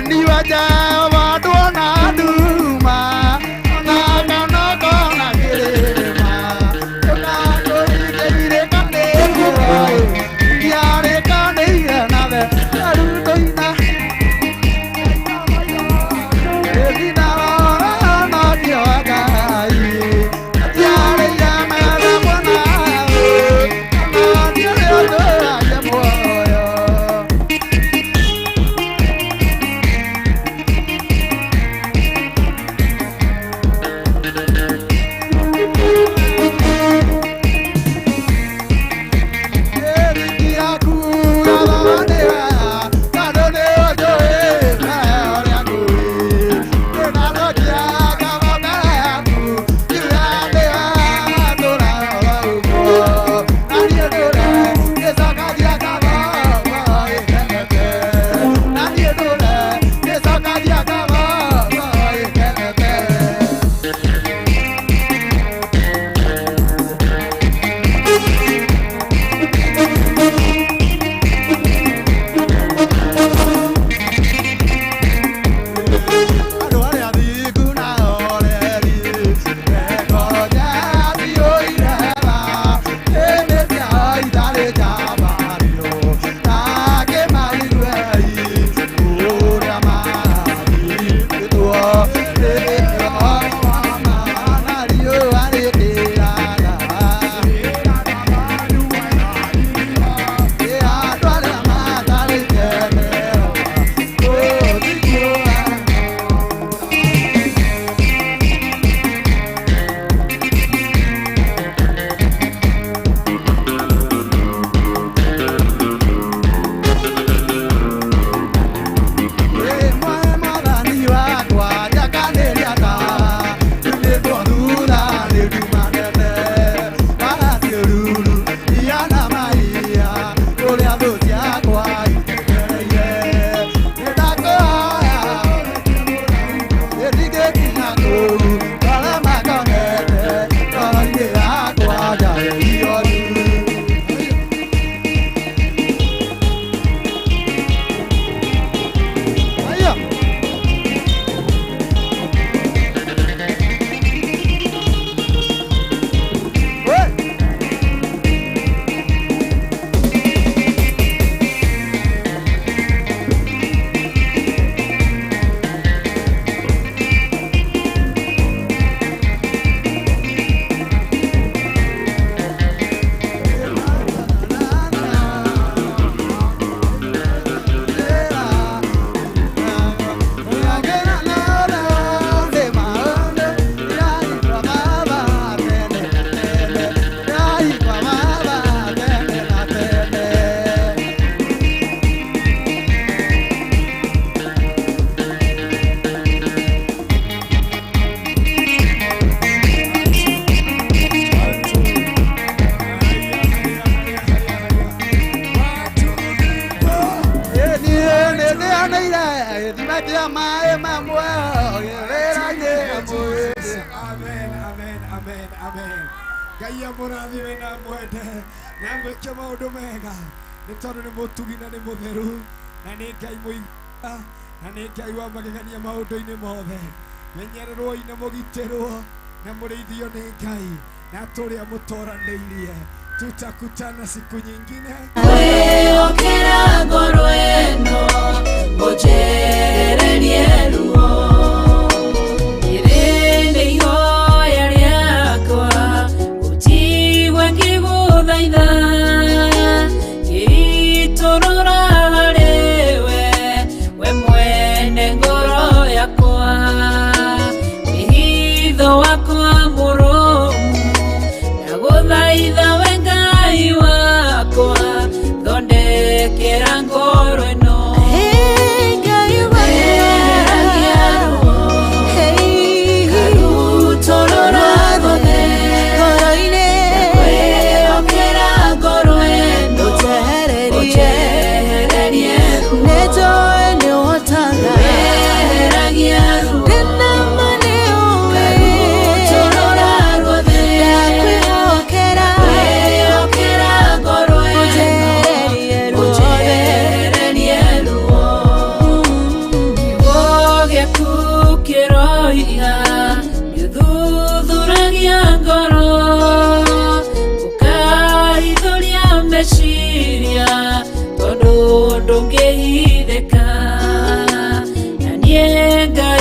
Ni waja wadona duma na kona kirema na kore kane yare kane na ve arutoina edina na diogai yare yama bona na diodo ayamo Gaya murathi wena mwende na gwĩke maũndũ mega nĩ tondũ nĩ mũtugi na nĩ mũtheru na nĩ Ngai mũigua na nĩ Ngai wa magegania maũndũ-inĩ mothe menyererwoi na mũgitĩrwo na mũrĩithio nĩ Ngai na tũrĩa mũtoranĩirie tutakutana siku nyingine okera ngoro ĩno ũnjererie ruo irĩnĩ ihoya rĩakwa ũnjigue ngĩgũthaitha ngĩitũrũra harĩwe we mwene ngoro yakwa wĩhitho wakwa mũrũmu ndagũthaitha we Ngai wakwa thondekera ngoro ĩno Ngai we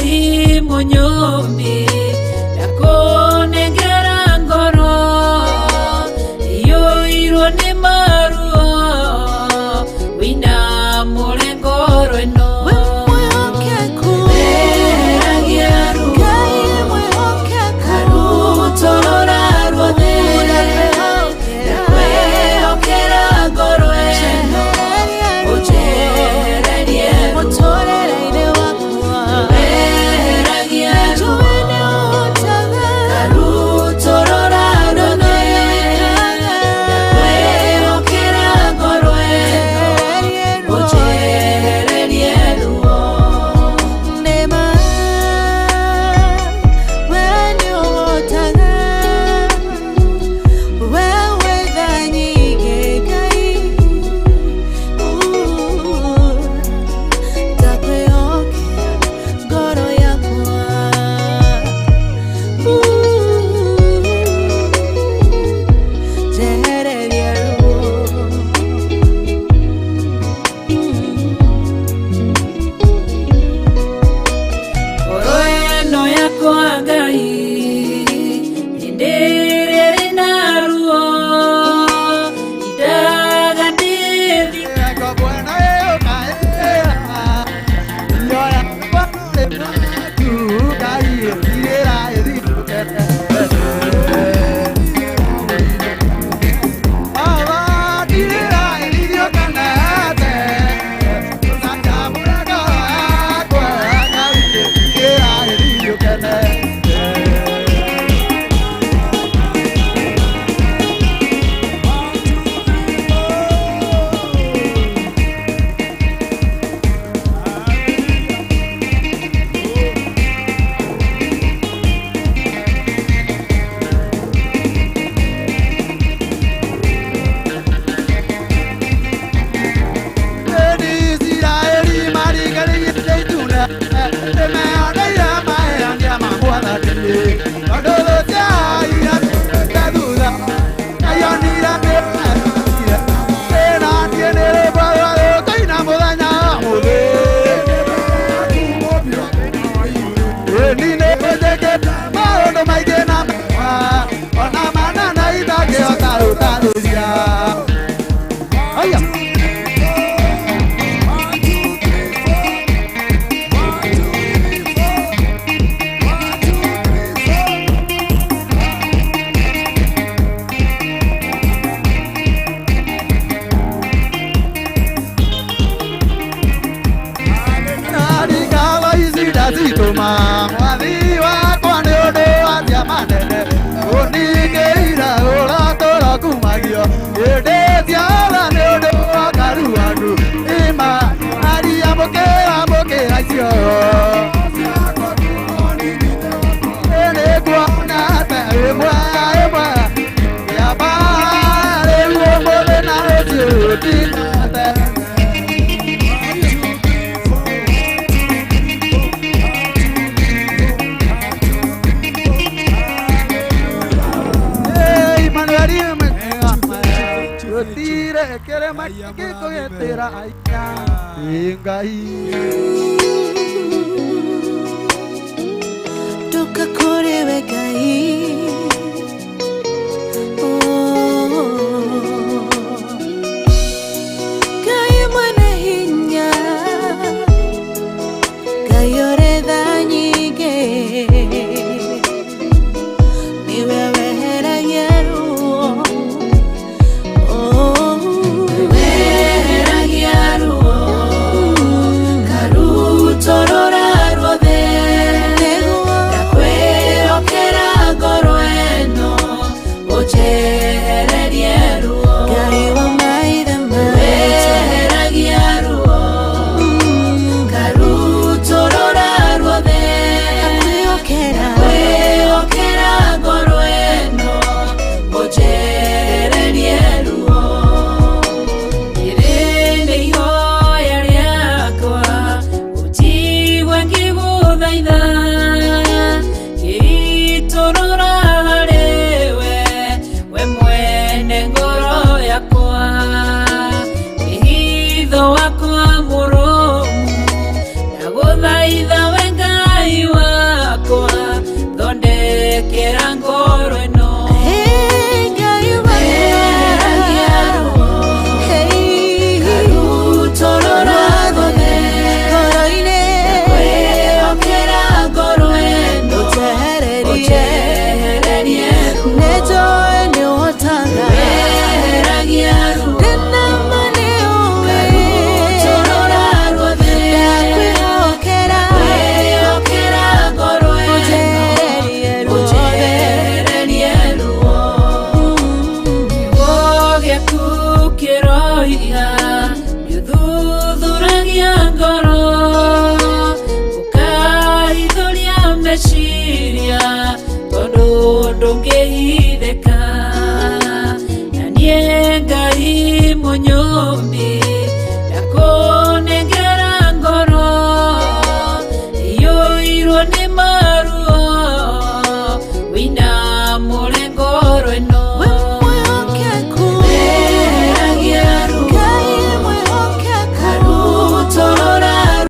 Ngai munyumbi ndakunengera ngoro iyũirwo nĩ maruo wĩna mũrengoro ĩno weheragia ruo karutorora ruothe ndakwĩhokera ngoro ĩno ũnjehererie mũtũrĩre-inĩ wakwa weheragia ruo karutorora ruothe ndakwĩhokera ngoro ĩno ũnjehererie ruo nyumbi